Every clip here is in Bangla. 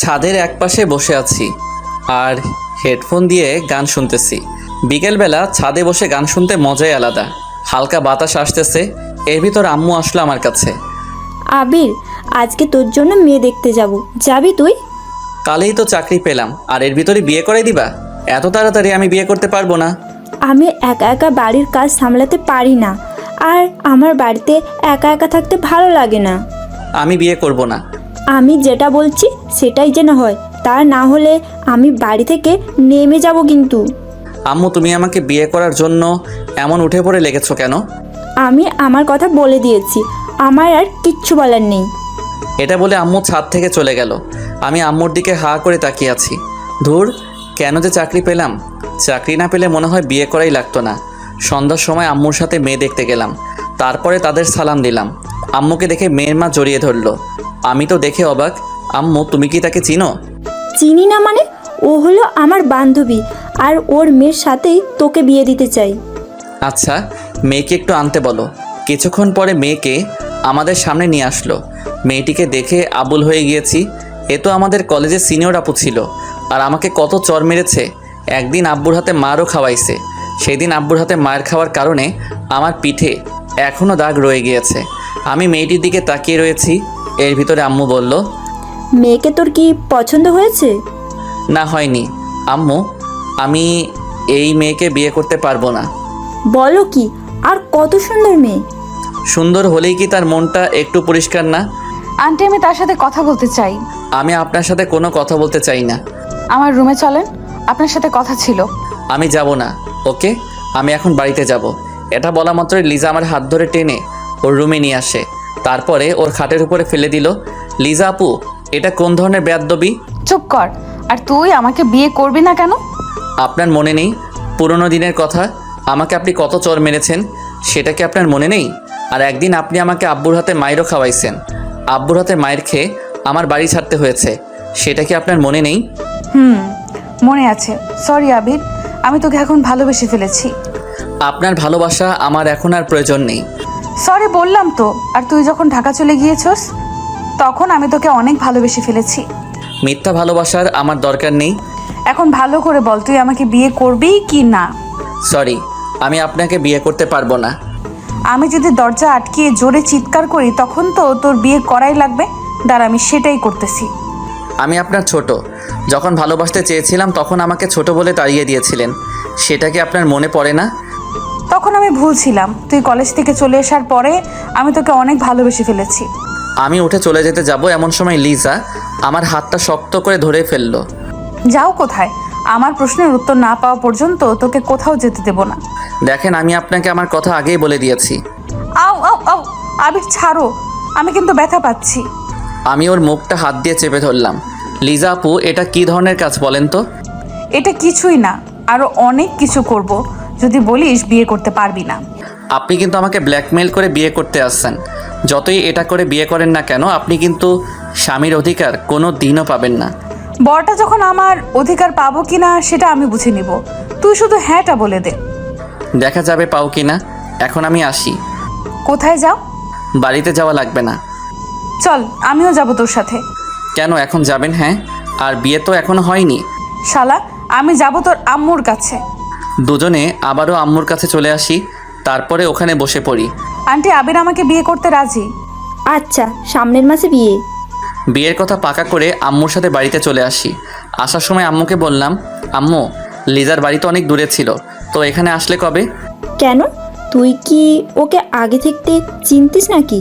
ছাদের একপাশে বসে আছি আর হেডফোন দিয়ে গান শুনতেছি। বিকেলবেলা ছাদে বসে গান শুনতে মজাই আলাদা। হালকা বাতাস আসতেছে, এর ভিতর আম্মু আসলো আমার কাছে। আবির, আজকে তোর জন্য মেয়ে দেখতে যাব, যাবি তুই? কালেই তো চাকরি পেলাম আর এর ভিতরে বিয়ে করে দিবা? এত তাড়াতাড়ি আমি বিয়ে করতে পারবো না। আমি একা একা বাড়ির কাজ সামলাতে পারি না, আর আমার বাড়িতে একা একা থাকতে ভালো লাগে না। আমি বিয়ে করব না। আমি যেটা বলছি সেটাই যেন হয়, তা না হলে আমি বাড়ি থেকে নেমে যাব কিন্তু। আম্মু, তুমি আমাকে বিয়ে করার জন্য এমন উঠে পড়ে লেগেছো কেন? আমি আমার কথা বলে দিয়েছি, আমার আর কিচ্ছু বলার নেই। এটা বলে আম্মু ছাদ থেকে চলে গেল। আমি আম্মুর দিকে হা করে তাকিয়ে আছি। ধুর, কেন যে চাকরি পেলাম। চাকরি না পেলে মনে হয় বিয়ে করাই লাগতো না। সন্ধ্যার সময় আম্মুর সাথে মেয়ে দেখতে গেলাম, তারপরে তাদের সালাম দিলাম। আম্মুকে দেখে মেয়ের মা জড়িয়ে ধরলো। আমি তো দেখে অবাক। আম্মু, তুমি কি তাকে চিনো? চিনি না মানে? ও হলো আমার বান্ধবী, আর ওর মেয়ের সাথেই তোকে বিয়ে দিতে চাই। আচ্ছা, মেয়েকে একটু আনতে বলো। কিছুক্ষণ পরে মেয়েকে আমাদের সামনে নিয়ে আসলো। মেয়েটিকে দেখে আবুল হয়ে গিয়েছি। এ তো আমাদের কলেজের সিনিয়র আপু ছিল, আর আমাকে কত চর মেরেছে। একদিন আব্বুর হাতে মারও খাওয়াইছে। সেদিন আব্বুর হাতে মার খাওয়ার কারণে আমার পিঠে এখনও দাগ রয়ে গিয়েছে। আমি মেয়েটির দিকে তাকিয়ে রয়েছি। এর ভিতরে আম্মু বলল, মেয়েকে তোর কি পছন্দ হয়েছে? না, হয়নি আম্মু। আমি এই মেয়েকে বিয়ে করতে পারবো না। বলো কি? আর কত সুন্দর মেয়ে! সুন্দর হলেই কি তার মনটা একটু পরিষ্কার না? আন্টি, আমি তার সাথে কথা বলতে চাই। আমি আপনার সাথে কোনো কথা বলতে চাই না। আমার রুমে চলেন, আপনার সাথে কথা ছিল। আমি যাব না। ওকে, আমি এখন বাড়িতে যাব। এটা বলা মাত্রই লিজা আমার হাত ধরে টেনে ওর রুমে নিয়ে আসে। তারপরে ওর খাটের উপরে ফেলে দিল। লিজা আপু, এটা কোন ধরনের বেয়াদবি? চুপ কর। আর তুই আমাকে বিয়ে করবি না কেন? আপনার মনে নেই পুরনো দিনের কথা? আমাকে আপনি কত চর মেরেছেন, সেটা কি আপনার মনে নেই? আর একদিন আপনি আমাকে আব্বুর হাতে মাইরও খাওয়াইছেন। আব্বুর হাতে মায়ের খেয়ে আমার বাড়ি ছাড়তে হয়েছে, সেটা কি আপনার মনে নেই? মনে আছে। সরি আবির, আমি তোকে এখন ভালোবেসে ফেলেছি। আপনার ভালোবাসা আমার এখন আর প্রয়োজন নেই। সরি বললাম তো। আর তুই যখন ঢাকা চলে গিয়েছস, তখন আমি তোকে অনেক ভালোবেসে ফেলেছি। মিথ্যা ভালোবাসার আমার দরকার নেই। এখন ভালো করে বল, তুই আমাকে বিয়ে করবি কি না? সরি, আমি আপনাকে বিয়ে করতে পারবো না। আমি যদি দরজা আটকিয়ে জোরে চিৎকার করি, তখন তো তোর বিয়ে করাই লাগবে। দাঁড়া, আমি সেটাই করতেছি। আমি আপনার ছোট। যখন ভালোবাসতে চেয়েছিলাম তখন আমাকে ছোট বলে তাড়িয়ে দিয়েছিলেন, সেটা কি আপনার মনে পড়ে না? তখন আমি ভুল ছিলাম। তুই কলেজ থেকে চলে আসার পরে আমি তোকে অনেক ভালোবেসে ফেলেছি। আমি উঠে চলে যেতে যাব, এমন সময় লিজা আমার হাতটা শক্ত করে ধরে ফেললো। যাও কোথায়? আমার প্রশ্নের উত্তর না পাওয়া পর্যন্ত তোকে কোথাও যেতে দেব না। দেখেন, আমি আপনাকে আমার কথা আগেই বলে দিয়েছি। আও আও আও, আবির ছাড়ো, আমি কিন্তু ব্যথা পাচ্ছি। আমি ওর মুখটা হাত দিয়ে চেপে ধরলাম। লিজা আপু, এটা কি ধরনের কাজ বলেন তো? এটা কিছুই না, আরো অনেক কিছু করব যদি বলিস বিয়ে করতে পারবি না। আপনি কিন্তু আমাকে ব্ল্যাকমেল করে বিয়ে করতে আসছেন। যতই এটা করে বিয়ে করেন না কেন, আপনি কিন্তু স্বামীর অধিকার কোনো দিনও পাবেন না। বরটা যখন আমার অধিকার পাবো কিনা সেটা আমি বুঝে নিব। তুই শুধু হ্যাঁটা বলে দে। দেখা যাবে পাও কি না। এখন আমি আসি। কোথায় যাও? বাড়িতে যাওয়া লাগবে না। চল, আমিও যাব তোর সাথে। কেন এখন যাবেন? হ্যাঁ, আর বিয়ে তো এখনো হয়নি। শালা, আমি যাব তোর আম্মুর কাছে। দুজনে আবারও আম্মুর কাছে চলে আসি, তারপরে ওখানে বসে পড়ি। আন্টি, আবির আমাকে বিয়ে করতে রাজি। আচ্ছা, সামনের মাসে বিয়ে। বিয়ের কথা পাকা করে আম্মুর সাথে বাড়িতে চলে আসি। আসার সময় আম্মুকে বললাম, আম্মু, লিজার বাড়ি তো অনেক দূরে ছিল, তো এখানে আসলে কবে? কেন? তুই কি ওকে আগে থাকতে চিনতিস নাকি?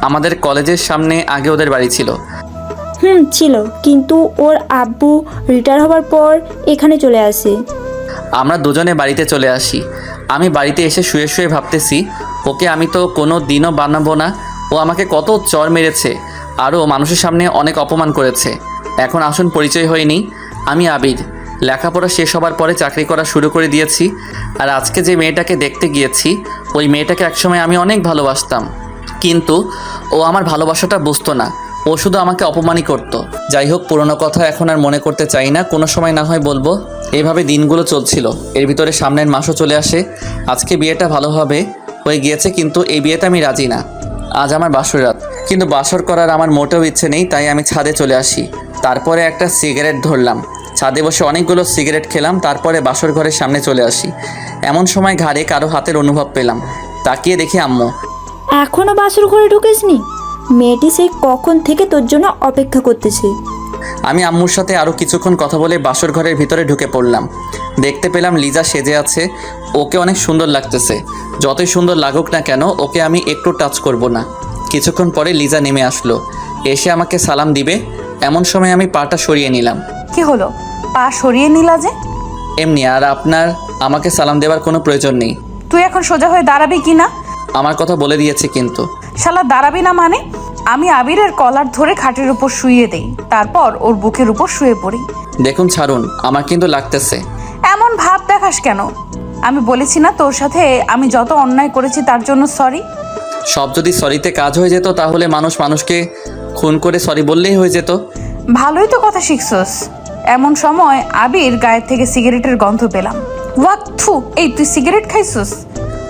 আমাদের কলেজের সামনে আগে ওদের বাড়ি ছিল। ছিল, কিন্তু ওর আব্বু রিটায়ার হবার পর এখানে চলে আসে। আমরা দুজনে বাড়িতে চলে আসি। আমি বাড়িতে এসে শুয়ে শুয়ে ভাবতেছি, ওকে আমি তো কোনো দিনও বানাবো না। ও আমাকে কত চর মেরেছে, আরও মানুষের সামনে অনেক অপমান করেছে। এখন আসুন পরিচয় হয়নি। আমি আবির। লেখাপড়া শেষ হবার পরে চাকরি করা শুরু করে দিয়েছি। আর আজকে যে মেয়েটাকে দেখতে গিয়েছি, ওই মেয়েটাকে একসময় আমি অনেক ভালোবাসতাম, কিন্তু ও আমার ভালোবাসাটা বুঝতো না। ও শুধু আমাকে অপমানই করতো। যাই হোক, পুরনো কথা এখন আর মনে করতে চাই না, কোনো সময় না হয় বলবো। এইভাবে দিনগুলো চলছিল। এর ভিতরে সামনের মাসও চলে আসে। আজকে বিয়েটা ভালোভাবে হয়ে গিয়েছে, কিন্তু এই বিয়েতে আমি রাজি না। আজ আমার বাসর রাত, কিন্তু বাসর করার আমার মোটেও ইচ্ছে নেই, তাই আমি ছাদে চলে আসি। তারপরে একটা সিগারেট ধরলাম, ছাদে বসে অনেকগুলো সিগারেট খেলাম, তারপরে বাসর ঘরের সামনে চলে আসি। এমন সময় ঘাড়ে কারো হাতের অনুভব পেলাম, তাকিয়ে দেখি আম্মু। এখনো বাসর ঘরে ঢুকিসনি? মেয়েটি সেই কখন থেকে তোর জন্য অপেক্ষা করতেছে। আমি আম্মুর সাথে আরও কিছুক্ষণ কথা বলে বাসর ঘরের ভিতরে ঢুকে পড়লাম। দেখতে পেলাম লিজা সেজে আছে, ওকে অনেক সুন্দর লাগতেছে। যতই সুন্দর লাগুক না কেন, ওকে আমি একটু টাচ করব না। কিছুক্ষণ পরে লিজা নেমে আসলো, এসে আমাকে সালাম দিবে, এমন সময় আমি পাটা সরিয়ে নিলাম। কি হলো, পা সরিয়ে নিলা যে? এমনি, আর আপনার আমাকে সালাম দেওয়ার কোনো প্রয়োজন নেই। তুই এখন সোজা হয়ে দাঁড়াবি কি না? আমার কথা বলে দিয়েছি কিন্তু। শালা দাঁড়াবি না মানে? আমি আবিরের কলার ধরে খাটের উপর শুইয়ে দেই, তারপর ওর বুকের উপর শুয়ে পড়ি। দেখুন ছাড়ুন, আমার কিন্তু লাগতেছে। এমন ভাব দেখাস কেন? আমি বলেছি না তোর সাথে আমি যত অন্যায় করেছি তার জন্য সরি। সব যদি সরিতে কাজ হয়ে যেত তাহলে মানুষ মানুষকে খুন করে সরি বললেই হয়ে যেত। ভালোই তো কথা শিখছস। এমন সময় আবির গায়ের থেকে সিগারেটের গন্ধ পেলাম। ওয়াক থু, এই তুই সিগারেট খাইছস?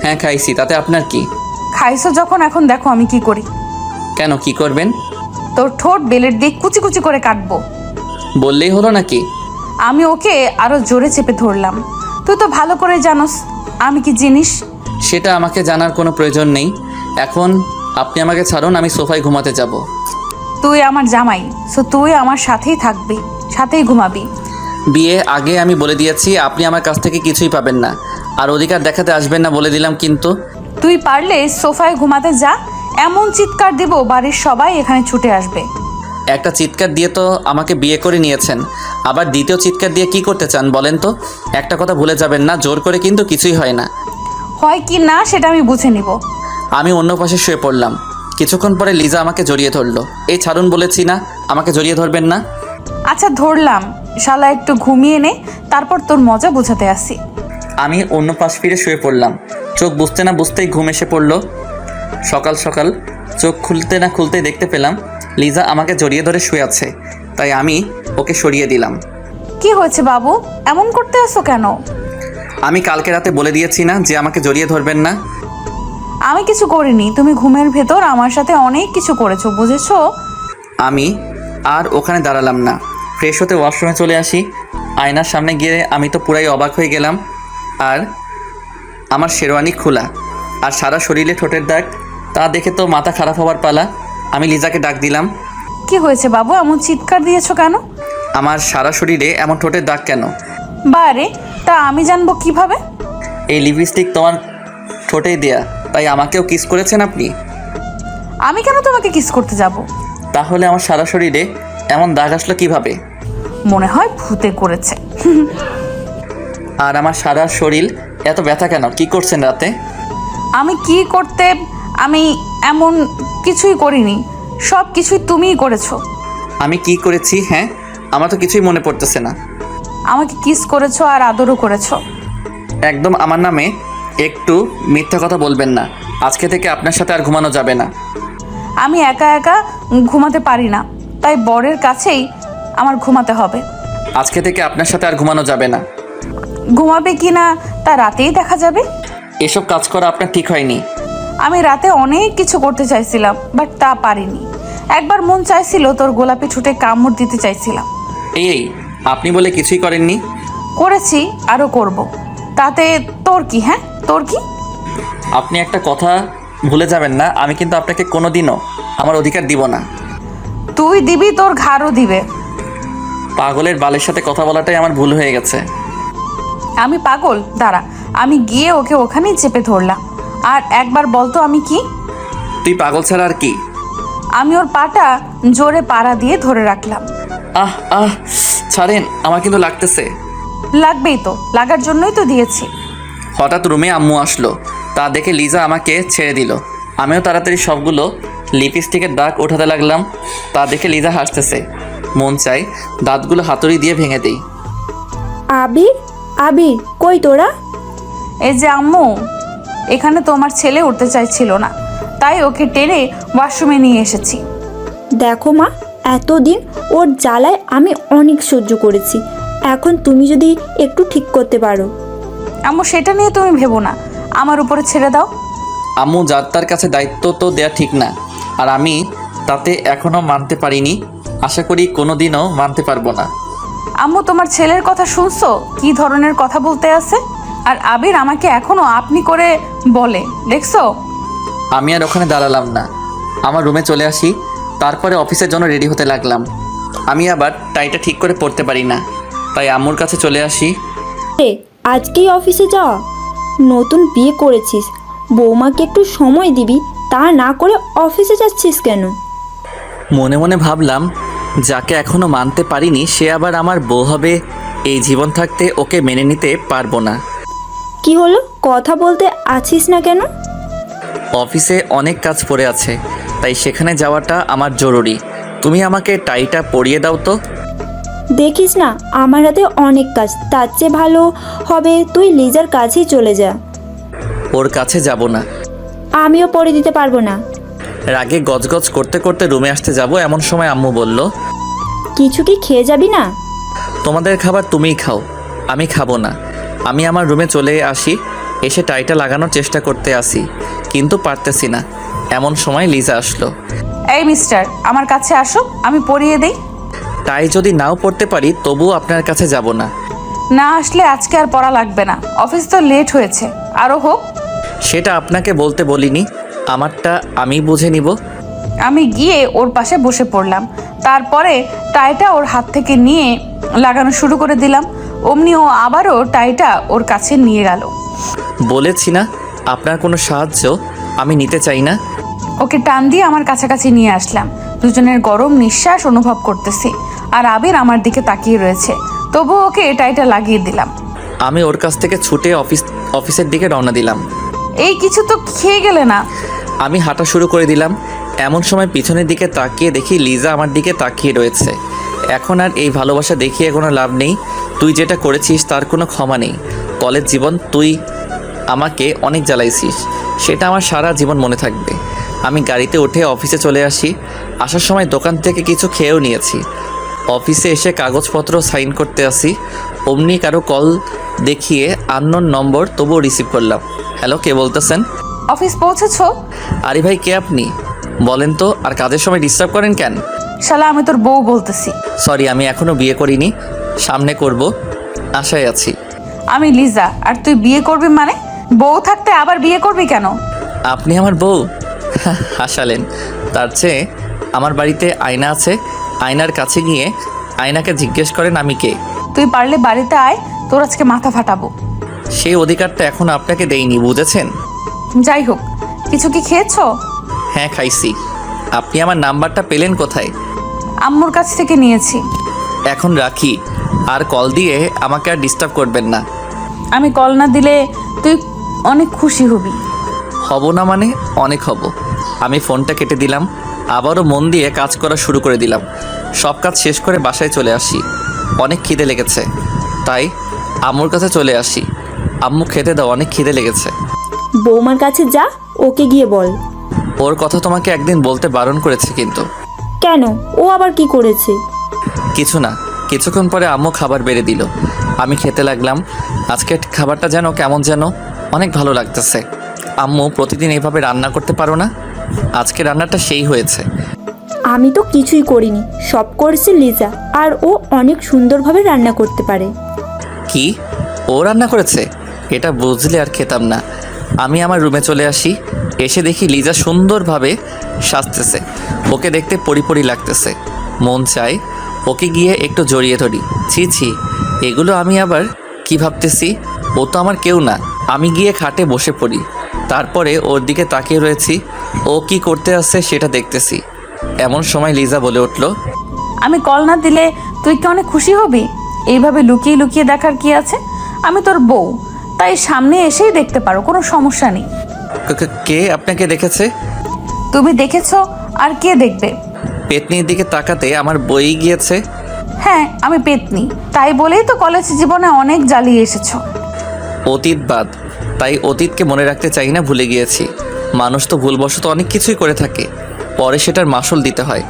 হ্যাঁ খাইছি, তাতে আপনার কি? খাইছো যখন এখন দেখো আমি কি করি। কেন, কি করবেন? তোর ঠোঁট বেলের দিয়ে কুচি কুচি করে কাটবো। বললেই হলো নাকি? আমি ওকে আরো জোরে চেপে ধরলাম। তুই তো ভালো করে জানোস আমি কি জিনিস। সেটা আমাকে জানার কোনো প্রয়োজন নেই। এখন আপনি আমাকে ছাড়ুন, আমি সোফায় ঘুমাতে যাব। তুই আমার জামাই, সো তুই আমার সাথেই থাকবি, সাথেই ঘুমাবি। বিয়ে আগে আমি বলে দিয়েছি, আপনি আমার কাছ থেকে কিছুই পাবেন না, আর অধিকার দেখাতে আসবেন না বলে দিলাম কিন্তু। তুই পারলে সোফায় ঘুমাতে যা, এমন চিৎকার দেব বাড়ির সবাই এখানে ছুটে আসবে। একটা চিৎকার দিয়ে তো আমাকে বিয়ে করে নিয়েছেন, আবার দ্বিতীয় চিৎকার দিয়ে কি করতে চান বলেন তো? একটা কথা ভুলে যাবেন না, জোর করে কিন্তু কিছুই হয় না। হয় কি না সেটা আমি বুঝে নিব। আমি অন্য পাশে শুয়ে পড়লাম। কিছুক্ষণ পরে লিজা আমাকে জড়িয়ে ধরলো। এই ছাড়ুন বলেছি না, আমাকে জড়িয়ে ধরবেন না। আচ্ছা ধরলাম, শালা একটু ঘুমিয়ে নে, তারপর তোর মজা বোঝাতে আসি। আমি অন্য পাশ ফিরে শুয়ে পড়লাম। চোখ বুঝতে না বুঝতেই ঘুম এসে পড়লো। সকাল সকাল চোখ খুলতে না খুলতেই দেখতে পেলাম লিজা আমাকে জড়িয়ে ধরে শুয়ে আছে, তাই আমি ওকে সরিয়ে দিলাম। কি হয়েছে বাবু, এমন করতে আসো কেন? আমি কালকে রাতে বলে দিয়েছি না যে আমাকে জড়িয়ে ধরবেন না। আমি কিছু করিনি, তুমি ঘুমের ভেতর আমার সাথে অনেক কিছু করেছো, বুঝেছো? আমি আর ওখানে দাঁড়ালাম না, ফ্রেশ হতে ওয়াশরুমে চলে আসি। আয়নার সামনে গিয়ে আমি তো পুরাই অবাক হয়ে গেলাম। আর আমার শেরওয়ানি খোলা, আর সারা শরীরে ঠোঁটের দাগ, তা দেখে তো মাথা খারাপ হওয়ার পালা। আমি লিজাকে ডাক দিলাম। কি হয়েছে বাবু, এমন চিৎকার দিয়েছো কেন? আমার সারা শরীরে এমন ঠোঁটের দাগ কেন? বারে, তা আমি জানবো কিভাবে? এই লিপস্টিক তোমার ঠোঁটেই দেয়া, তাই আমাকেও কিস করেছেন আপনি। আমি কেন তোমাকে কিস করতে যাব? তাহলে আমার সারা শরীরে এমন দাগ আসলো কিভাবে? মনে হয় ভূতে করেছে। আর আমার সারা শরীর এত ব্যথা কেন? কি করছেন রাতে? আমি কি করতে, আমি এমন কিছুই করিনি, সব কিছুই তুমিই করেছো। আমি কি করেছি? হ্যাঁ, আমার তো কিছুই মনে পড়তেছে না। আমাকে কিস করেছো আর আদরও করেছো। একদম আমার নামে একটু মিথ্যা কথা বলবেন না। আজকে থেকে আপনার সাথে আর ঘুমানো যাবে না। আমি একা একা ঘুমাতে পারি না, তাই বরের কাছেই আমার ঘুমাতে হবে। আজকে থেকে আপনার সাথে আর ঘুমানো যাবে না। ঘুমাবে কি না তা রাতেই দেখা যাবে। এসব কাজ করা আপনার ঠিক হয়নি। আমি রাতে অনেক কিছু করতে চাইছিলাম, বাট তা পারিনি। একবার মন চাইছিল তোর গোলাপি ঠোঁটে কামড় দিতে চাইছিলাম। এই আপনি বলে কিছুই করেননি। করেছি, আরও করব। তাতে তোর কি? হ্যাঁ, তোর কি? আপনি একটা কথা ভুলে যাবেন না, আমি কিন্তু আপনাকে কোনোদিনও আমার অধিকার দিব না। তুই দিবি, তোর ঘাড়ও দিবে। পাগলের বালের সাথে কথা বলাটাই আমার ভুল হয়ে গেছে। আমি পাগল? দাঁড়া, আমি গিয়ে ওকে ওখানেই চেপে ধরলাম। আর একবার বলতো আমি কি? তুই পাগল ছাড়া আর কি? আমি ওর পাটা জোরে পাড়া দিয়ে ধরে রাখলাম। আহ আহ, ছাড়েন, আমার কিন্তু লাগতেছে। লাগবেই তো, লাগার জন্যই তো দিয়েছি। হঠাৎ রুমে আম্মু আসলো, তা দেখে লিজা আমাকে ছেড়ে দিল। আমিও তাড়াতাড়ি সবগুলো লিপস্টিকের দাগ ওঠাতে লাগলাম। তা দেখে লিজা হাসতেছে। মন চাই দাঁতগুলো হাতুড়ি দিয়ে ভেঙে দিই। আবির, আবির কই তোরা? এই যে আম্মু, এখানে তোমার ছেলে উঠতে চাইছিল না, তাই ওকে টেনে ওয়াশরুমে নিয়ে এসেছি। দেখো মা, এতদিন ওর জ্বালায় আমি অনেক সহ্য করেছি, এখন তুমি যদি একটু ঠিক করতে পারো। আম্মু সেটা নিয়ে তুমি ভেবো না, আমার উপরে ছেড়ে দাও। আম্মু, যার তার কাছে দায়িত্ব তো দেয়া ঠিক না, আর আমি তাতে এখনও মানতে পারিনি। আশা করি কোনোদিনও মানতে পারবো না। আম্মু, তোমার ছেলের কথা শুনছো? কি ধরনের কথা বলতে আছে। আর আবির আমাকে এখনো আপনি করে বলে, দেখছো? আমি আর ওখানে দাঁড়ালাম না, আমার রুমে চলে আসি। তারপরে অফিসের জন্য রেডি হতে লাগলাম। আমি আবার টাইটা ঠিক করে পরতে পারি না, তাই আম্মুর কাছে চলে আসি। আজকেই অফিসে যাওয়া? নতুন বিয়ে করেছিস, বৌমাকে একটু সময় দিবি, তা না করে অফিসে যাচ্ছিস কেন? মনে মনে ভাবলাম, যাকে এখনও মানতে পারিনি সে আবার আমার বউ হবে, এই জীবন থাকতে ওকে মেনে নিতে পারবো না। কি হলো, কথা বলতে আছিস না কেন? অফিসে অনেক কাজ পড়ে আছে, তাই সেখানে যাওয়াটা আমার জরুরি। তুমি আমাকে টাইটা পরিয়ে দাও তো। দেখিস না আমার হাতে অনেক কাজ, তার চেয়ে ভালো হবে তুই লিজার কাছেই চলে যা। ওর কাছে যাব না। আমিও পরে দিতে পারবো না। রাগে গজগজ করতে করতে রুমে আসতে যাব, এমন সময় আম্মু বলল, কিছু কি খেয়ে যাবি না? তোমাদের খাবার তুমিই খাও, আমি খাবো না। আমি আমার রুমে চলে আসি, এসে টাইটা লাগানোর চেষ্টা করতে আসি, কিন্তু পারতেছি না। এমন সময় লিজা আসলো। এই মিস্টার, আমার কাছে আসো, আমি পরিয়ে দেই। টাই যদি নাও পড়তে পারি তবুও আপনার কাছে যাব না। না আসলে আজকে আর পড়া লাগবে না, অফিস তো লেট হয়েছে, আরও হোক। সেটা আপনাকে বলতে বলিনি, আমারটা আমি বুঝে নিব। আমি গিয়ে ওর পাশে বসে পড়লাম, তারপরে টাইটা ওর হাত থেকে নিয়ে লাগানো শুরু করে দিলাম। অমনি ও আবারও টাইটা ওর কাছে নিয়ে গেল। বলেছি না আপনার কোনো সাহায্য আমি নিতে চাই না। ওকে টান দিয়ে আমার কাছাকাছি নিয়ে আসলাম। দুজনের গরম নিঃশ্বাস অনুভব করতেছি, আর আবির আমার দিকে তাকিয়ে রয়েছে। তবু ওকে টাইটা লাগিয়ে দিলাম। আমি ওর কাছ থেকে ছুটে অফিসের দিকে রওনা দিলাম। এই কিছু তো খেয়ে গেলে না। আমি হাঁটা শুরু করে দিলাম। এমন সময় পিছনের দিকে তাকিয়ে দেখি লিজা আমার দিকে তাকিয়ে রয়েছে। এখন আর এই ভালোবাসা দেখিয়ে কোনো লাভ নেই। তুই যেটা করেছিস তার কোনো ক্ষমা নেই। কলেজ জীবন তুই আমাকে অনেক জ্বালাইছিস, সেটা আমার সারা জীবন মনে থাকবে। আমি গাড়িতে উঠে অফিসে চলে আসি। আসার সময় দোকান থেকে কিছু খেয়েও নিয়েছি। অফিসে এসে কাগজপত্র সাইন করতে আসি, অমনি কারো কল দেখিয়ে আননোন নম্বর, তবুও রিসিভ করলাম। হ্যালো, কে বলতেছেন? অফিস পৌঁছেছো? আরে ভাই, কে আপনি বলেন তো? আর কাজের সময় ডিস্টার্ব করেন কেন? শালা, আমি তোর বউ বলতেছি। সরি, আমি এখনও বিয়ে করিনি, সামনে করব, আশায় আছি। আমি লিজা, আর তুই বিয়ে করবি মানে? বউ থাকতে আবার বিয়ে করবি কেন? আপনি আমার বউ? হাসালেন। তার চেয়ে আমার বাড়িতে আয়না আছে, আয়নার কাছে গিয়ে আয়নাকে জিজ্ঞেস করেন আমি কে। তুই পারলে বাড়িতে আয়, তোর আজকে মাথা ফাটাবো। সেই অধিকারটা এখন আপনাকে দেইনি, বুঝেছেন? যাই হোক, কিছু কি খেয়েছো? হ্যাঁ, খাইছি। আপনি আমার নাম্বারটা পেলেন কোথায়? আম্মুর কাছ থেকে নিয়েছি। এখন রাখি, আর কল দিয়ে আমাকে আর ডিস্টার্ব করবেন না। আমি কল না দিলে তুই অনেক খুশি হবি। হব না মানে? অনেক হব। আমি ফোনটা কেটে দিলাম, আবারও মন দিয়ে কাজ করা শুরু করে দিলাম। সব কাজ শেষ করে বাসায় চলে আসি। অনেক খিদে লেগেছে, তাই আম্মুর কাছে চলে আসি। আম্মু, খেতে দাও, অনেক খিদে লেগেছে। বৌমার কাছে যা, ওকে গিয়ে বল। ওর কথা তোমাকে একদিন বলতে বারণ করেছে কিন্তু। কেন, ও আবার কি করেছে? কিছু না। কিছুক্ষণ পরে আম্মু খাবার বেড়ে দিল, আমি খেতে লাগলাম। আজকের খাবারটা যেন কেমন যেন অনেক ভালো লাগতেছে। আম্মু, প্রতিদিন এইভাবে রান্না করতে পারো না? আজকে রান্নাটা সেই হয়েছে। আমি তো কিছুই করিনি, সব করেছে লিজা, আর ও অনেক সুন্দরভাবে রান্না করতে পারে। কি, ও রান্না করেছে? এটা বুঝলে আর খেতাম না। আমি আমার রুমে চলে আসি। এসে দেখি লিজা সুন্দরভাবে সাজতেছে। ওকে দেখতে পরিপরি লাগতেছে। মন চায় ওকে গিয়ে একটু জড়িয়ে ধরি। ছি ছি, এগুলো আমি আবার কি ভাবতেছি? ও তো আমার কেউ না। আমি গিয়ে খাটে বসে পড়ি, তারপরে ওর দিকে তাকিয়ে রয়েছি। ও কি করতে আসছে সেটা দেখতেছি। এমন সময় লিজা বলে উঠল, আমি কল না দিলে তুই কি অনেক খুশি হবি? এইভাবে লুকিয়ে লুকিয়ে দেখার কি আছে? আমি তোর বউ, তাই সামনে এসেই দেখতে পারো, কোনো সমস্যা নেই। কে আপনাকে দেখেছে? তুমি দেখেছো, আর কে দেখবে? পেতনির দিকে তাকাতে আমার বই গিয়েছে। হ্যাঁ, আমি পেতনি, তাই বলেই তো কলেজ জীবনে অনেক জ্বালিয়ে এসেছো। অতীত বাদ, তাই অতীতকে মনে রাখতে চাই না, ভুলে গিয়েছি। মানুষ তো ভুলবশত অনেক কিছুই করে থাকে, পরে সেটার মাসুল দিতে হয়।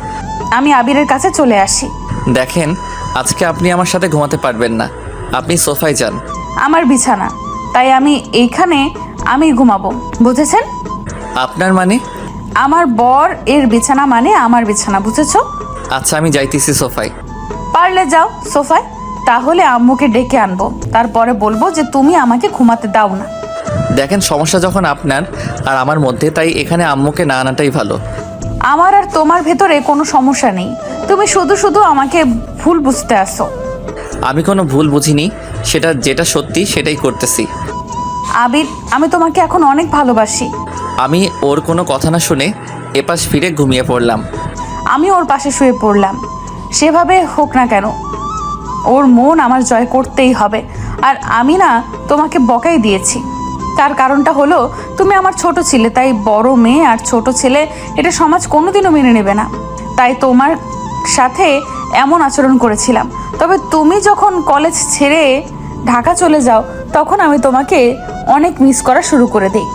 আমি আবিরের কাছে চলে আসি। দেখেন, আজকে আপনি আমার সাথে ঘুমাতে পারবেন না, আপনি সোফায় যান। আমার বিছানা, তাই আমি এইখানে আমি ঘুমাবো, বুঝেছেন? আপনার মানে? আমার বর এর বিছানা মানে আমার বিছানা, বুঝেছো? আচ্ছা আমি যাইতেছি সোফায়। পারলে যাও সোফায়, তাহলে আম্মুকে ডেকে আনবো, তারপরে বলবো যে তুমি আমাকে ঘুমাতে দাও না। দেখেন সমস্যা যখন আপনার আর আমার মধ্যে, তাই এখানে আম্মুকে না আনাটাই ভালো। আমার আর তোমার ভেতরে কোনো সমস্যা নেই, তুমি শুধু শুধু আমাকে ভুল বুঝতে আসো। আমি কোনো ভুল বুঝিনি, যেটা সত্যি সেটাই করতেছি। আবির, আমি তোমাকে এখন অনেক ভালোবাসি। আমি ওর কোনো কথা না শুনে এপাশ ফিরে ঘুমিয়ে পড়লাম। আমি ওর পাশে শুয়ে পড়লাম। সেভাবে হোক না কেন, ওর মন আমার জয় করতেই হবে। আর আমি না তোমাকে বকাই দিয়েছি, তার কারণটা হলো তুমি আমার ছোট ছিলে, তাই বড় মেয়ে আর ছোট ছেলে এটা সমাজ কোনোদিনও মেনে নেবে না, তাই তোমার সাথে এমন আচরণ করেছিলাম। তবে তুমি যখন কলেজ ছেড়ে ঢাকা চলে যাও, তখন আমি তোমাকে অনেক মিস করা শুরু করে দিই।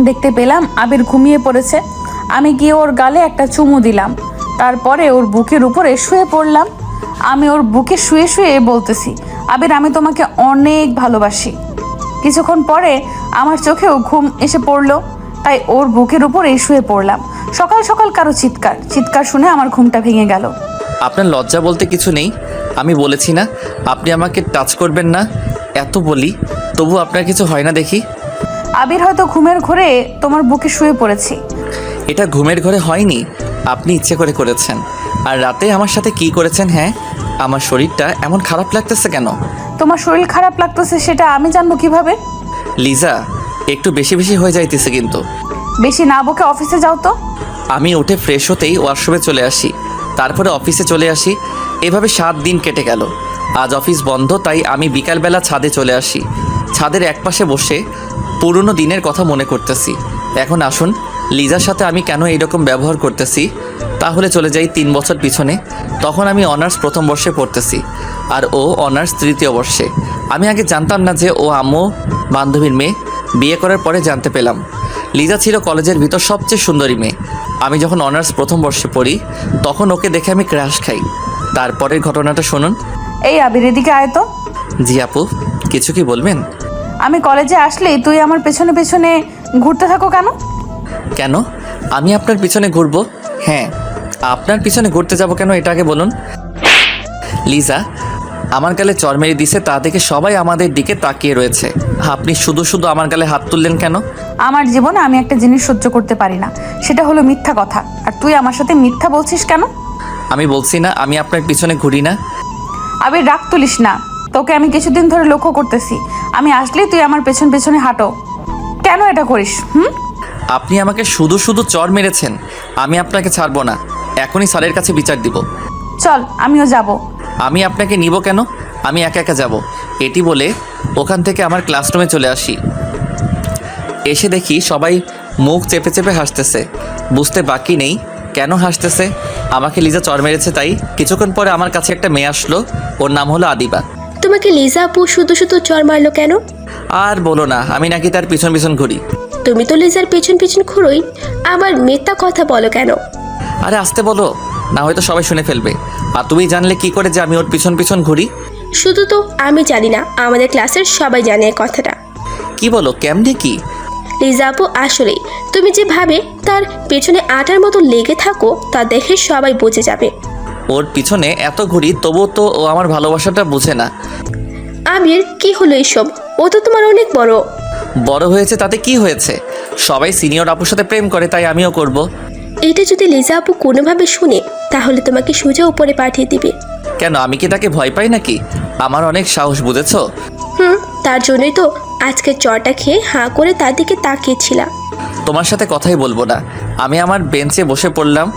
দেখতে পেলাম আবির ঘুমিয়ে পড়েছে, আমি গিয়ে ওর গালে একটা চুমু দিলাম, তারপরে ওর বুকের উপরে শুয়ে পড়লাম। আমি ওর বুকে শুয়ে শুয়ে বলতেছি, আবির আমি তোমাকে অনেক ভালোবাসি। কিছুক্ষণ পরে আমার চোখেও ঘুম এসে পড়লো, তাই ওর বুকের উপরে শুয়ে পড়লাম। সকাল সকাল কারো চিৎকার শুনে আমার ঘুমটা ভেঙে গেল। আপনার লজ্জা বলতে কিছু নেই? আমি বলেছি না আপনি আমাকে টাচ করবেন না, এত বলি তবু আপনার কিছু হয় না দেখি। আবির হয়তো ঘুমের ঘোরে তোমার বুকে শুয়ে পড়েছি। এটা ঘুমের ঘরে হয়নি, আপনি ইচ্ছে করে করেছেন। আর রাতে আমার সাথে কি করেছেন? হ্যাঁ, আমার শরীরটা এমন খারাপ লাগতেছে কেন? তোমার শরীর খারাপ লাগতেছে সেটা আমি জানবো কিভাবে? লিজা, একটু বেশি বেশি হয়ে যাইতেছে কিন্তু। বেশি না বকে অফিসে যাও তো। আমি উঠে ফ্রেশ হতেই ওয়াশরুমে চলে আসি, তারপরে অফিসে চলে আসি। এভাবে 7 দিন কেটে গেল। আজ অফিস বন্ধ, তাই আমি বিকালবেলা ছাদে চলে আসি। ছাদের একপাশে বসে পুরনো দিনের কথা মনে করতেছি। এখন আসুন, লিজার সাথে আমি কেন এইরকম ব্যবহার করতেছি তাহলে চলে যাই 3 বছর পিছনে। তখন আমি অনার্স প্রথম বর্ষে পড়তেছি আর ও অনার্স তৃতীয় বর্ষে। আমি আগে জানতাম না যে ও আম্মু বান্ধবীর মেয়ে। বিয়ে করার পরে জানতে পেলাম লিজা ছিল কলেজের ভিতর সবচেয়ে সুন্দরী মেয়ে। আমি যখন অনার্স প্রথম বর্ষে পড়ি তখন ওকে দেখে আমি ক্রাশ খাই। তারপরের ঘটনাটা শুনুন। এই আবির, এদিকে আয় তো। জি আপু, কিছু কি বলবেন? আমি কলেজে আসলেই তুই আমার পেছনে পেছনে ঘুরতে থাকো কেন? কেন আমি আপনার পিছনে ঘুরবো? হ্যাঁ, আপনার পিছনে ঘুরতে যাব কেন এটা আগে বলুন। লিজা আমার গালে চর মেরে দিছে, তা দেখে সবাই আমাদের দিকে তাকিয়ে রয়েছে। আপনি শুধু শুধু আমার গালে হাত তুললেন কেন? আমার জীবনে আমি একটা জিনিস সহ্য করতে পারি না, সেটা হলো মিথ্যা কথা। আর তুই আমার সাথে মিথ্যা বলছিস কেন? আমি বলছি না আমি আপনার পিছনে ঘুরি না। আবির, রাগ তুলিস না, তোকে আমি কিছুদিন ধরে লক্ষ্য করতেছি। আমি আসলেই তুই আমার পেছন পেছনে হাঁটো, কেন এটা করিস? আপনি আমাকে শুধু শুধু চর মেরেছেন, আমি আপনাকে ছাড়বো না। এখনই স্যারের কাছে বিচার দিব। চল, আমিও যাব। আমি আপনাকে নিব কেন? আমি একা একা যাব। এটি বলে ওখান থেকে আমার ক্লাসরুমে চলে আসি। এসে দেখি সবাই মুখ চেপে চেপে হাসতেছে। বুঝতে বাকি নেই কেন হাসতেছে। আমাকে লিজা চর মেরেছে তাই। কিছুক্ষণ পরে আমার কাছে একটা মেয়ে আসলো, ওর নাম হলো আদিবা। তোমাকে লিজা আপু শুধু শুধু চর মারলো কেন? আর বলো না, আমি নাকি তার পিছন পিছন ঘুরি। তুমি তো লিজার পেছন পেছন ঘুরোই, আবার মিথ্যা কথা বলো কেন? আরে আসতে বলো, না হয়তো সবাই শুনে ফেলবে। আর তুমি জানলে কি করে যে আমি ওর পিছন পিছন ঘুরি? শুধু তো আমি জানি না, আমাদের ক্লাসের সবাই জানে এই কথাটা। কি বলো, কেমনে কি? লিজা আপু আসলেই তুমি যেভাবে তার পেছনে আটার মতো লেগে থাকো তা দেখে সবাই বুঝে যাবে। ওর পিছনে এত ঘুরি তবুও তো ও আমার ভালোবাসাটা বুঝে না। আবির, কি হলো এসব? ও তো তোমার অনেক বড়। বড় হয়েছে তাতে কি হয়েছে? সবাই সিনিয়র আপুর সাথে প্রেম করে, তাই আমিও করব। এটা যদি লিজা আপু কোনোভাবে শুনে তাহলে তোমাকে সোজা উপরে পাঠিয়ে দিবে। কেন, আমি কি তাকে ভয় পাই নাকি? আমার অনেক সাহস, বুঝেছো? তার জন্যই তো আজকে চটা খেয়ে হাঁ করে তার দিকে তাকিয়েছিলাম। তোমার সাথে কথাই বলবো না। আমি আমার বেঞ্চে বসে পড়লাম।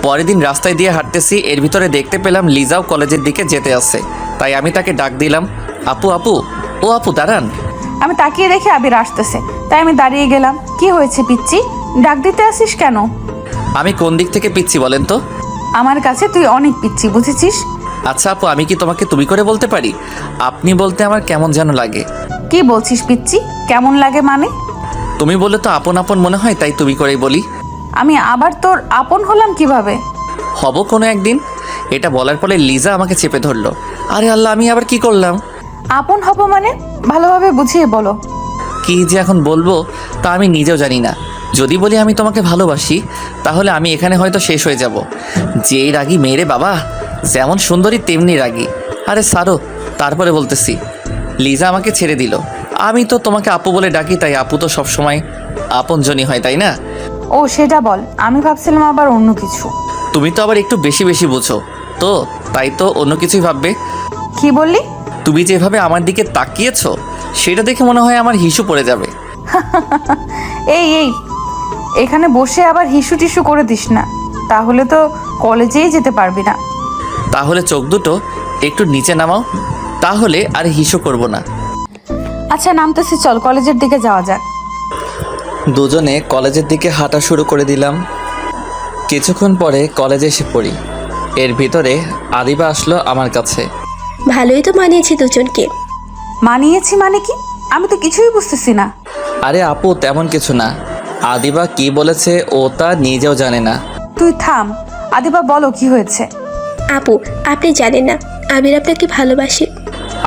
পরের দিন রাস্তায় দিয়ে হাঁটতেছি, এর ভিতরে দেখতে পেলাম লিজাও কলেজের দিকে যেতে আসছে। তাই আমি তাকে ডাক দিলাম, আপু আপু। ও আপু দাঁড়ান। আমি তাকিয়ে দেখে আবির আসতেছে, তাই আমি দাঁড়িয়ে গেলাম। কি হয়েছে পিচ্ছি, ডাক দিতে আসিস কেন? আমি কোন দিক থেকে পিচ্ছি বলেন তো? আমার কাছে তুই অনেক পিচ্ছি, বুঝেছিস? আচ্ছা আপু, আমি কি তোমাকে তুমি করে বলতে পারি? আপনি বলতে আমার কেমন যেন লাগে। কি বলছিস পিচ্ছি, কেমন লাগে মানে? তুমি বলে তো আপন আপন মনে হয়, তাই তুমি করেই বলি। আমি আবার তোর আপন হলাম কিভাবে? হব কোনো একদিন। এটা বলার পরে লিজা আমাকে চেপে ধরলো। আরে আল্লাহ, আমি আবার কি করলাম? আপন হব মানে ভালোভাবে বুঝিয়ে বলো। কি যে এখন বলবো তা আমি নিজেও জানি না। যদি বলি আমি তোমাকে ভালোবাসি তাহলে আমি এখানে হয়তো শেষ হয়ে যাব। যেই রাগী মেয়েরে বাবা, যেমন সুন্দরী তেমনি রাগী। আরে সারো, তারপরে বলতেছি। লিজা আমাকে ছেড়ে দিল। আমি তো তোমাকে আপু বলে ডাকি, তাই আপু তো সবসময় আপনজনই হয়, তাই না? ও সেটা বল, আমি ভাবছিলাম আবার অন্য কিছু। তুমি তো আবার একটু বেশি বেশি বুঝো তো, তাই তো অন্য কিছুই ভাববে। কি বললি? তুমি যেভাবে আমার দিকে তাকিয়েছো সেটা দেখে মনে হয় আমার হিসু পড়ে যাবে। এই এই এখানে বসে আবার হিসু টিসু করে দিস না, তাহলে তো কলেজেই যেতে পারবি না। তাহলে চোখ দুটো একটু নিচে নামাও, তাহলে আর হিসু করব না। আচ্ছা নামতেছি, চল কলেজের দিকে যাওয়া যাক। দুজনে কলেজের দিকে হাঁটা শুরু করে দিলাম। কিছুক্ষণ পরে কলেজে এসে পড়ি। এর ভিতরে আদিবা আসলো আমার কাছে। ভালোই তো মানিয়েছি দুজনকে। মানিয়েছি মানে কি? আমি তো কিছুই বুঝতেছি না। আরে আপু, তেমন কিছু না। আদিবা কি বলেছে ও তা নিজেও জানে না। তুই থাম, আদিবা বলো কি হয়েছে। আপু, আপনি জানেন না আবির আপনাকে ভালোবাসি।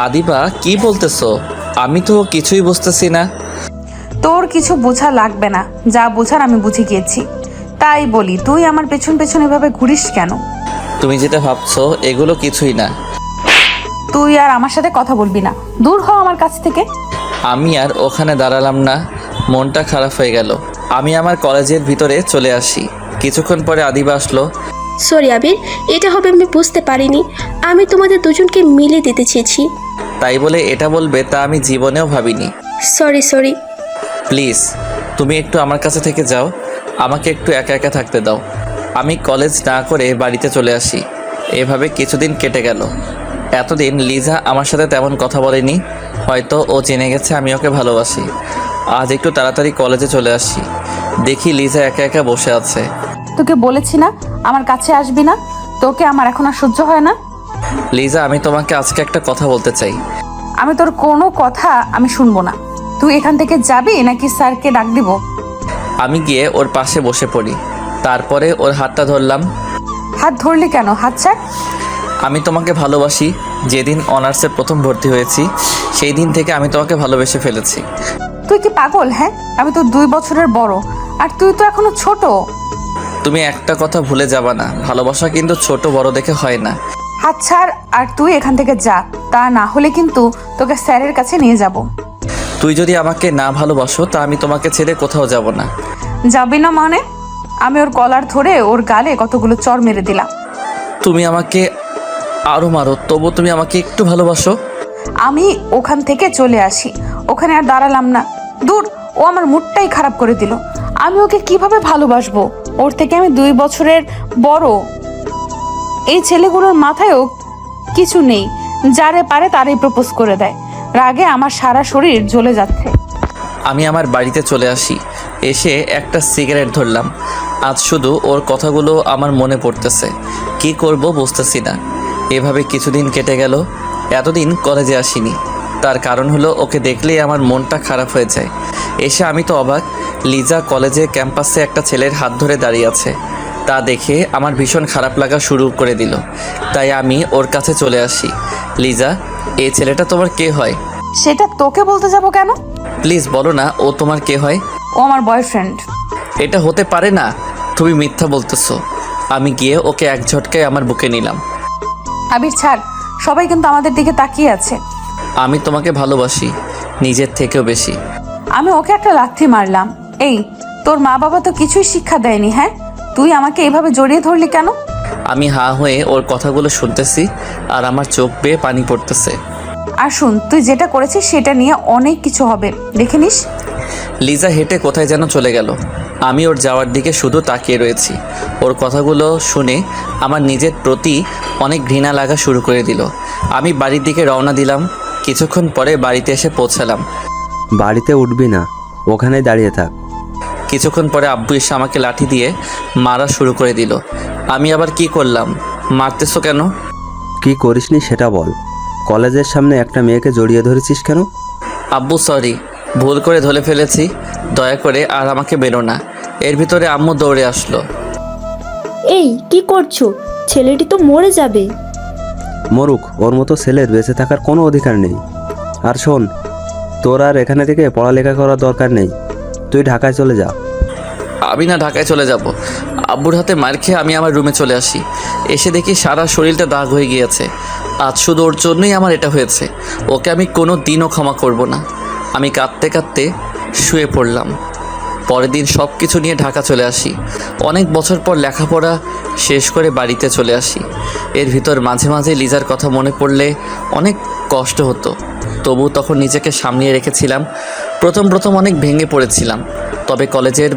আদিবা কি বলতেছো? আমি তো কিছুই বুঝতেছি না। তোর কিছু বোঝা লাগবে না, যা বোঝার আমি বুঝে গিয়েছি। তাই বলি, তুই আমার পেছন পেছন এভাবে ঘুরিস কেন? তুমি যেটা ভাবছো এগুলো কিছুই না। তুই আর আমার সাথে কথা বলবি না, দূর হ আমার কাছ থেকে। আমি আর ওখানে দাঁড়ালাম না, মনটা খারাপ হয়ে গেল। আমি আমার কলেজের ভিতরে চলে আসি। কিছুক্ষণ পরে আদিবা আসলো। সরি আবির, এটা হবে আমি বুঝতে পারিনি। আমি তোমাদের দুজনকে মিলে দিতে চেয়েছি। তাই বলে এটা বলবে তা আমি জীবনেও ভাবিনি। Sorry sorry. প্লিজ তুমি একটু আমার কাছে থেকে যাও, আমাকে একটু একা একা থাকতে দাও। আমি কলেজ না করে বাড়িতে চলে আসি। এভাবে কিছুদিন কেটে গেল। এতদিন লিজা আমার সাথে তেমন কথা বলেনি, হয়তো ও জেনে গেছে আমি ওকে ভালোবাসি। আজ একটু তাড়াতাড়ি কলেজে চলে আসি, দেখি লিজা একা একা বসে আছে। তোকে বলেছি না আমার কাছে আসবি না, তোকে আমার এখন আর সহ্য হয় না। লিজা, আমি তোমাকে আজকে একটা কথা বলতে চাই। আমি তোর কোনো কথা আমি শুনবো না। তুই এখান থেকে যাবি নাকি স্যারকে ডাক দিব? আমি গিয়ে ওর পাশে বসে পড়ি, তারপরে ওর হাতটা ধরলাম। হাত ধরলি কেন? হাত ছাড়। আমি তোমাকে ভালোবাসি। যেদিন অনার্সে প্রথম ভর্তি হয়েছি সেই দিন থেকে আমি তোমাকে ভালোবেসে ফেলেছি। তুই কি পাগল? হ্যাঁ, আমি তো 2 বছরের বড়, আর তুই তো এখনো ছোট। তুমি একটা কথা ভুলে যাবা না, ভালোবাসা কিন্তু ছোট বড় দেখে হয় না। হাত ছাড় আর তুই এখান থেকে যা, তা না হলে কিন্তু তোকে স্যারের কাছে নিয়ে যাব। তুই যদি আমাকে না ভালোবাসো তা আমি তোমাকে ছেড়ে কোথাও যাব না। যাবি না মানে? আমি ওর কলার ধরে ওর গালে কতগুলো চড় মেরে দিলাম। তুমি আমাকে আরো মারো, তবু তুমি আমাকে একটু ভালোবাসো। আমি ওখান থেকে চলে আসি, ওখানে আর দাঁড়ালাম না। দূর, ও আমার মুডটাই খারাপ করে দিল। আমি ওকে কিভাবে ভালোবাসবো? ওর থেকে আমি 2 বছরের বড়। এই ছেলেগুলোর মাথায়ও কিছু নেই, যারে পারে তারই প্রপোজ করে দেয়। রাগে আমার সারা শরীর জ্বলে যাচ্ছে। আমি আমার বাড়িতে চলে আসি, এসে একটা সিগারেট ধরলাম। আজ শুধু ওর কথাগুলো আমার মনে পড়তেছে, কি করব বুঝতেছি না। এভাবে কিছুদিন কেটে গেল। এতদিন কলেজে আসিনি, তার কারণ হলো ওকে দেখলেই আমার মনটা খারাপ হয়ে যায়। এসে আমি তো অবাক, লিজা কলেজে ক্যাম্পাসে একটা ছেলের হাত ধরে দাঁড়িয়ে আছে। তা দেখে আমার ভীষণ খারাপ লাগা শুরু করে দিল। তাই আমি ওর কাছে চলে আসি। লিজা, এই ছেলেটা তোমার কে হয়? সেটা তোকে বলতে যাব কেন? প্লিজ বলো না, ও তোমার কে হয়? ও আমার বয়ফ্রেন্ড। এটা হতে পারে না, তুমি মিথ্যা বলতেছো। আমি গিয়ে ওকে এক ঝটকায় আমার বুকে নিলাম। আবির ছাড়, সবাই কিন্তু আমাদের দিকে তাকিয়ে আছে। আমি তোমাকে ভালোবাসি, নিজের থেকেও বেশি। আমি ওকে একটা লাথি মারলাম। এই, তোর মা বাবা তো কিছুই শিক্ষা দেয়নি, হ্যাঁ? তুই আমাকে এইভাবে জড়িয়ে ধরলি কেন? আমি হাঁ হয়ে ওর কথাগুলো শুনতেছি আর আমার চোখ বেয়ে পানি পড়তেছে। আর শুন, তুই যেটা করেছিস সেটা নিয়ে অনেক কিছু হবে, দেখে নিস। লিজা হেঁটে কোথায় যেন চলে গেল। আমি ওর যাওয়ার দিকে শুধু তাকিয়ে রয়েছি। ওর কথাগুলো শুনে আমার নিজের প্রতি অনেক ঘৃণা লাগা শুরু করে দিল। আমি বাড়ির দিকে রওনা দিলাম। কিছুক্ষণ পরে বাড়িতে এসে পৌঁছালাম। বাড়িতে উঠবি না, ওখানেই দাঁড়িয়ে থাক। কিছুক্ষণ পরে আব্বু এসে আমাকে লাঠি দিয়ে মারা শুরু করে দিল। আমি আবার কি করলাম? মারতেছো কেন? কি করিসনি সেটা বল। কলেজের সামনে একটা মেয়েকে জড়িয়ে ধরেছিস কেন? আব্বু সরি, ভুল করে ধরে ফেলেছি, দয়া করে আর আমাকে বেরো না। এর ভিতরে আম্মু দৌড়ে আসলো। এই কি করছো? ছেলেটি তো মরে যাবে। মরুক, ওর মতো ছেলের বেঁচে থাকার কোনো অধিকার নেই। আর শোন, তোর আর এখানে থেকে পড়ালেখা করার দরকার নেই, তুই ঢাকায় চলে যা। আমি না ঢাকায় চলে যাব। আব্বুর হাতে মার খেয়ে আমি আমার রুমে চলে আসি। এসে দেখি সারা শরীরটা দাগ হয়ে গিয়েছে। আজ শুধু ওর জন্যই আমার এটা হয়েছে। ওকে আমি কোনো দিনও ক্ষমা করব না। আমি কাঁদতে কাঁদতে শুয়ে পড়লাম। পরের দিন সব কিছু নিয়ে ঢাকা চলে আসি। অনেক বছর পর লেখাপড়া শেষ করে বাড়িতে চলে আসি। এর ভিতর মাঝে মাঝে লিজার কথা মনে পড়লে অনেক কষ্ট হতো। তবু তখন নিজেকে সামলিয়ে রেখেছিলাম। প্রথম অনেক ভেঙে পড়েছিলাম, তবে কলেজের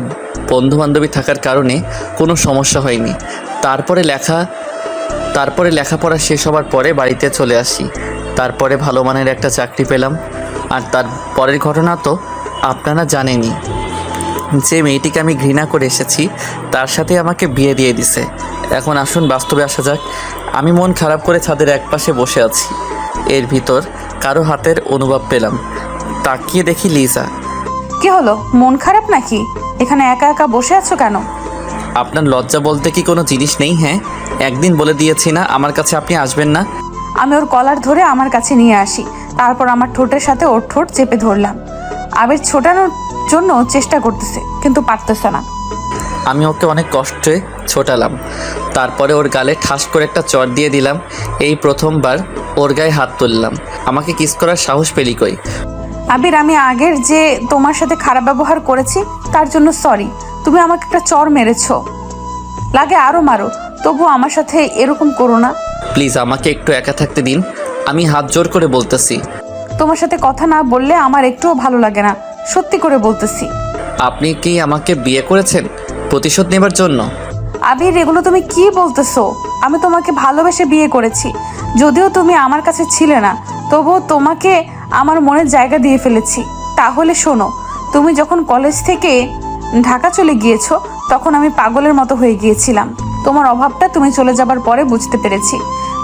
বন্ধুবান্ধবী থাকার কারণে কোনো সমস্যা হয়নি। তারপরে লেখাপড়া শেষ হওয়ার পরে বাড়িতে চলে আসি। তারপরে ভালো মানের একটা চাকরি পেলাম। আর তার পরের ঘটনা তো আপনারা জানেনই। যে মেয়েটিকে আমি ঘৃণা করে এসেছি তার সাথে আমাকে বিয়ে দিয়ে দিছে। এখন আসুন বাস্তবে আসা যাক। আমি মন খারাপ করে ছাদের একপাশে বসে আছি। এর ভিতর কারো হাতের অনুভব পেলাম। তাকিয়ে দেখি লিজা। কি হলো, মন খারাপ নাকি? এখানে একা একা বসে আছো কেন? আপনার লজ্জা বলতে কি কোনো জিনিস নেই? হ্যাঁ, একদিন বলে দিয়েছি না আমার কাছে আপনি আসবেন না। আমি ওর কলার ধরে আমার কাছে নিয়ে আসি। তারপর আমার ঠোঁটের সাথে ওর ঠোঁট চেপে ধরলাম। আবির ছোটানোর জন্য চেষ্টা করতেছে, কিন্তু পারতেছে না। আমি ওকে অনেক কষ্টে ছোটালাম। তারপরে ওর গালে ঠাস করে একটা চড় দিয়ে দিলাম। এই প্রথমবার ওর গায়ে হাত তুললাম। আমাকে কিস করার সাহস পেলি কই? আবির, আমি আগের যে তোমার সাথে খারাপ ব্যবহার করেছি তার জন্য সরি। তুমি আমাকে একটা চড় মেরেছো, লাগে আরো মারো, তবু আমার সাথে এরকম করো না। প্লিজ আমাকে একটু একা থাকতে দিন। আমি হাত জোর করে বলতেছি। তোমার সাথে কথা না বললে আমার একটুও ভালো লাগে না, সত্যি করে বলতেছি। আপনি কি আমাকে বিয়ে করেছেন প্রতিশোধ নেবার জন্য? আবির, এগুলো তুমি কি বলতেছো? আমি তোমাকে ভালোবেসে বিয়ে করেছি। যদিও তুমি আমার কাছে ছিলে না, তবুও তোমাকে আমার মনের জায়গা দিয়ে ফেলেছি। তাহলে শোনো, তুমি যখন কলেজ থেকে ঢাকা চলে গিয়েছো তখন আমি পাগলের মতো হয়ে গিয়েছিলাম। তোমার অভাবটা তুমি চলে যাবার পরে বুঝতে পেরেছি।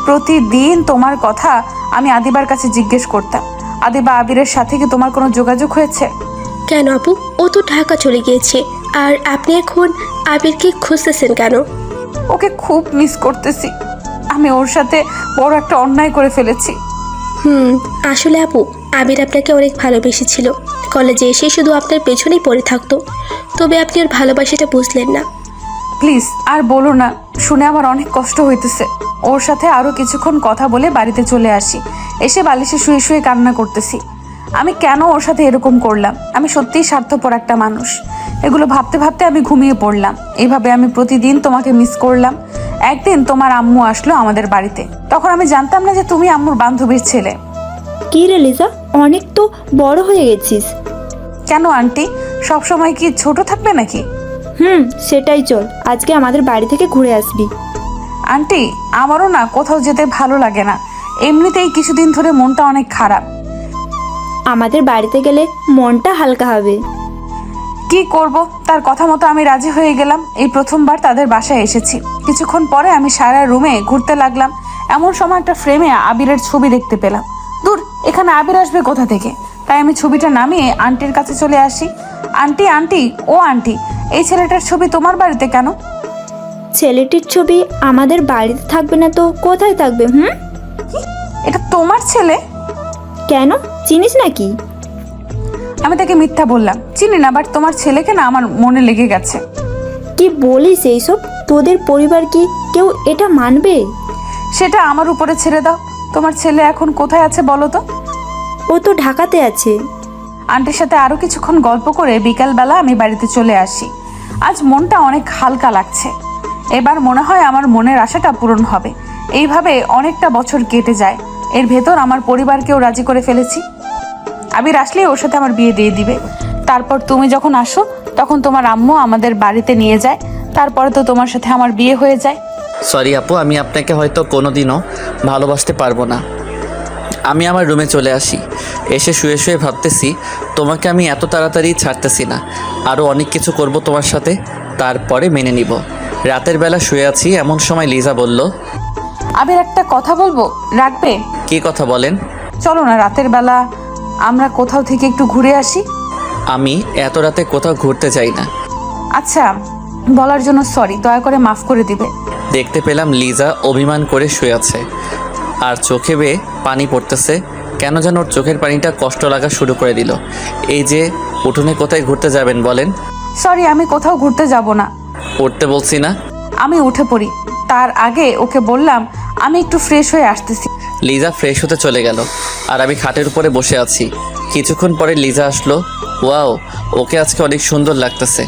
প্রতিদিন তোমার কথা আমি আদিবার কাছে জিজ্ঞেস করতাম। আদিবা আবিরের সাথে কি তোমার কোনো যোগাযোগ হয়েছে? কেন আপু, ও তো ঢাকা চলে গিয়েছে। আর আপনি এখন আবিরকে খুঁজতেছেন কেন? ওকে খুব মিস করতেছি। আমি ওর সাথে বড় একটা অন্যায় করে ফেলেছি। আসলে আপু, আবির আপনাকে অনেক ভালোবেসেছিল। কলেজে এসে শুধু আপনার পেছনেই পড়ে থাকতো। তবে আপনি ওর ভালোবাসাটা বুঝলেন না। প্লিজ আর বলো না, শুনে আমার অনেক কষ্ট হইতেছে। ওর সাথে আরও কিছুক্ষণ কথা বলে বাড়িতে চলে আসি। এসে বালিশে শুয়ে শুয়ে কান্না করতেছি। আমি কেন ওর সাথে এরকম করলাম? আমি সত্যিই স্বার্থপর একটা মানুষ। এগুলো ভাবতে ভাবতে আমি ঘুমিয়ে পড়লাম। এইভাবে আমি প্রতিদিন তোমাকে মিস করলাম। একদিন তোমার আম্মু আসলো আমাদের বাড়িতে। তখন আমি জানতাম না যে তুমি আম্মুর বান্ধবীর ছেলে। কি রে লিজা, অনেক তো বড় হয়ে গেছিস। কেন আন্টি, সবসময় কি ছোট থাকবে নাকি? সেটাই, চল আজকে আমাদের বাড়ি থেকে ঘুরে আসবি। আন্টি, আমারও না কোথাও যেতে ভালো লাগে না। এমনিতেই কিছুদিন ধরে মনটা অনেক খারাপ। আমাদের বাড়িতে গেলে মনটা হালকা হবে। কি করব, তার কথা মতো আমি রাজি হয়ে গেলাম। এই প্রথমবার তাদের বাসায় এসেছি। কিছুক্ষণ পরে আমি সারা রুমে ঘুরতে লাগলাম। এমন সময় একটা ফ্রেমে আবিরের ছবি দেখতে পেলাম। দূর, এখানে আবির আসবে কোথা থেকে? তাই আমি ছবিটা নামিয়ে আন্টির কাছে চলে আসি। আন্টি আন্টি ও আন্টি, এই ছেলেটার ছবি তোমার বাড়িতে কেন? ছেলেটির ছবি আমাদের বাড়িতে থাকবে না তো কোথায় থাকবে? এটা তোমার ছেলে? কেন, চিনিস নাকি? আমি তাকে মিথ্যা বললাম, চিনি না, বাট তোমার ছেলেকে না আমার মনে লেগে গেছে। কি বলিস এইসব? তোদের পরিবার কি কেউ এটা মানবে? সেটা আমার উপরে ছেড়ে দাও। তোমার ছেলে এখন কোথায় আছে বলো তো? ও তো ঢাকাতে আছে। আন্টির সাথে আরো কিছুক্ষণ গল্প করে বিকালবেলা আমি বাড়িতে চলে আসি। আজ মনটা অনেক হালকা লাগছে। এবার মনে হয় আমার মনের আশাটা পূরণ হবে। এইভাবে অনেকটা বছর কেটে যায়। এর ভেতর আমার পরিবারকেও রাজি করে ফেলেছি। আবির আসলে ওর সাথে আমার বিয়ে দিয়ে দিবে। তারপর তুমি যখন আসো তখন তোমার আম্মু আমাদের বাড়িতে নিয়ে যায়। তারপরে তো তোমার সাথে আমার বিয়ে হয়ে যায়। সরি আপু, আমি আপনাকে হয়তো কোনোদিনও ভালোবাসতে পারবো না। আমি আমার রুমে চলে আসি। এসে শুয়ে শুয়ে ভাবতেছি তোমাকে আমি এত তাড়াতাড়ি ছাড়তেছি না। আরও অনেক কিছু করব তোমার সাথে, তারপরে মেনে নিব। রাতের বেলা শুয়ে আছি, এমন সময় লিজা বলল, আবির, একটা কথা বলবো, রাখবে? কী কথা বলেন? চলো না রাতের বেলা আমরা কোথাও থেকে একটু ঘুরে আসি। আমি এত রাতে কোথাও ঘুরতে যাই না। আচ্ছা, বলার জন্য সরি, দয়া করে মাফ করে দিবে। দেখতে পেলাম লিজা অভিমান করে শুয়ে আছে আর চোখে বেয়ে পানি পড়তেছে। কেন যেন ওর চোখের পানিটা কষ্ট লাগা শুরু করে দিল। এই যে উঠোনে কোথায় ঘুরতে যাবেন বলেন? সরি, আমি কোথাও ঘুরতে যাব না। উঠতে বলছি না। আমি উঠে পড়ি, তার আগে ওকে বললাম আমি একটু ফ্রেশ হয়ে আসতেছি। লিজা ফ্রেশ হতে চলে গেল আর আমি খাটের উপরে বসে আছি। কিছুক্ষণ পরে লিজা আসলো। ওয়াও, ওকে আজকে অনেক সুন্দর লাগতেছে।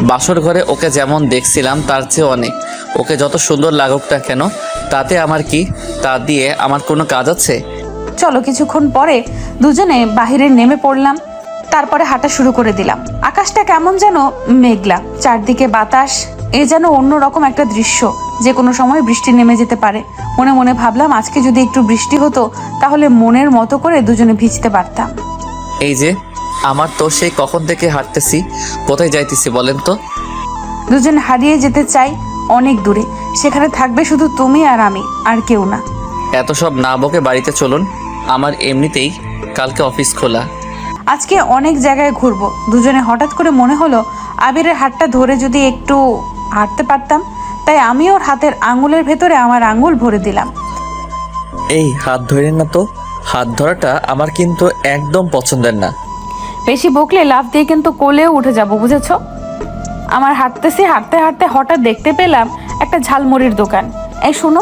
বাসর ঘরে ওকে যেমন দেখছিলাম তার চেয়ে অনেক। ওকে যত সুন্দর লাগুক না কেন, তাতে আমার কি? তা দিয়ে আমার কোনো কাজ আছে? চলো, কিছুক্ষণ পরে দুজনে বাহিরে নেমে পড়লাম। তারপরে হাঁটা শুরু করে দিলাম। আকাশটা কেমন যেন মেঘলা, চারদিকে বাতাস। এ যেন অন্যরকম একটা দৃশ্য, যে কোনো সময় বৃষ্টি নেমে যেতে পারে। মনে মনে ভাবলাম আজকে যদি একটু বৃষ্টি হতো তাহলে মনের মতো করে দুজনে ভিজতে পারতাম। এই যে আমার তো সেই কখন থেকে হাঁটতেছি, কোথায় যাইতেছি বলেন তো? দুজন হারিয়ে যেতে চাই অনেক দূরে, সেখানে থাকবে শুধু তুমি আর আমি, আর কেউ না। এত সব না বকে বাড়িতে চলুন, আমার এমনিতেই কালকে অফিস খোলা। আজকে অনেক জায়গায় ঘুরবো। দুজনে হঠাৎ করে মনে হলো আবিরের হাতটা ধরে যদি একটু হাঁটতে পারতাম, তাই আমি ওর হাতের আঙুলের ভেতরে আমার আঙুল ভরে দিলাম। এই হাত ধরেন না তো, হাত ধরাটা আমার কিন্তু একদম পছন্দের না। বেশি বকলে লাফ দিয়ে কিন্তু কোলেও উঠে যাব, বুঝেছো? আমার হাঁটতে হাঁটতে হঠাৎ দেখতে পেলাম একটা ঝালমুড়ির দোকান। এই শোনো,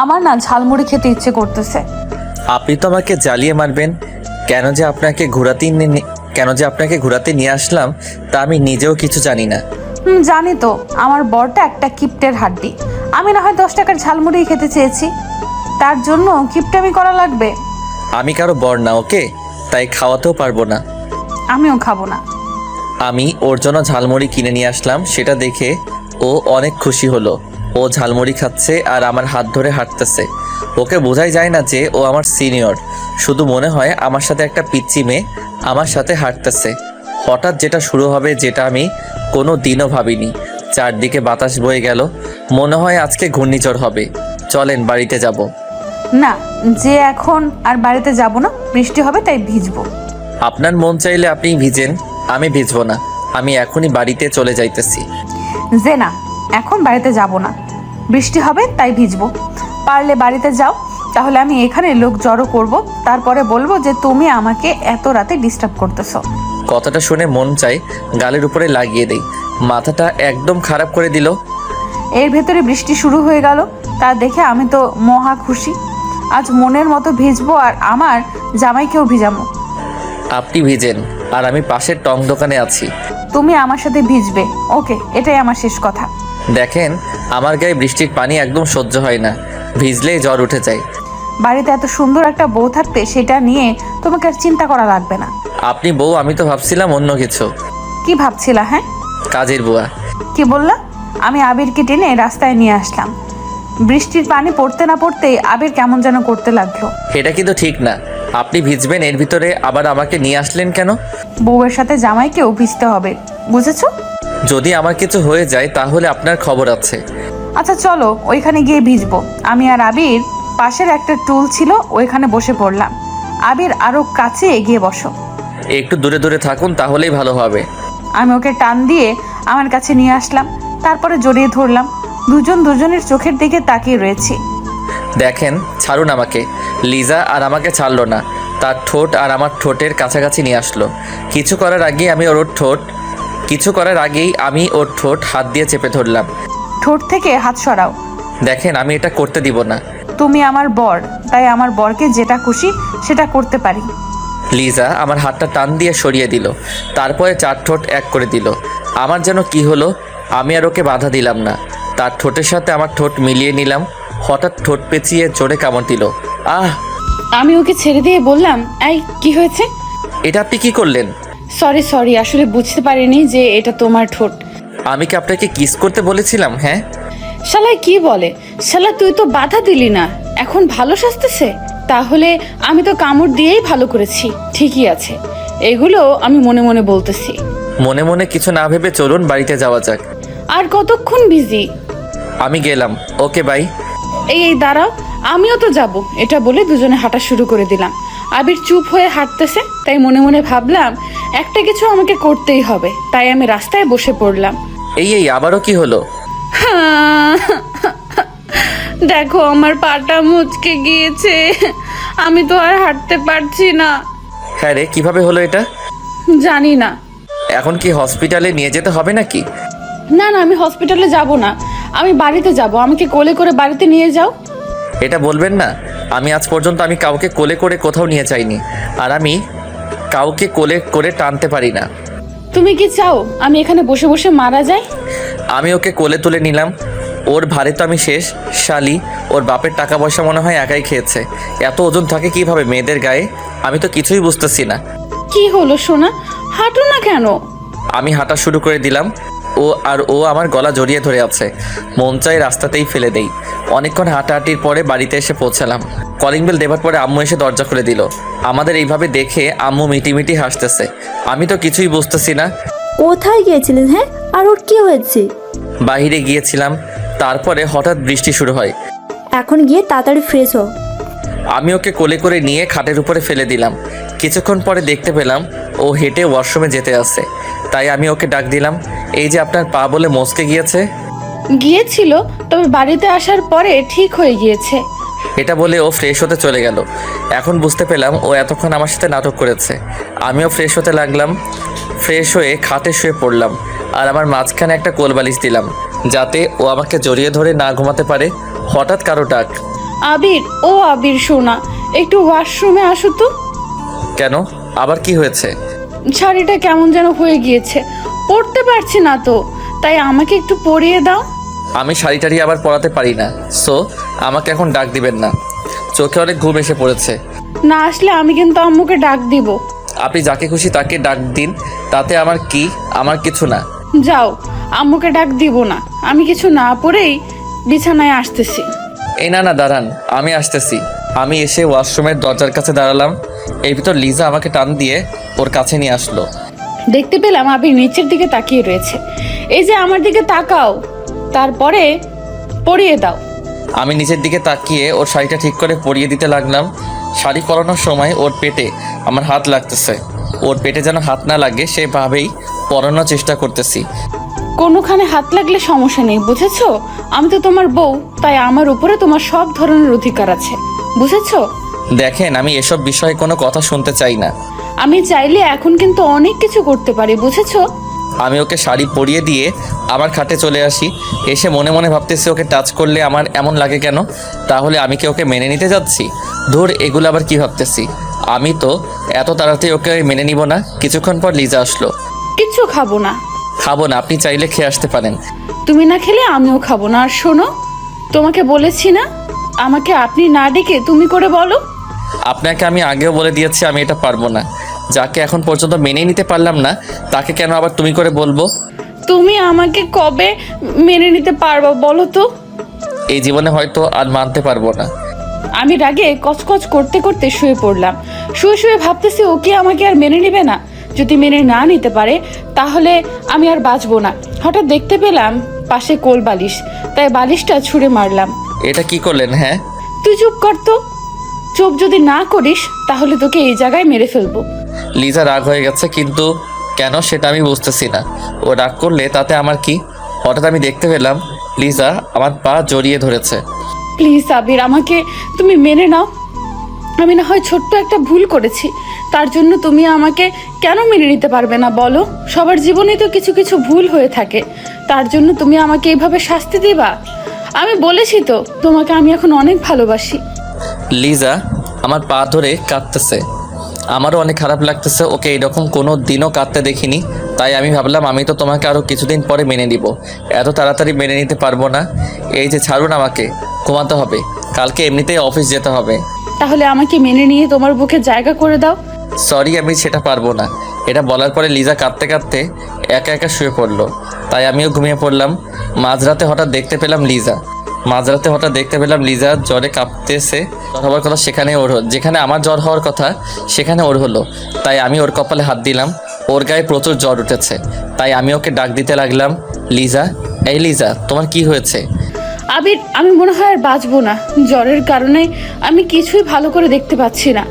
আমার না ঝালমুড়ি খেতে ইচ্ছে করতেছে। আপনি তো আমাকে জ্বালিয়ে মারবেন। কেন যে আপনাকে ঘোরাতে নিয়ে আসলাম তা আমি নিজেও কিছু জানি না। জানি তো, আমার বরটা একটা কিপ্টের হাড্ডি। আমি না হয় 10 টাকার ঝালমুড়ি খেতে চেয়েছি, তার জন্য কিপটামি করা লাগবে? আমি কারো বর না, ওকে? তাই খাওয়াতেও পারবো না। আমিও খাবো না। আমি ওর জন্য ঝালমুড়ি কিনে নিয়ে আসলাম, সেটা দেখে ও অনেক খুশি হলো। ও ঝালমুড়ি খাচ্ছে আর আমার হাত ধরে হাঁটতেছে। ওকে বোঝাই যায় না যে ও আমার সিনিয়র, শুধু মনে হয় আমার সাথে একটা পিচ্চি মেয়ে আমার সাথে হাঁটতেছে। হঠাৎ যেটা শুরু হবে, যেটা আমি কোনো দিনও ভাবিনি। চারদিকে বাতাস বয়ে গেল, মনে হয় আজকে ঘূর্ণিঝড় হবে। চলেন বাড়িতে যাব। না, যে এখন আর বাড়িতে যাব না, বৃষ্টি হবে তাই ভিজবো। আপনার মন চাইলে আপনি ভিজেন, আমি ভিজবো না। আমি এখনই বাড়িতে চলে যাইতেছি। যে না, এখন বাড়িতে যাব না, বৃষ্টি হবে তাই ভিজবো। পারলে বাড়িতে যাও, তাহলে আমি এখানে লোক জড়ো করব, তারপরে বলবো যে তুমি আমাকে এত রাতে ডিস্টার্ব করতেছো। কথাটা শুনে মন চাই গালের উপরে লাগিয়ে দেই। মাথাটা একদম খারাপ করে দিল। এর ভেতরে বৃষ্টি শুরু হয়ে গেল, তা দেখে আমি তো মহা খুশি। আজ মনের মতো ভিজবো আর আমার জামাইকেও ভিজাবো। আপনি ভিজেন আর আমি পাশের টং দোকানে আছি। তুমি আমার সাথে ভিজবে, ওকে? এটাই আমার শেষ কথা। দেখেন, আমার গায়ে বৃষ্টির পানি একদম সহ্য হয় না, ভিজলেই জ্বর উঠে যায়। বাড়িতে এত সুন্দর একটা বউ থাকতে সেটা নিয়ে তোমাকে আর চিন্তা করা লাগবে না। আপনি বউ, আমি তো ভাবছিলাম অন্য কিছু। কি ভাবছিলা? হ্যাঁ, কাজের বুয়া। কি বললা? আমি আবিরকে টেনে রাস্তায় নিয়ে আসলাম। বৃষ্টির পানি পড়তে না পড়তেই আবির কেমন যেন করতে লাগলো। এটা কিন্তু ঠিক না। আপনি ভিজবেন, এর ভিতরে আবার আমাকে নিয়ে আসলেন কেন? বউয়ের সাথে জামাইকেও ভিজতে হবে, বুঝেছো? যদি আমার কিছু হয়ে যায় তাহলে আপনার খবর আছে। আচ্ছা চলো, ওইখানে গিয়ে ভিজবো। আমি আর আবির পাশের একটা টুল ছিল, ওইখানে বসে পড়লাম। আবির আরো কাছে এগিয়ে বসো। একটু দূরে দূরে থাকুন, তাহলেই ভালো হবে। আমি ওকে টান দিয়ে আমার কাছে নিয়ে আসলাম, তারপরে জড়িয়ে ধরলাম। দুজন দুজনের চোখের দিকে তাকিয়ে রয়েছি। দেখেন, ছাড়ুন আমাকে। লিজা আর আমাকে ছাড়লো না, তার ঠোঁট আর আমার ঠোঁটের কাছাকাছি নিয়ে আসলো। কিছু করার আগেই আমি ওর ঠোঁট হাত দিয়ে চেপে ধরলাম। ঠোঁট থেকে হাত সরাও। দেখেন, আমি এটা করতে দিব না। তুমি আমার বর, তাই আমার বরকে যেটা খুশি সেটা করতে পারি। লিজা আমার হাতটা টান দিয়ে সরিয়ে দিল, তারপরে 4 ঠোঁট এক করে দিল। আমার যেন কি হলো, আমি আর ওকে বাধা দিলাম না। তার ঠোঁটের সাথে আমার ঠোঁট মিলিয়ে নিলাম। হঠাৎ ঠোঁট পেঁচিয়ে জোরে কামড় দিল। আহ! আমি ওকে ছেড়ে দিয়ে বললাম, এই কি হয়েছে? এটা আপনি কি করলেন? সরি, আসলে বুঝতে পারিনি যে এটা তোমার ঠোঁট। আমি কি আপনাকে কিস করতে বলেছিলাম? হ্যাঁ। শালা কি বলে? শালা তুই তো বাধা দিলি না, এখন ভালো সাজতেছে? তাহলে আমি তো কামড় দিয়েই ভালো করেছি। ঠিকই আছে, এগুলো আমি মনে মনে বলতেছি। মনে মনে কিছু না ভেবে চলুন বাড়িতে যাওয়া যাক। আর কতক্ষণ বিজি? আমি গেলাম, ওকে বাই। এই দাঁড়াও, আমিও তো যাব। এটা বলে দুজনে হাঁটা শুরু করে দিলাম। আবির চুপ হয়ে হাঁটতেছে, তাই মনে মনে ভাবলাম একটা কিছু আমাকে করতেই হবে, তাই আমি রাস্তায় বসে পড়লাম। এই আবারও কি হলো? দেখো, আমার পাটা মুচকে গিয়েছে, আমি তো আর হাঁটতে পারছি না। হ্যাঁ রে, কিভাবে হলো এটা? জানি না। এখন কি হসপিটালে নিয়ে যেতে হবে নাকি? না না, আমি হসপিটালে যাব না, আমি বাড়িতে যাব। আমাকে কোলে করে বাড়িতে নিয়ে যাও। এটা বলবেন না, আমি আজ পর্যন্ত আমি কাউকে কোলে করে কোথাও নিয়ে যাইনি, আর আমি কাউকে কোলে করে টানতে পারি না। তুমি কি চাও আমি এখানে বসে বসে মারা যাই? আমি ওকে কোলে তুলে নিলাম। ওর ভারে তো আমি শেষ। শালি, ওর বাপের টাকা পয়সা মনে হয় একাই খেয়েছে। এত ওজন থাকে কিভাবে মেয়েদের গায়ে? আমি তো কিছুই বুঝতেছি না। কি হলো সোনা, হাঁটো না কেন? আমি হাঁটা শুরু করে দিলাম। ও আমার গলা জড়িয়ে ধরে আছে। মন চাই রাস্তাতেই ফেলে দেই। অনেকক্ষণ হাঁটাহাঁটির পরে বাড়িতে এসে পৌঁছালাম। কলিং বেল দেবার পরে আম্মু এসে দরজা খুলে দিল। আমাদের এইভাবে দেখে আম্মু মিটিমিটি হাসতেছে। আমি তো কিছুই বুঝতেছি না। কোথায় গিয়েছিলেন? হ্যাঁ, আর ওর কি হয়েছে? বাইরে গিয়েছিলাম, তারপরে হঠাৎ বৃষ্টি শুরু হয়। এখন গিয়ে তাড়াতাড়ি ফ্রেশ হও। আমি ওকে কোলে করে নিয়ে খাটের উপরে ফেলে দিলাম। কিছুক্ষণ পরে দেখতে পেলাম ও হেঁটে ওয়াশরুমে যেতে আসছে। তাই আমি ওকে ডাক দিলাম, এই যে আপনার পা বলে মচকে গিয়েছে। গিয়েছিল, তবে বাড়িতে আসার পরে ঠিক হয়ে গিয়েছে। এটা বলে ও ফ্রেশ হতে চলে গেল। এখন বুঝতে পেলাম ও এতক্ষণ আমার সাথে নাটক করেছে। আমিও ফ্রেশ হতে লাগলাম। ফ্রেশ হয়ে খাটে শুয়ে পড়লাম, আর আমার মাঝখানে একটা কোলবালিশ দিলাম, যাতে ও আমাকে জড়িয়ে ধরে না ঘুমাতে পারে। হঠাৎ কারো ডাক। আবির, ও আবির সোনা, একটু ওয়াশরুমে আসো তো। কেন, আবার কি হয়েছে? শাড়িটা কেমন যেন হয়ে গিয়েছে, পরতে পারছি না তো, তাই আমাকে একটু পরিয়ে দাও। আমি শাড়ি টাড়ি আবার পরাতে পারি না, সো আমাকে এখন ডাক দিবেন না। চোখে অনেক ঘুম এসে পড়েছে। না আসলে আমি কিন্তু আম্মুকে ডাক দিব। আপনি যাকে খুশি তাকে ডাক দিন, তাতে আমার কি? আমার কিছু না। যাও, আম্মুকে ডাক দিব না। আমি কিছু না পরেই বিছানায় আসতেছি। এই না, দাঁড়ান, আমি আসতেছি। আমি এসে ওয়াশরুমের দরজার কাছে দাঁড়ালাম। এই ভিতর লিজা আমাকে টান দিয়ে ওর কাছে নিয়ে আসলো। দেখতে পেলাম আবির নিচের দিকে তাকিয়ে রয়েছে। এই যে আমার দিকে তাকাও, তারপরে পরিয়ে দাও। আমি নিচের দিকে তাকিয়ে ওর শাড়িটা ঠিক করে পরিয়ে দিতে লাগলাম। শাড়ি পরানোর সময় ওর পেটে আমার হাত লাগতেছে। ওর পেটে যেন হাত না লাগে সেভাবেই পরানোর চেষ্টা করতেছি। কোনোখানে হাত লাগলে সমস্যা নেই, বুঝেছো? আমি তো তোমার বউ, তাই আমার উপরে তোমার সব ধরনের অধিকার আছে, বুঝেছো? দেখেন, আমি এসব বিষয়ে কোনো কথা শুনতে চাই না। আমি চাইলে এখন কিন্তু অনেক কিছু করতে পারি, বুঝেছো? আমি ওকে শাড়ি পরিয়ে দিয়ে আমার খাটে চলে আসি। এসে মনে মনে ভাবতেছি, ওকে টাচ করলে আমার এমন লাগে কেন? তাহলে আমি কি ওকে মেনে নিতে যাচ্ছি? ধুর, এগুলো আবার কি ভাবতেছি? আমি তো এত তাড়াতাড়ি ওকে মেনে নিব না। কিছুক্ষণ পর লিজা আসলো। কিচ্ছু খাবো না। খাবো না? আপনি চাইলে খেয়ে আসতে পারেন। তুমি না খেলে আমিও খাবো না। আর শোনো, তোমাকে বলেছি না আমাকে আপনি না ডেকে তুমি করে বলো। আপনাকে আমি আগেও বলে দিয়েছি আমি এটা পারবো না। যাকে এখন পর্যন্ত মেনে নিতে পারলাম না, তাকে কেন আবার তুমি করে বলবো? তুমি আমাকে কবে মেনে নিতে পারবা বলো তো? এই জীবনে হয়তো আর মানতে পারবো না। আমি রাগে কচকচ করতে করতে শুয়ে পড়লাম। শুয়ে শুয়ে ভাবতেছি ও কি আমাকে আর মেনে নেবে না। যদি মেনে না নিতে পারে তাহলে আমি আর বাঁচবো না। হঠাৎ দেখতে পেলাম পাশে কোল বালিশ, তাই বালিশটা ছুঁড়ে মারলাম। এটা কি করলেন? হ্যাঁ, তুই চুপ কর তো। চুপ যদি না করিস তাহলে তোকে এই জায়গায় মেরে ফেলবো। লিজা রাগ হয়ে গেছে, কিন্তু কেন সেটা আমি বুঝতেছি না। ও রাগ করলে তাতে আমার কি? হঠাৎ আমি দেখতে পেলাম লিজা আমার পা জড়িয়ে ধরেছে। প্লিজ আবির, আমাকে তুমি মেনে নাও। আমি না হয় ছোট্ট একটা ভুল করেছি, তার জন্য তুমি আমাকে কেন মেনে নিতে পারবে না বলো? সবার জীবনেই তো কিছু কিছু ভুল হয়ে থাকে, তার জন্য তুমি আমাকে এইভাবে শাস্তি দিবা? আমি বলেছি তো তোমাকে আমি এখন অনেক ভালোবাসি। লিজা আমার পা ধরে কাঁদতেছে। আমারও অনেক খারাপ লাগতেছে। ওকে এইরকম কোনো দিনও কাঁদতে দেখিনি। তাই আমি ভাবলাম আমি তো তোমাকে আরও কিছুদিন পরে মেনে নিব, এত তাড়াতাড়ি মেনে নিতে পারবো না। এই যে ছাড়ুন, আমাকে ঘুমাতে হবে, কালকে এমনিতেই অফিস যেতে হবে। তাহলে আমাকে মেনে নিয়ে তোমার বুকে জায়গা করে দাও। সরি, আমি সেটা পারবো না। এটা বলার পরে লিজা কাঁদতে কাঁদতে একা একা শুয়ে পড়লো। তাই আমিও ঘুমিয়ে পড়লাম। মাঝরাতে হঠাৎ দেখতে পেলাম লিজা জ্বরে কাঁপতেছে। জ্বর হওয়ার কথা সেখানে ওর যেখানে আমার জ্বর হওয়ার কথা সেখানে ওর হলো। তাই আমি ওর কপালে হাত দিলাম। ওর গায়ে প্রচুর জ্বর উঠেছে। তাই আমি ওকে ডাক দিতে লাগলাম, লিজা, এই লিজা, তোমার কি হয়েছে? আবির, আমি মনে হয় আর বাঁচবো না। জ্বরের কারণে আমি কিছুই ভালো করে দেখতে পাচ্ছি না।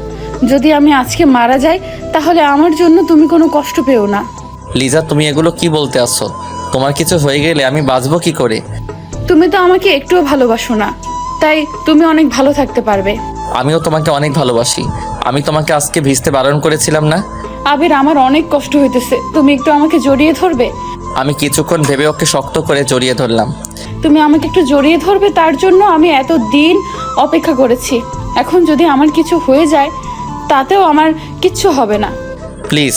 যদি আমি আজকে মারা যাই তাহলে আমার জন্য তুমি কোনো কষ্ট পেও না। লিজা, তুমি এগুলো কি বলতে আসছো? তোমার কিছু হয়ে গেলে আমি বাঁচবো কি করে? তুমি তো আমাকে একটুও ভালোবাসো না, তাই তুমি অনেক ভালো থাকতে পারবে। আমিও তোমাকে অনেক ভালোবাসি। আমি তোমাকে আজকে ভিজতে বারণ করেছিলাম না? আবির, আমার অনেক কষ্ট হইতেছে, তুমি একটু আমাকে জড়িয়ে ধরবে? আমি কিছুক্ষণ ভেবে ওকে শক্ত করে জড়িয়ে ধরলাম। তুমি আমাকে একটু জড়িয়ে ধরবে? তার জন্য আমি এত দিন অপেক্ষা করেছি। এখন যদি আমার কিছু হয়ে যায় তাতেও আমার কিচ্ছু হবে না। প্লিজ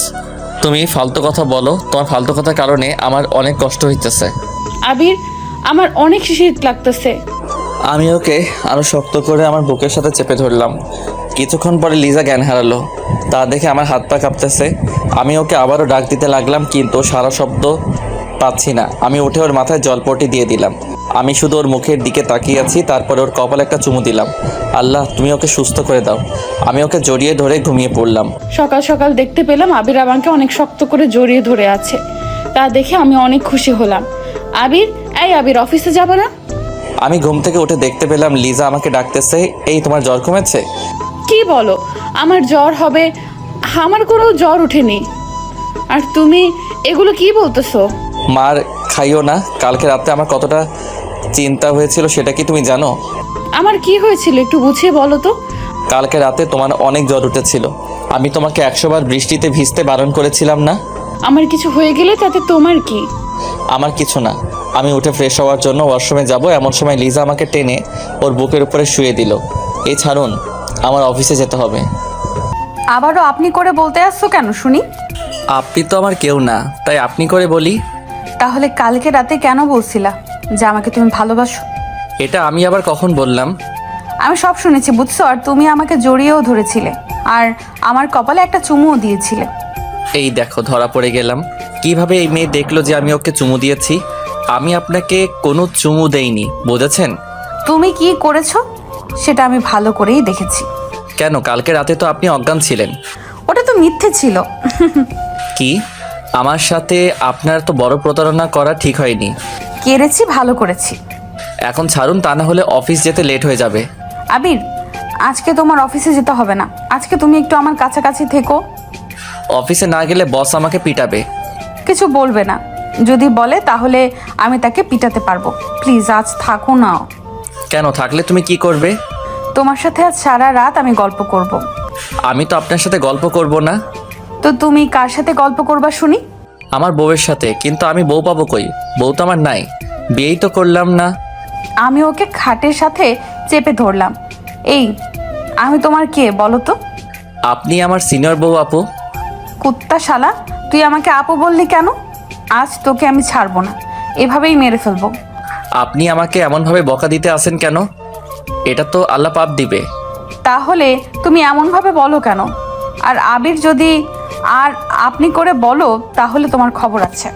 তুমি ফালতু কথা বলো, তোমার ফালতু কথার কারণে আমার অনেক কষ্ট হইতেছে। আবির, আমার অনেক শীত লাগতেছে। আমি ওকে আরও শক্ত করে আমার বুকের সাথে চেপে ধরলাম। কিছুক্ষণ পরে লিজা জ্ঞান হারালো। তা দেখে আমার হাত পা কাঁপতেছে। আমি ওকে আবারও ডাক দিতে লাগলাম, কিন্তু সারা শব্দ পাচ্ছি না। আমি উঠে ওর মাথায় জলপটি দিয়ে দিলাম। আমি শুধু ওর মুখের দিকে তাকিয়ে আছি, তারপরে ওর কপালে একটা চুমু দিলাম। আল্লাহ, তুমি ওকে সুস্থ করে দাও। আমি ওকে জড়িয়ে ধরে ঘুমিয়ে পড়লাম। সকাল সকাল দেখতে পেলাম আবির আমাকে অনেক শক্ত করে জড়িয়ে ধরে আছে। তা দেখে আমি অনেক খুশি হলাম। আবির, এই আবির, অফিসে যাবে না? আমি ঘুম থেকে উঠে দেখতে পেলাম লিজা আমাকে ডাকতেছে। এই, তোমার জ্বর কমেছে? কি বলো? আমার জ্বর হবে? আমার কোনো জ্বর ওঠেনি। আর তুমি এগুলো কি বলতেছো? মার খাইও না। কালকে রাতে আমার কতটা চিন্তা হয়েছিল সেটা কি তুমি জানো? আমার কি হয়েছিল একটু বুঝিয়ে বলো তো। কালকে রাতে তোমার অনেক জ্বর উঠেছিল। আমি তোমাকে 100 বার বৃষ্টিতে ভিজতে বারণ করেছিলাম না? আমার কিছু হয়ে গেলে তাতে তোমার কি? আমার কিছু না। আমি উঠে ফ্রেশ হওয়ার জন্য ওয়াশরুমে যাব, এমন সময় লিজা আমাকে টেনে ওর বুকের উপরে শুয়ে দিল। এই ছাড়ুন, আমার অফিসে যেতে হবে। আবারও আপনি করে বলতে আসছো কেন শুনি? আপনি তো আমার কেউ না, তাই আপনি করে বলি। তাহলে কালকে রাতে কেন বলছিলা যে আমাকে তুমি ভালোবাসো? এটা আমি আবার কখন বললাম? আমি সব শুনেছি, বুঝছো? আর তুমি আমাকে জড়িয়েও ধরেছিলে, আর আমার কপালে একটা চুমুও দিয়েছিলে। এই দেখো, ধরা পড়ে গেলাম। কিভাবে এই মেয়ে দেখলো যে আমি ওকে চুমু দিয়েছি? আমি আপনাকে কোনো চুমু দেইনি, বুঝেছেন? তুমি কি করেছো সেটা আমি ভালো করেই দেখেছি। কেন, কালকে রাতে তো আপনি অজ্ঞান ছিলেন। ওটা তো মিথ্যে ছিল। কি? আমার সাথে আপনার তো বড় প্রতারণা করা ঠিক হয়নি। কেড়েছি, ভালো করেছি। এখন ছাড়ুন, তা না হলে অফিস যেতে লেট হয়ে যাবে। আবির, আজকে তোমার অফিসে যেতে হবে না। আজকে তুমি একটু আমার কাছাকাছি থেকো। অফিসে না গেলে বস আমাকে পিটাবে। কিছু বলবে না। যদি বলে তাহলে আমি তাকে পিটাতে পারবো। প্লিজ আজ থাকো না। কেন, থাকলে তুমি কি করবে? তোমার সাথে আজ সারা রাত আমি গল্প করব। আমি তো আপনার সাথে গল্প করব না। তো তুমি কার সাথে গল্প করবা শুনি? আমার বউয়ের সাথে। কিন্তু আমি বউ পাবো কই? বউ তো আমার নাই, বিয়েই তো করলাম না। আমি ওকে খাটের সাথে চেপে ধরলাম। এই, আমি তোমার কে বলো তো? আপনি আমার সিনিয়র বউ আপু। কুত্তা শালা, তুই আমাকে আপু বললি কেন? আজ তোকে আমি ছাড়বো না, এভাবেই মেরে ফেলবো। আপনি আমাকে এমনভাবে বকা দিতে আসেন কেন? এটা তো আল্লাহ পাপ দিবে। তাহলে তুমি এমনভাবে বলো কেন? আর আবির যদি আর আপনি করে বলো তাহলে তোমার খবর আছে।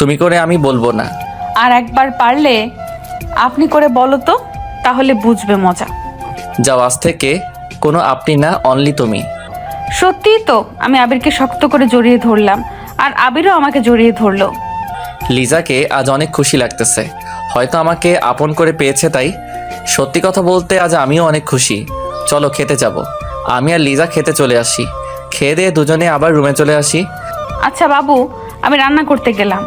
তুমি করে আমি বলবো না। আর একবার পারলে আপনি করে বলো তো, তাহলে বুঝবে মজা। যাও, আজ থেকে কোনো আপনি না, অনলি তুমি। সত্যিই তো। আমি আবিরকে শক্ত করে জড়িয়ে ধরলাম, আর আবিরও আমাকে জড়িয়ে ধরলো। লিজাকে আজ অনেক খুশি লাগতেছে। হয়তো আমাকে আপন করে পেয়েছে তাই। সত্যি কথা বলতে আজ আমিও অনেক খুশি। চলো খেতে যাব। আমি আর লিজা খেতে চলে আসি। খেয়ে দিয়ে দুজনে আবার রুমে চলে আসি। আচ্ছা বাবু, আমি রান্না করতে গেলাম,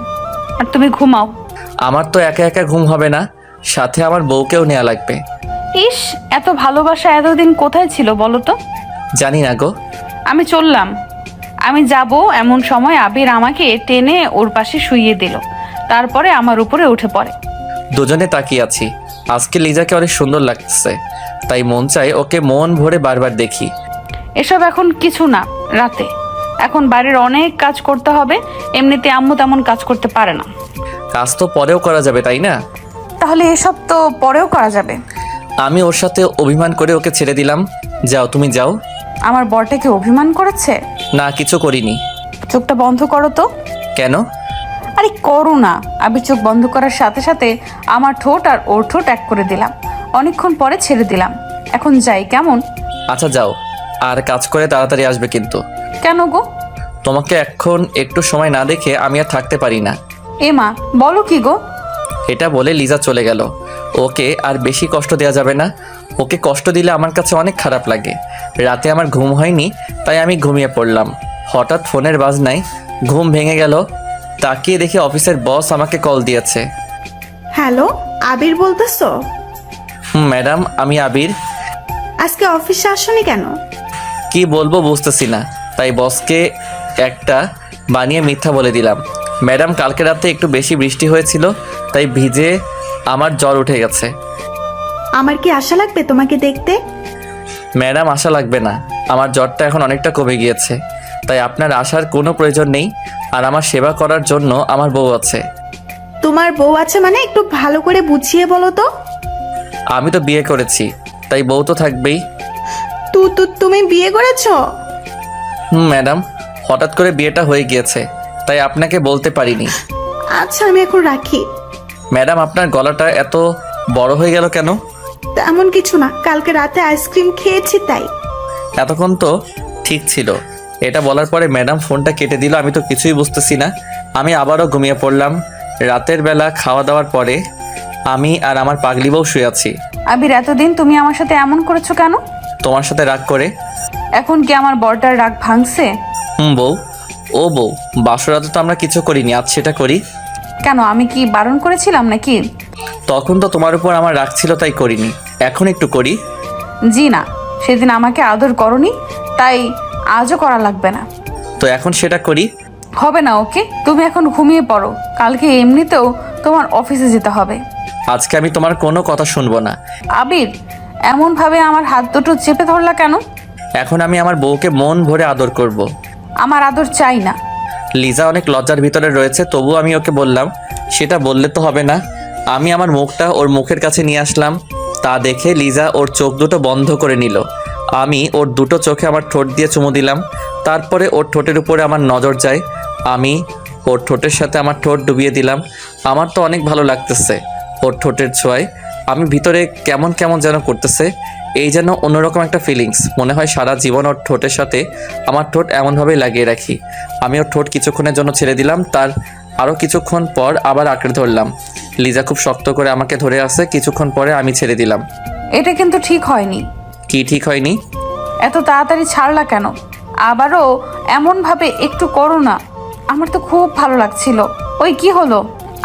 আর তুমি ঘুমাও। আমার তো একা একা ঘুম হবে না, সাথে আমার বউকেও নেওয়া লাগবে। ইস, এত ভালোবাসা এতদিন কোথায় ছিল বলো তো? জানি না গো। আমি চললাম। আমি যাব এমন সময় আবির আমাকে টেনে ওর পাশে শুইয়ে দিল, তারপরে আমার উপরে উঠে পড়ে। দুজনে তাকিয়ে আছি। আজকে লিজাকে অনেক সুন্দর লাগছে, তাই মন চায় ওকে মন ভরে বারবার দেখি। এসব এখন কিছু না। রাতে এখন বাড়ির অনেক কাজ করতে হবে। এমনিতে আম্মু তেমন কাজ করতে পারে না। কাজ তো পরেও করা যাবে, তাই না? তাহলে এসব তো পরেও করা যাবে। আমি ওর সাথে অভিমান করে ওকে ছেড়ে দিলাম। যাও, তুমি যাও। আমার বরটাকে অভিমান করেছে? না, কিছু করিনি। চোখটা বন্ধ করো তো। কেন? আরে করো না। আবির চোখ বন্ধ করার সাথে সাথে আমার ঠোঁট আর ওর ঠোঁট এক করে দিলাম। অনেকক্ষণ পরে ছেড়ে দিলাম। এখন যাই কেমন? আচ্ছা যাও, আর কাজ করে তাড়াতাড়ি আসবে কিন্তু। কেন গো? তোমাকে এখন একটু সময় না দেখে আমি আর থাকতে পারি না। এমা, বলো কি গো? এটা বলে লিজা চলে গেল। ওকে আর বেশি কষ্ট দেওয়া যাবে না। ওকে কষ্ট দিলে আমার কাছে অনেক খারাপ লাগে। রাতে আমার ঘুম হয়নি, তাই আমি ঘুমিয়ে পড়লাম। হঠাৎ ফোনের বাজনায় ঘুম ভেঙে গেল। তাকিয়ে দেখি অফিসের বস আমাকে কল দিয়েছে। হ্যালো, আবির বলতেছো? ম্যাডাম, আমি আবির। আজকে অফিসে আসোনি কেন? কি বলবো বুঝতেছি না, তাই বসকে একটা বানিয়ে মিথ্যা বলে দিলাম। ম্যাডাম, কালকে রাতে একটু বেশি বৃষ্টি হয়েছিল, তাই ভিজে আমার জ্বর উঠে গেছে। আমার কি আশা লাগবে তোমাকে দেখতে? ম্যাডাম, আশা লাগবে না, আমার জ্বরটা এখন অনেকটা কমে গিয়েছে, তাই আপনার আসার কোনো প্রয়োজন নেই। আর আমার সেবা করার জন্য আমার বউ আছে। তোমার বউ আছে মানে একটু ভালো করে বুঝিয়ে বলো তো। আমি তো বিয়ে করেছি, তাই বউ তো থাকবেই। তুমি বিয়ে করেছো? ম্যাডাম, হঠাৎ করে বিয়েটা হয়ে গিয়েছে, তাই আপনাকে বলতে পারিনি। আচ্ছা, আমি এখন রাখি। ম্যাডাম, আপনার গলাটা এত বড় হয়ে গেল কেন? তেমন কিছু না, কালকে রাতে আইসক্রিম খেয়েছি তাই। এতক্ষণ তো ঠিক ছিল। এটা বলার পরে ম্যাডাম ফোনটা কেটে দিল। আমি তো কিছুই বুঝতেছি না। আমি আবারও ঘুমিয়ে পড়লাম। রাতের বেলা খাওয়া দাওয়ার পরে আমি আর আমার পাগলি বউ শুয়ে আছি। আবির, এতদিন তুমি আমার সাথে এমন করেছো কেন? তোমার সাথে রাগ করে। এখন কি আমার বরটার রাগ ভাঙছে? বউ, ও বউ, বাসরাতে তো আমরা কিছু করিনি, আজ সেটা করি। কেন, আমি কি বারণ করেছিলাম নাকি? তখন তো তোমার উপর আমার রাগ ছিল, তাই করিনি। এখন একটু করি। জি না, সেদিন আমাকে আদর করনি, তাই আজও করা লাগবে না। তো এখন সেটা করি। হবে না, ওকে? তুমি এখন ঘুমিয়ে পড়ো, কালকে এমনিতেও তোমার অফিসে যেতে হবে। আজকে আমি তোমার কোনো কথা শুনবো না। আবির, এমনভাবে আমার হাত দুটো চেপে ধরলা কেন? এখন আমি আমার বউকে মন ভরে আদর করব। আমার আদর চাই না। লিজা অনেক লজ্জার ভিতরে রয়েছে, তবুও আমি ওকে বললাম, সেটা বললে তো হবে না। আমি আমার মুখটা ওর মুখের কাছে নিয়ে আসলাম। তা দেখে লিজা ওর চোখ দুটো বন্ধ করে নিল। আমি ওর দুটো চোখে আমার ঠোঁট দিয়ে চুমু দিলাম। তারপরে ওর ঠোঁটের উপরে আমার নজর যায়। আমি ওর ঠোঁটের সাথে আমার ঠোঁট ডুবিয়ে দিলাম। আমার তো অনেক ভালো লাগতেছে ওর ঠোঁটের ছোঁয়ায়। আমি ভিতরে কেমন কেমন যেন করতেছে, এই যেন অন্যরকম একটা ফিলিংস। মনে হয় সারা জীবন ওর ঠোঁটের সাথে আমার ঠোঁট এমনভাবেই লাগিয়ে রাখি। আমি ওর ঠোঁট কিছুক্ষণের জন্য ছেড়ে দিলাম, তার আরও কিছুক্ষণ পর আবার আঁকড়ে ধরলাম। লিজা খুব শক্ত করে আমাকে ধরে আসে। কিছুক্ষণ পরে আমি ছেড়ে দিলাম। এটা কিন্তু ঠিক হয়নি। কি ঠিক হয়নি? এত তাড়াতাড়ি ছাড়লা কেন? আবারও এমনভাবে একটু করো না। আমার তো খুব ভালো লাগছিল। ওই কি হলো?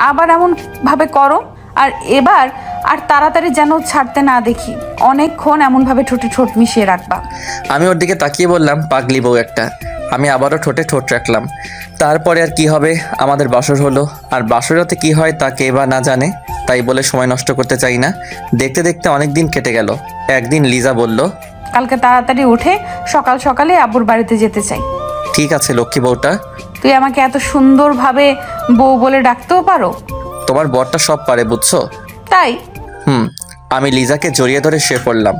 আবার এমন ভাবে করো। আর এবার আর তাড়াতাড়ি যেন ছাড়তে না দেখি। অনেকক্ষণ এমনভাবে ঠোঁটে ঠোঁট মিশিয়ে রাখবা। আমি ওর দিকে তাকিয়ে বললাম, পাগলি বউ একটা। আমি আবারও ঠোঁটে ঠোঁট রাখলাম। তারপরে আর কি হবে, আমাদের বাসর হলো। আর বাসরাতে কি হয় তা কে বা না জানে, তাই বলে সময় নষ্ট করতে চাই না। দেখতে দেখতে অনেক দিন কেটে গেল। একদিন লিজা বলল, কালকে তাড়াতাড়ি উঠে সকাল সকালে আব্বুর বাড়িতে যেতে চাই। ঠিক আছে লক্ষ্মী বউটা। তুই আমাকে এত সুন্দরভাবে বউ বলে ডাকতেও পারো? তোমার বরটা সব পারে, বুঝছো? তাই? আমি লিজাকে জড়িয়ে ধরে শুয়ে পড়লাম।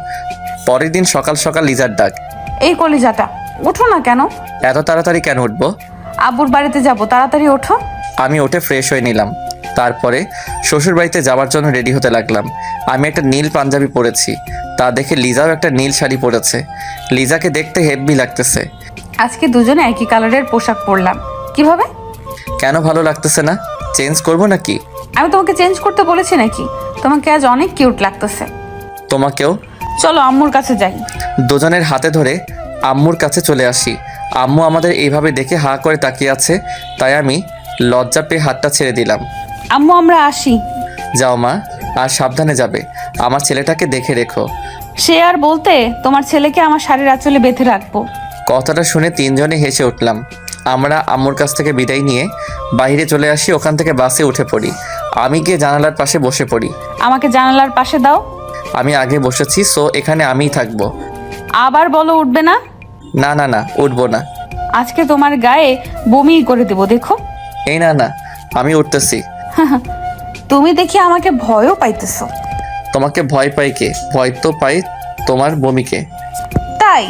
পরের দিন সকাল সকাল লিজার ডাক, এই কলিজাটা, ওঠো না কেন? এত তাড়াতাড়ি কেন উঠবো? আব্বুর বাড়িতে যাব, তাড়াতাড়ি ওঠো। আমি উঠে ফ্রেশ হয়ে নিলাম। তারপরে শ্বশুরবাড়িতে যাওয়ার জন্য রেডি হতে লাগলাম। আমি একটা নীল পাঞ্জাবি পরেছি, তা দেখে লিজাও একটা নীল শাড়ি পরেছে। লিজাকে দেখতে হেব্বি লাগতেছে। আজকে দুজনে একই কালারের পোশাক পরলাম, কিভাবে? কেন ভালো লাগতেছে না? চেঞ্জ করব নাকি? আমি তোমাকে চেঞ্জ করতে বলেছি নাকি? তোমাকে আজ অনেক কিউট লাগতেছে। তোমাকেও। চলো আম্মুর কাছে যাই। দুজনের হাতে ধরে আম্মুর কাছে চলে আসি। আম্মু আমাদের এইভাবে দেখে হা করে তাকিয়ে আছে, তাই আমি লজ্জা পেয়ে হাতটা ছেড়ে দিলাম। আম্মু, আমরা আসি। যাও মা, আর সাবধানে যাবে। আমার ছেলেটাকে দেখে রেখো। সে আর বলতে, তোমার ছেলেকে আমার শাড়ির আঁচলে বেঁধে রাখবো। কথাটা শুনে তিনজনে হেসে উঠলাম। আমরা আম্মুর কাছ থেকে বিদায় নিয়ে বাইরে চলে আসি। ওখান থেকে বাসে উঠে পড়ি। আমি গিয়ে জানালার পাশে বসে পড়ি। আমাকে জানালার পাশে দাও। আমি আগে বসেছি, সো এখানে আমিই থাকবো। আবার বলো উঠবে না? না না না, উঠবো না। আজকে তোমার গায়ে বমি করে দেবো, দেখো। এই না না, আমি উঠতেছি। তুমি দেখি আমাকে ভয়ও পাইতেছো। তোমাকে ভয় পাই কে? ভয় তো পাই তোমার বমিকে। তাই?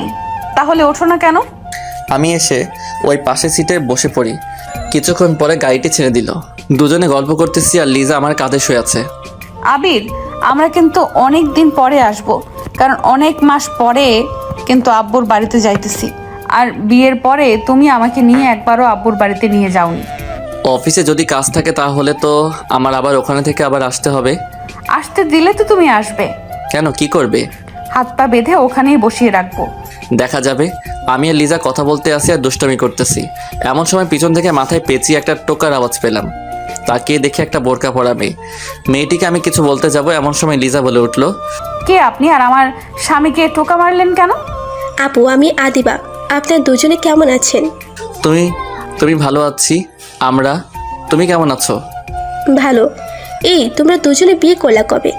তাহলে ওঠো না কেন? আমি এসে ওই পাশে সিটে বসে পড়ি। কিছুক্ষণ পরে গাড়িটি ছেড়ে দিল। দুজনে গল্প করতেছি আর লিজা আমার কাঁধে শুয়ে আছে। আবির, আমরা কিন্তু অনেক দিন পরে আসব, কারণ অনেক মাস পরে কিন্তু আব্বুর বাড়িতে যাইতেছি। আর বিয়ের পরে তুমি আমাকে নিয়ে একবারও আব্বুর বাড়িতে নিয়ে যাওনি। অফিসে যদি কাজ থাকে তাহলে তো আমার আবার ওখানে থেকে আবার আসতে হবে। আসতে দিলে তো তুমি আসবে। কেন, কি করবে? হাত পা বেঁধে ওখানেই বসিয়ে রাখবো। দেখা যাবে। আমি আর লিজা কথা বলতে আসি আর দুষ্টামি করতেছি। এমন সময় পিছন থেকে মাথায় পেঁচিয়ে একটা টোকার আওয়াজ পেলাম। তাকিয়ে দেখে একটা বোরকা পরা মেয়ে। মেয়েটিকে আমি কিছু বলতে যাব এমন সময় লিজা বলে উঠলো, কে আপনি আর আমার স্বামীকে টোকা মারলেন কেন? আপু, আমি আদিবা। আপনার দুজনে কেমন আছেন? তুমি ভালো আছি আমরা। তুমি কেমন আছো? ভালো। এই, তোমরা দুজনে বিয়ে করলা কবে?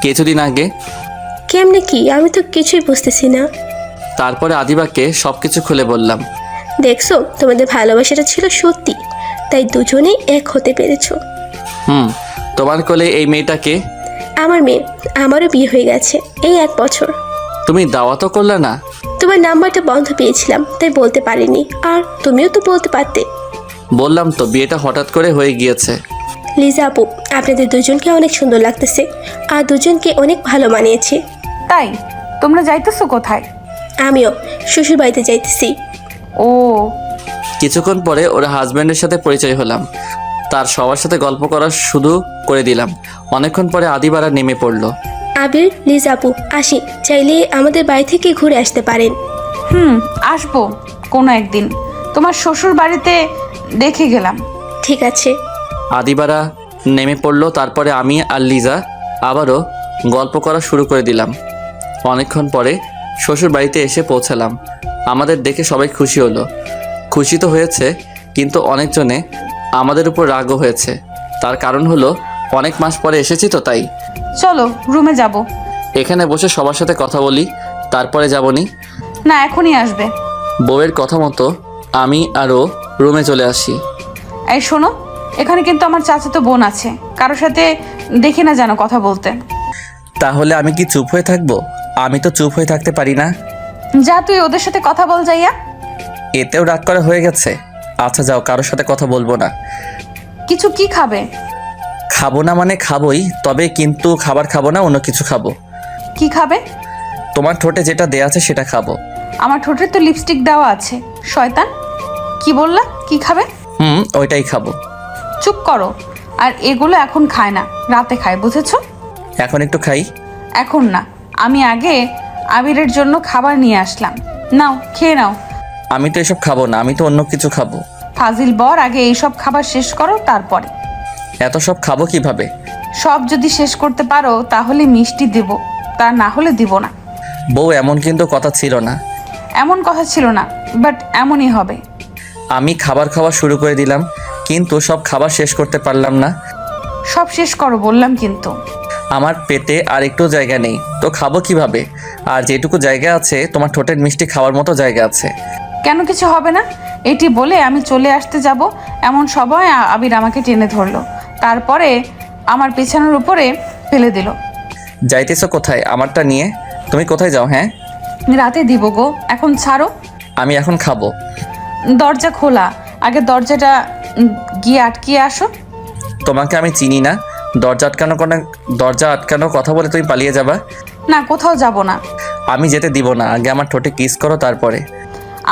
কিছুদিন আগে। কেমনে কি? আমি তো কিছুই বুঝতেছি না। তারপরে আদিবাকে সব কিছু খুলে বললাম। দেখছো, তোমাদের ভালোবাসাটা ছিল সত্যি, তাই দুজনেই এক হতে পেরেছো। তোমার কোলে এই মেয়েটাকে? আমার মেয়ে। আমারও বিয়ে হয়ে গেছে এই 1 বছর। তুমি দাওয়াতও করলে না? তোমার নাম্বারটা বন্ধ পেয়েছিলাম, তাই বলতে পারিনি। আর তুমিও তো বলতে পারতে। বললাম তো, বিয়েটা হঠাৎ করে হয়ে গিয়েছে। লিজা আপু, আপনাদের দুজনকে অনেক সুন্দর লাগতেছে, আর দুজনকে অনেক ভালো মানিয়েছে। তাই তোমরা যাইতেছো কোথায়? আমিও শ্বশুর বাড়িতে যাইতেছি। ও, কিছুক্ষণ পরে ওরা হাজব্যান্ডের সাথে পরিচয় হলাম। তার সবার সাথে গল্প করা শুরু করে দিলাম। অনেকক্ষণ পরে আদিবারা নেমে পড়লো। আবির, লিজা আপু, আসি। চাইলে আমাদের বাড়ি থেকে ঘুরে আসতে পারেন। আসবো কোনো একদিন। তোমার শ্বশুর বাড়িতে দেখে গেলাম। ঠিক আছে। আদিবারা নেমে পড়লো। তারপরে আমি আর লিজা আবারও গল্প করা শুরু করে দিলাম। অনেকক্ষণ পরে শ্বশুর বাড়িতে এসে পৌঁছালাম। আমাদের দেখে সবাই খুশি হলো। খুশি তো হয়েছে, কিন্তু অনেকজনে আমাদের উপর রাগও হয়েছে। তার কারণ হলো অনেক মাস পরে এসেছি তো, তাই। চলো রুমে যাব। এখানে বসে সবার সাথে কথা বলি, তারপরে যাবনি। না, এখনই আসবে। বউয়ের কথা মতো আমি আরও রুমে চলে আসি। এই শোনো, এখানে কিন্তু আমার চাচাতো বোন আছে, কারোর সাথে দেখি না যেন কথা বলতে। তাহলে আমি কি চুপ হয়ে থাকবো? আমি তো চুপ হয়ে থাকতে পারি না। যা, তুই ওদের সাথে কথা বল যাইয়া। এতেও রাগ করা হয়ে গেছে। আচ্ছা যাও, কারোর সাথে কথা বলবো না। কিছু কি খাবে? খাবো না মানে খাবোই, তবে কিন্তু খাবার খাবো না, অন্য কিছু খাবো। কি খাবে? তোমার ঠোঁটে যেটা দেয়া আছে সেটা খাবো। আমার ঠোঁটে তো লিপস্টিক দেওয়া আছে। শয়তান, কি বললা? কি খাবে? ওইটাই খাবো। চুপ করো। আর এগুলো এখন খায় না, রাতে খায়, বুঝেছো? এখন একটু খাই। এখন না, আমি আগে আবিরের জন্য খাবার নিয়ে আসলাম। নাও, খেয়ে নাও। আমি তো এসব খাবো না, আমি তো অন্য কিছু খাবো। ফাজিল বর, আগে এইসব খাবার শেষ করো, তারপরে। এত সব খাবো কিভাবে? সব যদি শেষ করতে পারো তাহলে মিষ্টি দেব, তা না হলে দিব না। বউ, এমন কিন্তু কথা ছিল না। এমন কথা ছিল না, বাট এমনই হবে। আমি খাবার খাওয়া শুরু করে দিলাম, কিন্তু সব খাবার শেষ করতে পারলাম না। সব শেষ করো বললাম কিন্তু। আমার পেটে আর একটু জায়গা নেই, তো খাবো কিভাবে? আর যেটুকু জায়গা আছে তোমার ঠোঁটের মিষ্টি খাওয়ার মতো জায়গা আছে। কেন কিছু হবে না? এটি বলে আমি চলে আসতে যাব এমন সময় আবির আমাকে টেনে ধরলো, তারপরে আমার পেছনের উপরে ফেলে দিল। যাইতেছো কোথায় আমারটা নিয়ে? তুমি কোথায় যাও? হ্যাঁ, রাতে দিব গো, এখন ছাড়ো। আমি এখন খাবো। দরজা খোলা, আগে দরজাটা গিয়ে আটকিয়ে আসো। তোমাকে আমি চিনি না। দরজা আটকানোর কথা বলে তুমি পালিয়ে যাবা? না, কোথাও যাব না। আমি যেতে দিব না, আগে আমার ঠোঁটে কিস করো, তারপরে।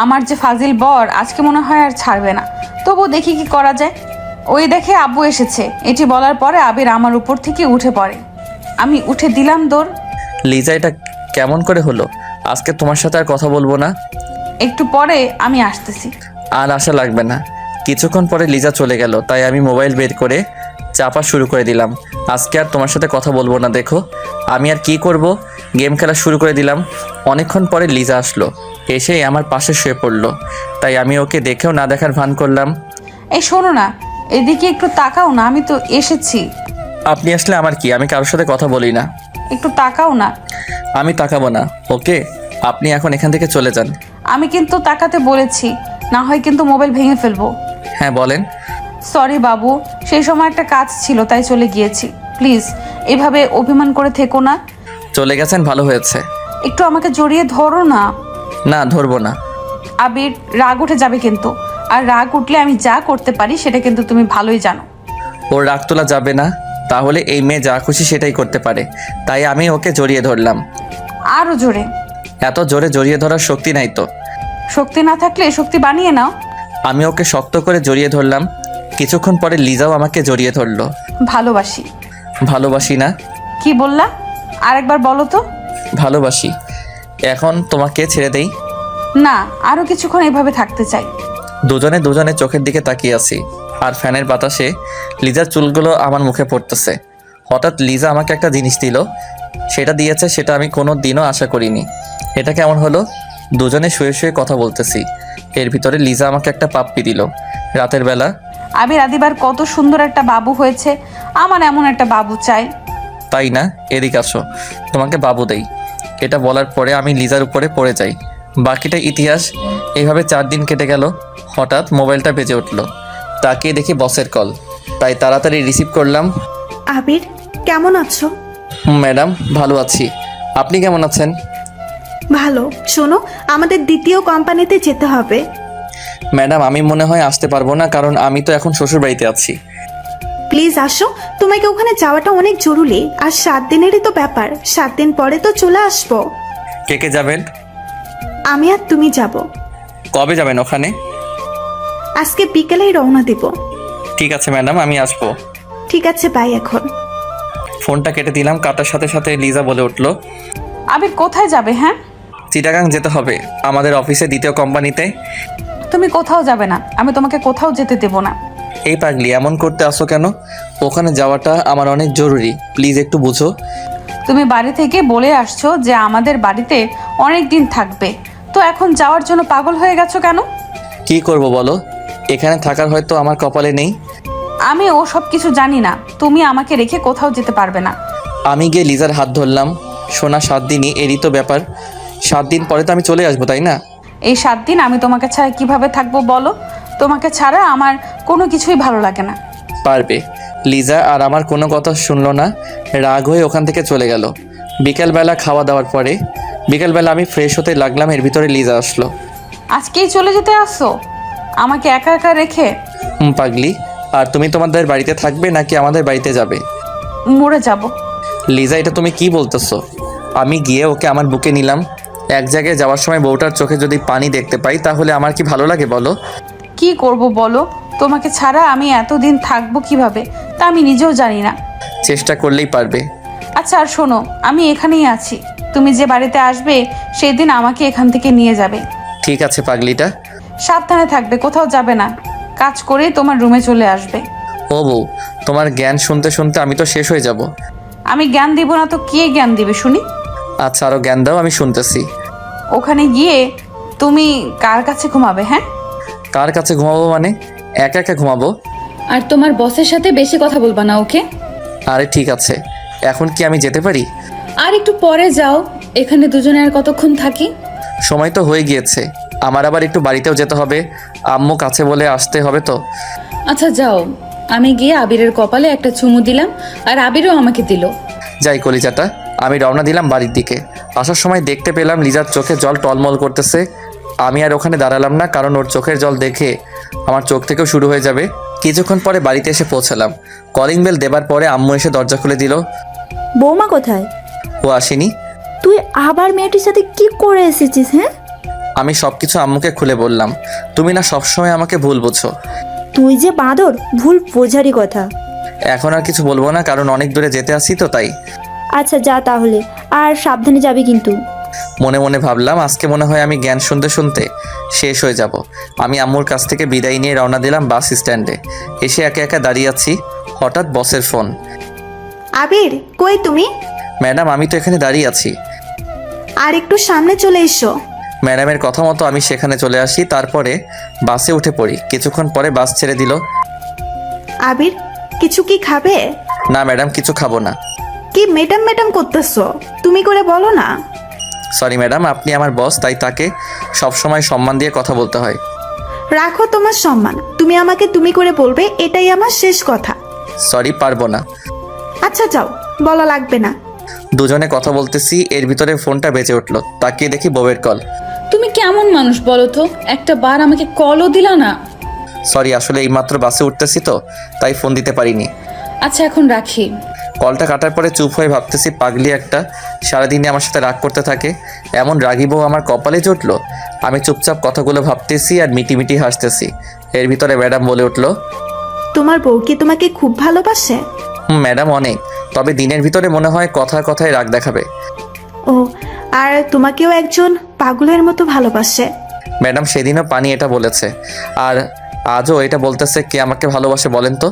আমার যে ফাজিল বর আজকে মনে হয় আর ছাড়বে না, তবু দেখি কি করা যায়। ওই দেখে আব্বু এসেছে, এটি বলার পরে আবির আমার উপর থেকে উঠে পড়ে। আমি উঠে দিলাম দৌড়। লিজা, এটা কেমন করে হলো? আজকে তোমার সাথে আর কথা বলবো না। একটু পরে আমি আসতেছি। আর আশা লাগবে না। কিছুক্ষণ পরে লিজা চলে গেল, তাই আমি মোবাইল বের করে চাপা শুরু করে দিলাম। আজকে আর তোমার সাথে কথা বলবো না। দেখো আমি আর কি করব, গেম খেলা শুরু করে দিলাম। অনেকক্ষণ পরে লিজা আসলো, এসেই আমার পাশে শুয়ে পড়লো। তাই আমি ওকে দেখেও না দেখার ভান করলাম। এই শোনো না, এদিকে একটু তাকাও না, আমি তো এসেছি। আপনি আসলে আমার কি? আমি কারোর সাথে কথা বলি না। একটু তাকাও না। আমি তাকাবো না। ওকে, আপনি এখন এখান থেকে চলে যান। আমি কিন্তু তাকাতে বলেছি, না হয় কিন্তু মোবাইল ভেঙে ফেলবো। হ্যাঁ বলেন। সরি বাবু, সেই সময় একটা কাজ ছিল তাই চলে গিয়েছি। প্লিজ এভাবে অভিমান করে থেকো না। চলে গেছেন, ভালো হয়েছে। একটু আমাকে জড়িয়ে ধরো না। না, ধরবো না। আবির, রাগ উঠে যাবে কিন্তু, আর রাগ উঠলে আমি যা করতে পারি সেটা কিন্তু তুমি ভালোই জানো। ওর রাগ তোলা যাবে না, তাহলে এই মেয়ে যা খুশি সেটাই করতে পারে। তাই আমি ওকে জড়িয়ে ধরলাম। আরো জোরে। এত জোরে জড়িয়ে ধরার শক্তি নাই তো। শক্তি না থাকলে শক্তি বানিয়ে নাও। আমি ওকে শক্ত করে জড়িয়ে ধরলাম। কিছুক্ষণ পরে লিজাও আমাকে জড়িয়ে ধরলো। ভালোবাসি। ভালোবাসি না? কি বললা? আরেকবার বলো তো। ভালোবাসি। এখন তোমাকে ছেড়ে দেই? না, আরো কিছুক্ষণ এভাবে থাকতে চাই। দুজনে চোখের দিকে তাকিয়ে আছি। আর ফ্যানের বাতাসে লিজার চুলগুলো আমার মুখে পড়তেছে। হঠাৎ লিজা আমাকে একটা জিনিস দিল, সেটা দিয়েছে সেটা আমি কোনো দিনও আশা করিনি। এটা কেমন হলো? দুজনে শুয়ে শুয়ে কথা বলতেছি, এর ভিতরে লিজা আমাকে একটা পাপ্পি দিল রাতের বেলা। আবির আদিবার কত সুন্দর একটা বাবু হয়েছে, আমার এমন একটা বাবু চাই। তাই না? এদিকে আসো, তোমাকে বাবু দেই। এটা বলার পরে আমি লিজার উপরে পড়ে যাই। বাকিটা ইতিহাস। এইভাবে 4 দিন কেটে গেল। হঠাৎ মোবাইলটা বেজে উঠল, তাকিয়ে দেখি বসের কল, তাই তাড়াতাড়ি রিসিভ করলাম। আবির, কেমন আছো? ম্যাডাম, ভালো আছি। আপনি কেমন আছেন? ভালো। শোনো, আমাদের দ্বিতীয় কোম্পানিতে যেতে হবে। ম্যাডাম, আমি মনে হয় আসতে পারবো না, কারণ আমি তো এখন শ্বশুরবাড়িতে আছি। প্লিজ আসো, তোমাকে ওখানে যাওয়াটা অনেক জরুরি। আর 7 দিনেরই তো ব্যাপার, 7 দিন পরে তো চলে আসবো। কে কে যাবেন? আমি আর তুমি যাব। কবে যাবেন ওখানে? আজকে বিকেলেই রওনা দিব। ঠিক আছে ম্যাডাম, আমি আসবো। ঠিক আছে, বাই এখন। ফোনটা কেটে দিলাম। কাটার সাথে সাথে লিজা বলে উঠলো, আবির কোথায় যাবে? হ্যাঁ, চিটাগাং যেতে হবে, আমাদের অফিসে দ্বিতীয় কোম্পানিতে। তুমি কোথাও যাবে না, আমি তোমাকে কোথাও যেতে দেব না। এই পাগলি, এমন করতে আসো কেন? ওখানে যাওয়াটা আমার অনেক জরুরি, প্লিজ একটু বুঝো। তুমি বাড়ি থেকে বলে আসছো যে আমাদের বাড়িতে অনেক দিন থাকবে, তো এখন যাওয়ার জন্য পাগল হয়ে গেছো কেন? কি করব বলো, এখানে থাকার হয়তো আমার কপালে নেই। আমি ও সব কিছু জানি না, তুমি আমাকে রেখে কোথাও যেতে পারবে না। আমি গিয়ে লিজার হাত ধরলাম। সোনা, 7 দিনই, এরই তো ব্যাপার। 7 দিন পরে তো আমি চলে আসবো, তাই না? এই 7 দিন আমি তোমাকে ছাড়া কিভাবে থাকবো বলো? তোমাকে ছাড়া আমার কোনো কিছুই ভালো লাগে না। পারবে। লিজা আর আমার কোনো কথা শুনলো না, রাগ হয়ে ওখান থেকে চলে গেল। বিকেলবেলা খাওয়া দাওয়ার পরে বিকেলবেলা আমি ফ্রেশ হতে লাগলাম, এর ভিতরে লিজা আসলো। আজকেই চলে যেতে আসছো আমাকে একা একা রেখে? পাগলি, আর তুমি তোমাদের বাড়িতে থাকবে নাকি আমাদের বাড়িতে যাবে? মরে যাব। লিজা, এটা তুমি কি বলতেছো? আমি গিয়ে ওকে আমার বুকে নিলাম। এক জায়গায় যাওয়ার সময় বউটার চোখে যদি পানি দেখতে পাই তাহলে আমার কি ভালো লাগে বলো? কি করব বলো? তোমাকে ছাড়া আমি এতদিন থাকবো কিভাবে তা আমি নিজেও জানি না। চেষ্টা করলেই পারবে। আচ্ছা, আর শোনো, আমি এখানেই আছি, তুমি যে বাড়িতে আসবে সেই দিন আমাকে এখান থেকে নিয়ে যাবে। ঠিক আছে পাগলিটা। সাবধানে থাকবে, কোথাও যাবে না, কাজ করেই তোমার রুমে চলে আসবে। ও বউ, তোমার জ্ঞান শুনতে শুনতে আমি তো শেষ হয়ে যাব। আমি জ্ঞান দিব না তো কে জ্ঞান দিবে শুনি? আচ্ছা, আরও জ্ঞান দাও, আমি শুনতেছি। ওখানে গিয়ে তুমি কার কাছে ঘুমাবে? হ্যাঁ, কার কাছে ঘুমাবো মানে? একা একা ঘুমাবো? আর তোমার বসের সাথে বেশি কথা বলবা না, ওকে? আরে ঠিক আছে, এখন কি আমি যেতে পারি? আর একটু পরে যাও, এখানে দুজনে আর কতক্ষণ থাকি? সময় তো হয়ে গিয়েছে, আমার আবার একটু বাড়িতেও যেতে হবে, আম্মু কাছে বলে আসতে হবে তো। আচ্ছা যাও, আমি গিয়ে আবিরের কপালে একটা চুমু দিলাম, আর আবিরও আমাকে দিল। যাই কলিজাটা। আমি রওনা দিলাম বাড়ির দিকে। আসার সময় দেখতে পেলাম লিজার চোখে জল টলমল করতেছে। আমি আর ওখানে দাঁড়ালাম না, কারণ ওর চোখের জল দেখে আমার চোখ থেকেও শুরু হয়ে যাবে। কিছুক্ষণ পরে বাড়িতে এসে পৌঁছালাম। কলিং বেল দেবার পরে আম্মু এসে দরজা খুলে দিল। বৌমা কোথায়? ও আসেনি। তুই আবার মেয়েটির সাথে কি করে এসেছিস? হ্যাঁ, আমি সব কিছু আম্মুকে খুলে বললাম। তুমি না সবসময় আমাকে ভুল বুঝো। তুই যে বাঁদর, ভুল বোঝারই কথা। এখন আর কিছু বলবো না, কারণ অনেক দূরে যেতে আসি তো তাই। আচ্ছা যা তাহলে, আর সাবধানে যাবি কিন্তু। মনে মনে ভাবলাম আজকে মনে হয় আমি জ্ঞান শুনতে শুনতে শেষ হয়ে যাব। আমি আম্মুর কাছ থেকে বিদায় নিয়ে রওনা দিলাম বাস স্ট্যান্ডে। এসে একা একা দাঁড়িয়ে আছি, হঠাৎ বসের ফোন। আবির, কই তুমি? ম্যাডাম, আমি তো এখানে দাঁড়িয়ে আছি। আর একটু সামনে চলে এসো। ম্যাডামের কথা মতো আমি সেখানে চলে আসি, তারপরে বাসে উঠে পড়ি। কিছুক্ষণ পরে বাস ছেড়ে দিল। আবির, কিছু কি খাবে? না ম্যাডাম, কিছু খাবো না। কি ম্যাডাম ম্যাডাম করতেছো? তুমি করে বলো না। সরি ম্যাডাম, আপনি আমার বস, তাই তাকে সবসময় সম্মান দিয়ে কথা বলতে হয়। রাখো তোমার সম্মান, তুমি আমাকে তুমি করে বলবে, এটাই আমার শেষ কথা। সরি, পারবো না। আচ্ছা যাও, বলা লাগবে না। দুজনে কথা বলতেছি, এর ভিতরে ফোনটা বেজে উঠলো। তাকিয়ে দেখি বউয়ের কল। তুমি কেমন মানুষ বলো তো, একটা বার আমাকে কলও দিলা না। সরি, আসলে এইমাত্র বাসে উঠতেছি তো, তাই ফোন দিতে পারিনি। আচ্ছা এখন রাখি। কলটা কাটার পরে চুপ হয়ে ভাবতেছি, পাগলি একটা, সারাদিনে আমার সাথে রাগ করতে থাকে। এমন রাগী বউ আমার কপালে জুটলো। আমি চুপচাপ কথাগুলো ভাবতেছি আর মিটি হাসতেছি। এর ভিতরে ম্যাডাম বলে উঠলো, তোমার বউ কি তোমাকে খুব ভালোবাসে? ম্যাডাম অনেক, তবে দিনের ভিতরে মনে হয় কথায় কথায় রাগ দেখাবে। ও, আর তোমাকেও একজন পাগলের মতো ভালোবাসে। ম্যাডাম সেদিনও পানি এটা বলেছে। আর আজও এটা বলতেছে কে আমাকে ভালোবাসে বলেন তো?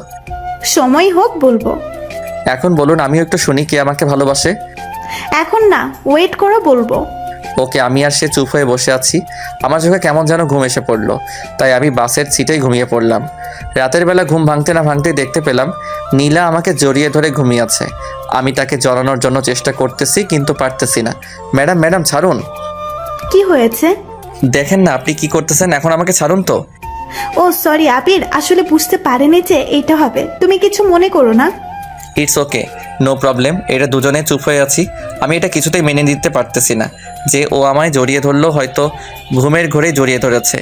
সময় হোক বলবো। এখন বলুন, আমিও একটু শুনি কে আমাকে ভালোবাসে। এখন না, ওয়েট করো, বলবো। ওকে, আমি আর সে চুপ হয়ে বসে আছি। আমার চোখে কেমন যেন ঘুম এসে পড়লো, তাই আমি বাসের সিটেই ঘুমিয়ে পড়লাম। রাতের বেলা ঘুম ভাঙতে না ভাঙতেই দেখতে পেলাম নীলা আমাকে জড়িয়ে ধরে ঘুমিয়ে আছে। আমি তাকে জড়ানোর জন্য চেষ্টা করতেছি কিন্তু পারতেছি না। ম্যাডাম ম্যাডাম ছাড়ুন। কি হয়েছে? দেখেন না আপনি কি করতেছেন, এখন আমাকে ছাড়ুন তো। ও সরি আবির, আসলে বুঝতে পারেনি যে এইটা হবে। তুমি কিছু মনে করো না। It's okay, no problem. এটা দুজনে চুপ হয়ে আছি। আমি এটা কিছুতেই মেনে নিতে পারতেছি না যে ও আমায় জড়িয়ে ধরলো, হয়তো ঘুমের ঘোরে জড়িয়ে ধরেছে।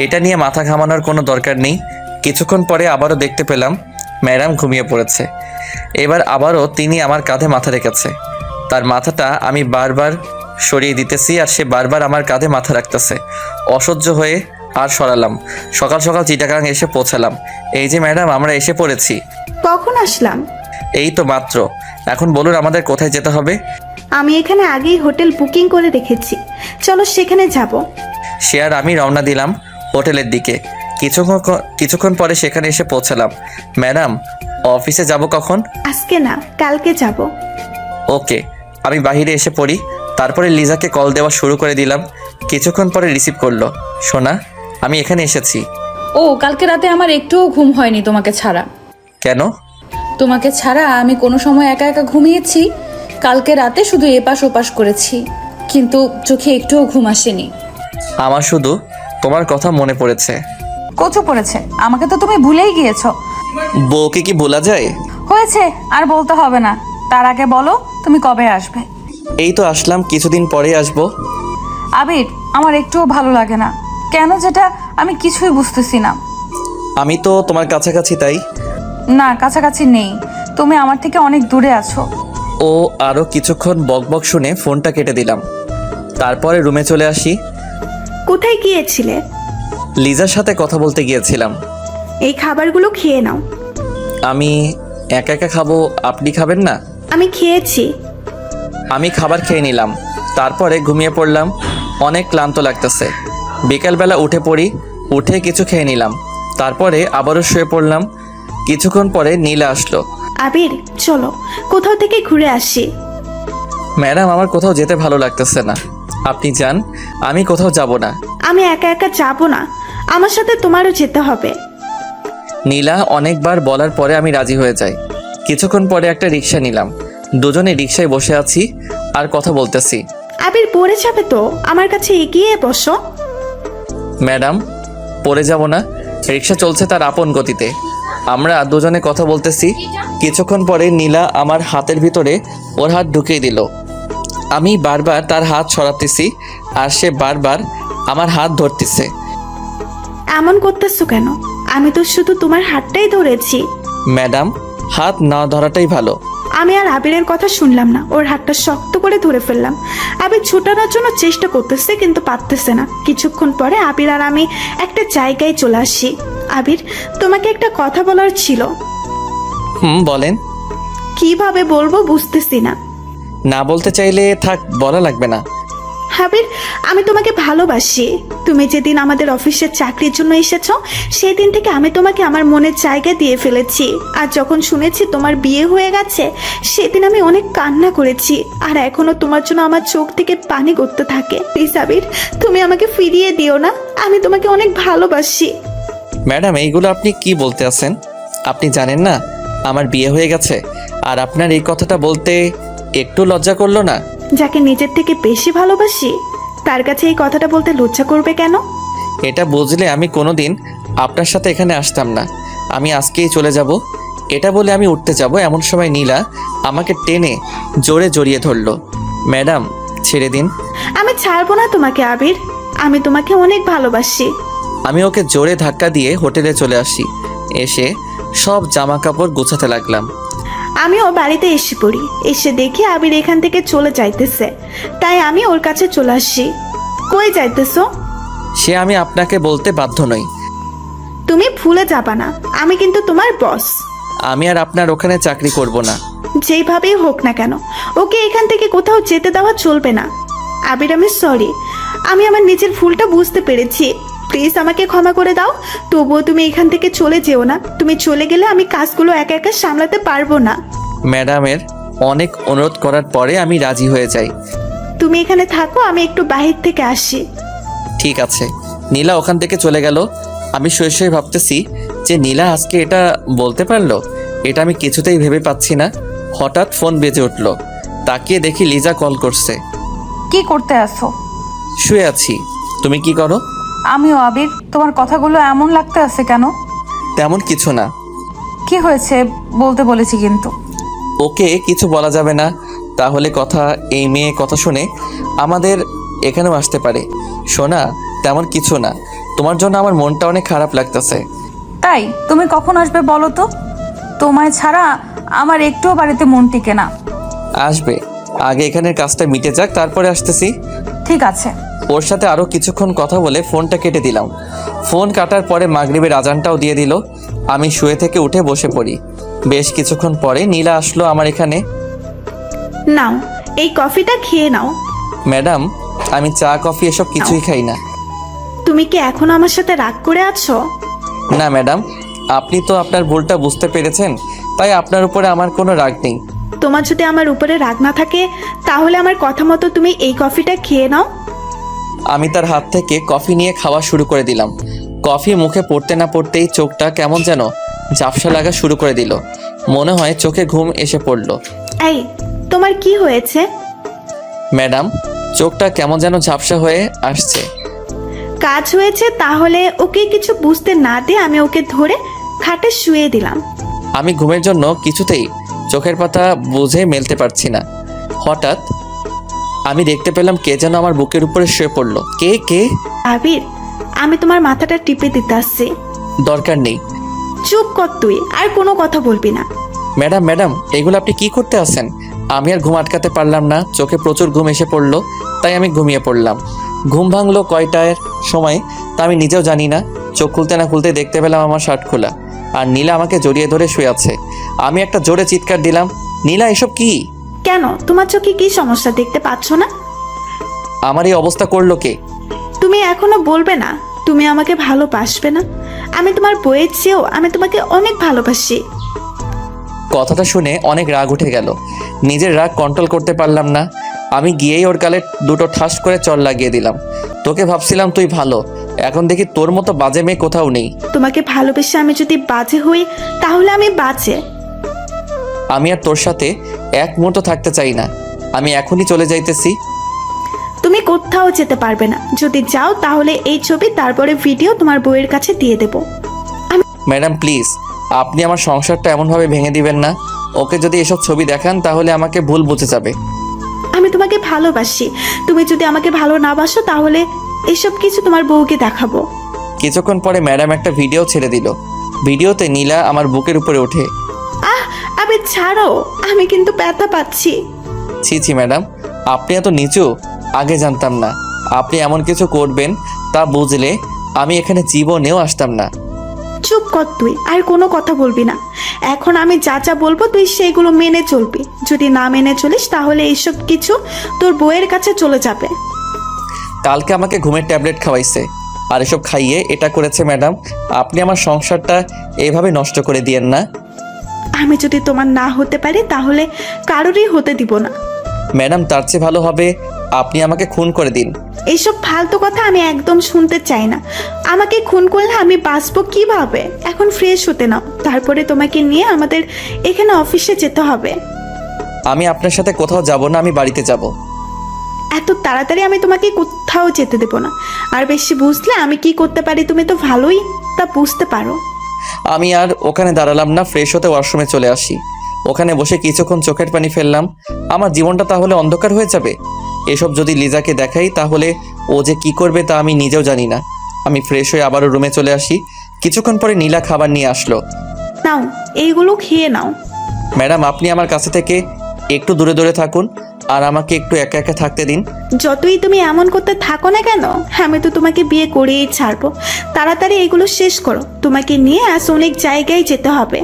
এটা নিয়ে মাথা ঘামানোর কোনো দরকার নেই। কিছুক্ষণ পরে আবারও দেখতে পেলাম ম্যাডাম ঘুমিয়ে পড়েছে। এবার আবারও তিনি আমার কাঁধে মাথা রেখেছে। তার মাথাটা আমি বারবার সরিয়ে দিতেছি আর সে বারবার আমার কাঁধে মাথা রাখতেছে। অসহ্য হয়ে আর সরালাম। সকাল সকাল চিটাগাং এসে পৌঁছালাম। এই যে ম্যাডাম, আমরা এসে পড়েছি। কখন আসলাম? এই তো মাত্র। এখন বলুন আমাদের কোথায় যেতে হবে? আমি এখানে আগেই হোটেল বুকিং করে রেখেছি, চলো সেখানে যাব। সে আর আমি রওনা দিলাম হোটেলের দিকে। কিছুক্ষণ পরে সেখানে এসে পৌঁছালাম। ম্যাডাম, অফিসে যাব কখন? আজকে না, কালকে যাব। ওকে। আমি বাইরে এসে পড়ি। তারপরে লিজাকে কল দেওয়া শুরু করে দিলাম। কিছুক্ষণ পরে রিসিভ করলো। সোনা, আমি এখানে এসেছি। ও, কালকে রাতে আমার একটুও ঘুম হয়নি তোমাকে ছাড়া। কেন? তোমাকে ছাড়া আমি কোনো সময় একা একা ঘুমিয়েছি? কালকে রাতে শুধু এপাশ ওপাশ করেছি, কিন্তু চোখে একটুও ঘুম আসেনি। আমার শুধু তোমার কথা মনে পড়েছে। কচু পড়েছে, আমাকে তো তুমি ভুলেই গিয়েছো। বউকে কি ভোলা যায়? হয়েছে, আর বলতে হবে না। তার আগে বলো তুমি কবে আসবে? এই তো আসলাম, কিছুদিন পরেই আসবো। আবির, আমার একটুও ভালো লাগে না। কেন যেটা আমি কিছুই বুঝতেছি না। আমি তো তোমার কাছাকাছি, তাই। না, কাছাকাছি নেই, তুমি আমার থেকে অনেক দূরে আছো। ও আরও কিছুক্ষণ বকবক শুনে ফোনটা কেটে দিলাম। তারপরে রুমে চলে আসি। কোথায় গিয়েছিলে? লিজার সাথে কথা বলতে গিয়েছিলাম। এই খাবারগুলো খেয়ে নাও। আমি একা একা খাবো, আপনি খাবেন না? আমি খেয়েছি। আমি খাবার খেয়ে নিলাম, তারপরে ঘুমিয়ে পড়লাম। অনেক ক্লান্ত লাগতেছে। বিকালবেলা উঠে পড়ি, উঠে কিছু খেয়ে নিলাম, তারপরে আবারও শুয়ে পড়লাম। কিছুক্ষণ পরে নীলা আসলো। আবির চলো, কোথাও থেকে ঘুরে আসি। ম্যাডাম, আমার কোথাও যেতে ভালো লাগতেছে না, আপনি যান, আমি কোথাও যাব না। আমি একা একা যাব না, আমার সাথে তোমারও যেতে হবে। নীলা অনেকবার বলার পরে আমি রাজি হয়ে যাই। কিছুক্ষণ পরে একটা রিক্সা নিলাম। দুজনে রিক্সায় বসে আছি আর কথা বলতেছি। আবির পড়ে যাবে তো, আমার কাছে এগিয়ে বসো। ম্যাডাম, পড়ে যাব না, রিক্সা চলছে তার আপন গতিতে। আমরা দুজনে কথা বলতেছি। কিছুক্ষণ পরে নীলা আমার হাতের ভিতরে ওর হাত ঢুকিয়ে দিল। আমি বারবার তার হাত সরাতেছি আর সে বারবার আমার হাত ধরতেছে। এমন করতেছো কেন? আমি তো শুধু তোমার হাতটাই ধরেছি। ম্যাডাম, হাত না ধরাটাই ভালো। আমি আর আবিরের কথা শুনলাম না, ওর হাতটা শক্ত করে ধরে ফেললাম। আবির ছুটানোর জন্য চেষ্টা করতেছে কিন্তু পারতেছে না। কিছুক্ষণ পরে আবির আর আমি একটা জায়গায় চলে আসি। আবির, তোমাকে একটা কথা বলার ছিল। বলেন। কিভাবে বলবো বুঝতেছি না। না বলতে চাইলে থাক, বলা লাগবে না। আবির, আমি তোমাকে ভালোবাসি। তুমি যেদিন আমাদের অফিসের চাকরির জন্য এসেছো, সেই দিন থেকে আমি তোমাকে আমার মনের জায়গা দিয়ে ফেলেছি। আর যখন শুনেছি তোমার বিয়ে হয়ে গেছে, সেদিন আমি অনেক কান্না করেছি। আর এখনো তোমার জন্য আমার চোখ থেকে পানি গড়তে থাকে। প্লিজ আবির, তুমি আমাকে ফিরিয়ে দিও না, আমি তোমাকে অনেক ভালোবাসি। ম্যাডাম, এইগুলো আপনি কি বলতে আছেন? আপনি জানেন না আমার বিয়ে হয়ে গেছে? আর আপনার এই কথাটা বলতে একটু লজ্জা করলো না? যাকে নিজের থেকে বেশি ভালোবাসি তার কাছে এই কথাটা বলতে লজ্জা করবে কেন? এটা বুঝলে আমি কোনোদিন আপনার সাথে এখানে আসতাম না। আমি আজকেই চলে যাব। এটা বলে আমি উঠতে যাব, এমন সময় নীলা আমাকে টেনে জোরে জড়িয়ে ধরলো। ম্যাডাম, ছেড়ে দিন। আমি ছাড়বো না তোমাকে আবির, আমি তোমাকে অনেক ভালোবাসি। আমি ওকে জোরে ধাক্কা দিয়ে হোটেলে চলে আসি। এসে সব জামা কাপড় গোছাতে লাগলাম। আমিও বাড়িতে এসে পড়ি। এসে দেখি আবির এখান থেকে চলে যাইতেছে, তাই আমি ওর কাছে চলে আসি। কই যাইতেছো? সে আমি আপনাকে বলতে বাধ্য নই। তুমি ভুলে যাবা না, আমি কিন্তু তোমার বস। আমি আর আপনার ওখানে চাকরি করব না। যেইভাবেই হোক না কেন, ওকে এখান থেকে কোথাও যেতে দেওয়া চলবে না। আবির, আমি সরি, আমি আমার নিজের ভুলটা বুঝতে পেরেছি। প্লিজ আমাকে ক্ষমা করে দাও। তবুও তুমি এখান থেকে চলে যেও না। তুমি চলে গেলে আমি কাজগুলো একা একা সামলাতে পারবো না। ম্যাডামের অনেক অনুরোধ করার পরে আমি রাজি হয়ে যাই। তুমি এখানে থাকো, আমি একটু বাহির থেকে আসি। ঠিক আছে। নীলা ওখান থেকে চলে গেল। আমি শুয়ে শুয়ে ভাবতেছি যে নীলা আজকে এটা বলতে পারলো, এটা আমি কিছুতেই ভেবে পাচ্ছি না। হঠাৎ ফোন বেজে উঠল। তাকিয়ে দেখি লিজা কল করছে। কি করতে আসো? শুয়ে আছি। তুমি কি করো? আমিও আবির, তোমার কথাগুলো এমন লাগতে আছে কেন? তেমন কিছু না। কি হয়েছে বলতে বলেছি কিন্তু। ওকে কিছু বলা যাবে না, তাহলে কথা এই মেয়ে কথা শুনে আমাদের এখানেও আসতে পারে। শোনা, তেমন কিছু না। তোমার জন্য আমার মনটা অনেক খারাপ লাগতেছে। তাই তুমি কখন আসবে বলো তো? তোমায় ছাড়া আমার একটুও বাড়িতে মন টিকে না। আসবে, আগে এখানের কাজটা মিটে যাক, তারপরে আসতেছি। ঠিক আছে। ওর সাথে আরও কিছুক্ষণ কথা বলে ফোনটা কেটে দিলাম। ফোন কাটার পরে মাগরিবের আজানটাও দিয়ে দিল। আমি শুয়ে থেকে উঠে বসে পড়ি। বেশ কিছুক্ষণ পরে নীলা আসলো আমার এখানে। নাও, এই কফিটা খেয়ে নাও। ম্যাডাম, আমি চা কফি এসব কিছুই খাই না। তুমি কি এখনো আমার সাথে রাগ করে আছো? না ম্যাডাম, আপনি তো আপনার ভুলটা বুঝতে পেরেছেন, তাই আপনার উপরে আমার কোনো রাগ নেই। তোমার যদি আমার উপরে রাগ না থাকে তাহলে আমার কথা মতো তুমি এই কফিটা খেয়ে নাও। আমি তার হাত থেকে কফি নিয়ে খাওয়া শুরু করে দিলাম। কফি মুখে পড়তে না পড়তেই চোখটা কেমন যেন ঝাপসা লাগা শুরু করে দিল। মনে হয় চোখে ঘুম এসে পড়ল। এই, তোমার কি হয়েছে? ম্যাডাম, চোখটা কেমন যেন ঝাপসা হয়ে আসছে। কাজ হয়েছে তাহলে ওকে কিছু বুঝতে না দিয়ে আমি ওকে ধরে খাটে শুয়ে দিলাম। আমি ঘুমের জন্য কিছুতেই চোখের পাতা বুঝে মেলতে পারছি না। হঠাৎ আমি দেখতে পেলাম কে যেন আমার বুকের উপরে শুয়ে পড়ল। কে কে? আবির, আমি তোমার মাথাটা টিপে দিতে আসছি। দরকার নেই। চুপ কর তুই, আর কোনো কথা বলবি না। ম্যাডাম ম্যাডাম, এগুলো আপনি কি করতে আছেন? আমি আর ঘুম আটকাতে পারলাম না। চোখে প্রচুর ঘুম এসে পড়লো, তাই আমি ঘুমিয়ে পড়লাম। ঘুম ভাঙলো কয়টার সময় তা আমি নিজেও জানি না। চোখ খুলতে না খুলতে দেখতে পেলাম আমার শার্ট খোলা, আর নীলা আমাকে জড়িয়ে ধরে শুয়ে আছে। আমি একটা জোরে চিৎকার দিলাম, নীলা এসব কি? কেন, তোমার চোখে কি সমস্যা, দেখতে পাচ্ছ না? আমার এই অবস্থা করলো কে? তুমি এখনো বলবে না তুমি আমাকে ভালোবাসবে না? আমি তোমার বইয়ের চেয়েও আমি তোমাকে অনেক ভালোবাসি। কথাটা শুনে অনেক রাগ উঠে গেল। নিজের রাগ কন্ট্রোল করতে পারলাম না। আমি গিয়েই ওর গালে দুটো ঠাস করে চড় লাগিয়ে দিলাম। তোকে ভাবছিলাম তুই ভালো, এখন দেখি তোর মতো বাজে মেয়ে কোথাও নেই। তোমাকে ভালোবেসে আমি যদি বাজে হই তাহলে আমি বাজে। আমি আর তোর সাথে এক মুহূর্ত থাকতে চাই না। আমি এখনই চলে যাইতেছি। তুমি কোথাও যেতে পারবে না। যদি যাও তাহলে এই ছবি তারপরে ভিডিও তোমার বইয়ের কাছে দিয়ে দেব। ম্যাডাম প্লিজ, আপনি আমার সংসারটা এমনভাবে ভেঙে দিবেন না। ওকে যদি এসব ছবি দেখান তাহলে আমাকে ভুল বুঝে যাবে। আমি তোমাকে ভালোবাসি। তুমি যদি আমাকে ভালো না বাসো তাহলে এসব কিছু তোমার বউকে দেখাবো। কিছুক্ষণ পরে ম্যাডাম একটা ভিডিও ছেড়ে দিল। ভিডিওতে নীলা আমার বুকের উপরে ওঠে। আবে ছাড়ো, আমি কিন্তু ব্যথা পাচ্ছি। ছি ছি ম্যাডাম, আপনি এত নিচু আগে জানতাম না। আপনি এমন কিছু করবেন তা বুঝলে আমি এখানে জীবনেও আসতাম না। চুপ কর তুই, আর কোনো কথা বলবি না। এখন আমি যা যা বলবো তুই সেইগুলো মেনে চলবি। যদি না মেনে চলিস তাহলে এইসব কিছু তোর বউয়ের কাছে চলে যাবে। কালকে আমাকে ঘুমের ট্যাবলেট খাওয়াইছে, আর এসব খাইয়ে এটা করেছে। ম্যাডাম, আপনি আমার সংসারটা এইভাবে নষ্ট করে দিয়েন না। আমি যদি তোমার না হতে পারি তাহলে কারোরই হতে দিব না। ম্যাডাম, তার চেয়ে ভালো হবে আপনি আমাকে খুন করে দিন। এইসব ফালতু কথা আমি একদম শুনতে চাই না। আমাকে খুন করলে আমি বাঁচবো কিভাবে? এখন ফ্রেশ হতে নাও, তারপরে তোমাকে নিয়ে আমাদের এখানে অফিসে যেতে হবে। আমি আপনার সাথে কোথাও যাব না, আমি বাড়িতে যাব। এত তাড়াতাড়ি আমি তোমাকে কোথাও যেতে দেবো না। আর বেশি বুঝলে আমি কি করতে পারি তুমি তো ভালোই তা বুঝতে পারো। আমি আর ওখানে দাঁড়ালাম না, ফ্রেশ হতে ওয়াশরুমে চলে আসি। ওখানে বসে কিছুক্ষণ চোখের পানি ফেললাম। আমার জীবনটা তাহলে অন্ধকার হয়ে যাবে। এসব যদি লিজাকে দেখাই তাহলে ও যে কি করবে তা আমি নিজেও জানি না। আমি ফ্রেশ হয়ে আবারও রুমে চলে আসি। কিছুক্ষণ পরে নীলা খাবার নিয়ে আসলো। নাও, এইগুলো খেয়ে নাও। ম্যাডাম, আপনি আমার কাছে থেকে একটু দূরে দূরে থাকুন, আর আমাকে একটু একা একা থাকতে দিন। যতই তুমি এমন করতে থাকো না কেন, আমি তো তোমাকে বিয়ে করেই ছাড়বো। তাড়াতাড়ি এগুলো শেষ করো, তোমাকে নিয়ে আজ অনেক জায়গায় যেতে হবে।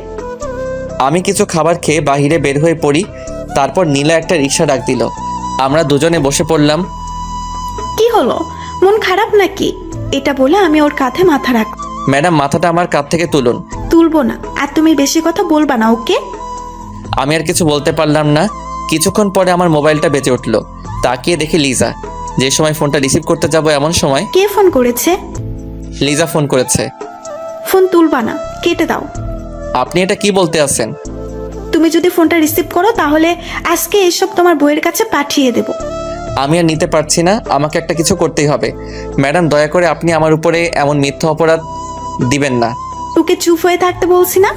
আমি কিছু খাবার খেয়ে বাহিরে বের হয়ে পড়ি। তারপর নীলা একটা রিক্সা ডাক দিল। আমরা দুজনে বসে পড়লাম। কি হলো, মন খারাপ নাকি? এটা বলে আমি ওর কাঁধে মাথা রাখ। ম্যাডাম মাথাটা আমার কাঁধ থেকে তুলুন। তুলবো না, আর তুমি বেশি কথা বলবা না, ওকে? আমি আর কিছু বলতে পারলাম না। কিছুক্ষণ পরে আমার মোবাইলটা বেজে উঠল। তাকিয়ে দেখি লিজা। যে সময় ফোনটা রিসিভ করতে যাব এমন সময় কে ফোন করেছে? লিজা ফোন করেছে। ফোন তুলবা না, কেটে দাও। আপনি এটা কি বলতে আছেন? তুমি যদি ফোনটা রিসিভ করো তাহলে আজকে এসব তোমার বইয়ের কাছে পাঠিয়ে দেব। আমি আর নিতে পারছি না, আমাকে একটা কিছু করতেই হবে। ম্যাডাম দয়া করে আপনি আমার উপরে এমন মিথ্যা অপরাধ দিবেন না। তোকে চুপ হয়ে থাকতে বলছি না?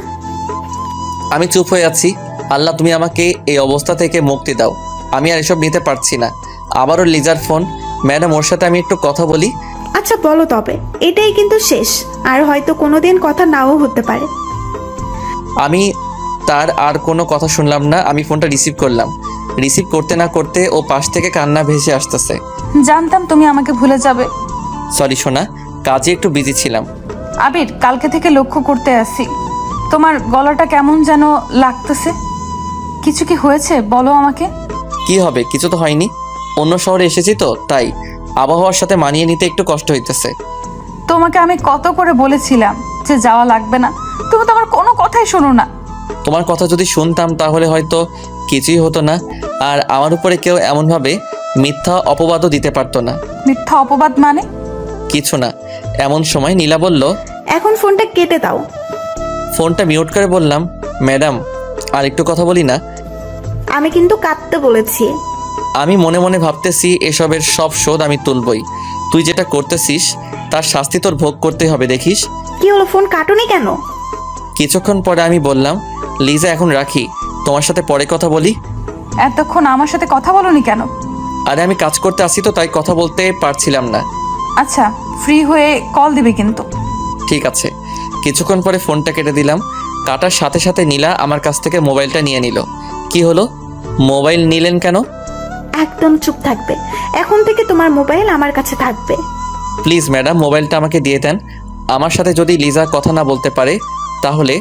আমি চুপ হয়ে আছি। আল্লাহ তুমি আমাকে এই অবস্থা থেকে মুক্তি দাও। আমি আর এসব নিতে পারছি না। আবারও লিজার ফোন। ম্যাডাম ওর সাথে আমি একটু কথা বলি। আচ্ছা বলো তবে, এটাই কিন্তু শেষ, আর হয়তো কোনোদিন কথা নাও হতে পারে। আমি তার আর কোনো কথা শুনলাম না। আমি ফোনটা রিসিভ করলাম। রিসিভ করতে না করতে ও পাশ থেকে কান্না ভেসে আসতেছে। জানতাম তুমি আমাকে ভুলে যাবে। সরি সোনা, কাজে একটু বিজি ছিলাম। আবির, কালকে থেকে লক্ষ্য করতে আসি তোমার গলাটা কেমন যেন লাগতেছে। কিছু কি হয়েছে বলো আমাকে। কি হবে, কিছু তো হয়নি। অন্য শহরে এসেছি তো তাই আবহাওয়ার সাথে মানিয়ে নিতে একটু কষ্ট হইতেছে। তোমাকে আমি কত করে বলেছিলাম যে যাওয়া লাগবে না, তুমি তো আমার কোনো কথাই শোনো না। তোমার কথা যদি শুনতাম তাহলে হয়তো কিছুই হতো না, আর আমার উপরে কেউ এমনভাবে মিথ্যা অপবাদও দিতে পারতো না। মিথ্যা অপবাদ মানে? কিছু না। এমন সময় নীলা বলল, এখন ফোনটা কেটে দাও। ফোনটা মিউট করে বললাম, ম্যাডাম আর একটু কথা বলি না? আমি কিন্তু কাঁদতে বলেছি। আমি মনে মনে ভাবতেছি এসবের সব শোধ আমি তুলবই। তুই যেটা করতেছিস তার শাস্তি তোর ভোগ করতে হবে, দেখিস। কি হলো, ফোন কাটুনি কেন? কিছুক্ষণ পরে আমি বললাম, লিজা এখন রাখি, তোমার সাথে পরে কথা বলি। এতক্ষণ আমার সাথে কথা বলোনি কেন? আরে আমি কাজ করতে আসি তো তাই কথা বলতে পারছিলাম না। আচ্ছা, ফ্রি হয়ে কল দিবে কিন্তু। ঠিক আছে। কিছুক্ষণ পরে ফোনটা কেটে দিলাম। কাটার সাথে সাথে নীলা আমার কাছ থেকে মোবাইলটা নিয়ে নিল। কি হলো, মোবাইল নিলেন কেন? একদম চুপ থাকবে। এখন থেকে তোমার মোবাইল আমার কাছে থাকবে। প্লিজ ম্যাডাম মোবাইলটা আমাকে দিয়ে দেন। আমার সাথে যদি লিজা কথা না বলতে পারে তাহলে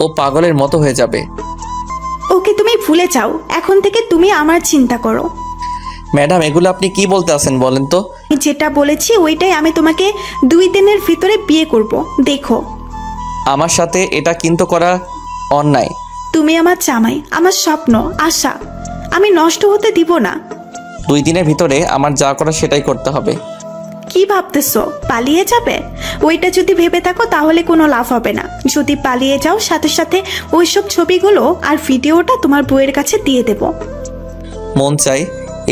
ও পাগলের মতো হয়ে যাবে। ওকে তুমি ভুলে যাও, এখন থেকে তুমি আমার চিন্তা করো। ম্যাডাম এগুলো আপনি কি বলতে আছেন বলেন তো? আমি যেটা বলেছি ওইটাই, আমি তোমাকে 2 দিনের ভিতরে বিয়ে করব, দেখো। আমার সাথে এটা কিন্তু করা অন্যায়। তুমি আমার জামাই, আমার স্বপ্ন, আশা, আমি নষ্ট হতে দিব না। 2 দিনের ভিতরে আমার যা করা সেটাই করতে হবে। কি ভাবতেছো, পালিয়ে যাবে? ওইটা যদি ভেবে থাকো তাহলে কোনো লাভ হবে না। যদি পালিয়ে যাও সাথে সাথে ওইসব ছবিগুলো আর ভিডিওটা তোমার বউয়ের কাছে দিয়ে দেব। মন চাই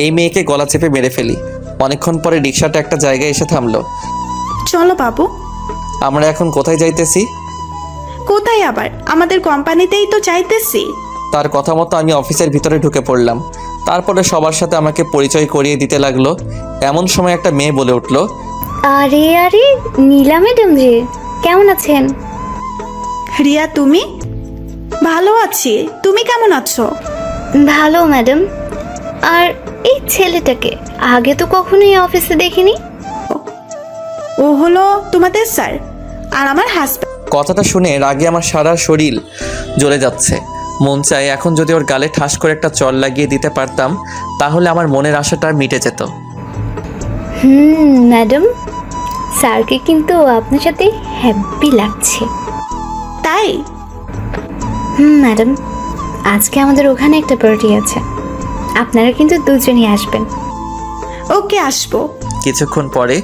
এই মেয়েকে গলা চেপে মেরে ফেলি। অনেকক্ষণ পরে রিক্সাটা একটা জায়গায় এসে থামলো। চলো বাবু। আমরা এখন কোথায় যাইতেছি? কোথায় আবার, আমাদের কোম্পানিতেই তো চাইতেছি। তার কথা মতো আমি অফিসের ভিতরে ঢুকে পড়লাম। তারপরে সবার সাথে আমাকে পরিচয় করিয়ে দিতে লাগলো। এমন সময় একটা মেয়ে বলে উঠলো, আরে আরে নীলা ম্যাডাম যে, কেমন আছেন? রিয়া তুমি? ভালো আছি, তুমি কেমন আছো? ভালো ম্যাডাম। আর এই ছেলেটাকে আগে তো কখনোই অফিসে দেখিনি। ও হলো তোমাদের স্যার, আর আমার হাজব্যান্ড। কথাটা শুনে রাগে আমার সারা শরীর জ্বলে যাচ্ছে। মন চায় এখন যদি ওর গালে ঠাস করে একটা চড় লাগিয়ে দিতে পারতাম তাহলে আমার মনের আশাটা মিটে যেত। ম্যাডাম, স্যারকে কিন্তু আপনার সাথে হ্যাপি লাগছে। তাই? ম্যাডাম, আজকে আমাদের ওখানে একটা পার্টি আছে, আপনারা কিন্তু দুজনই আসবেন। ওকে, আসবো। কিছুক্ষণ পরে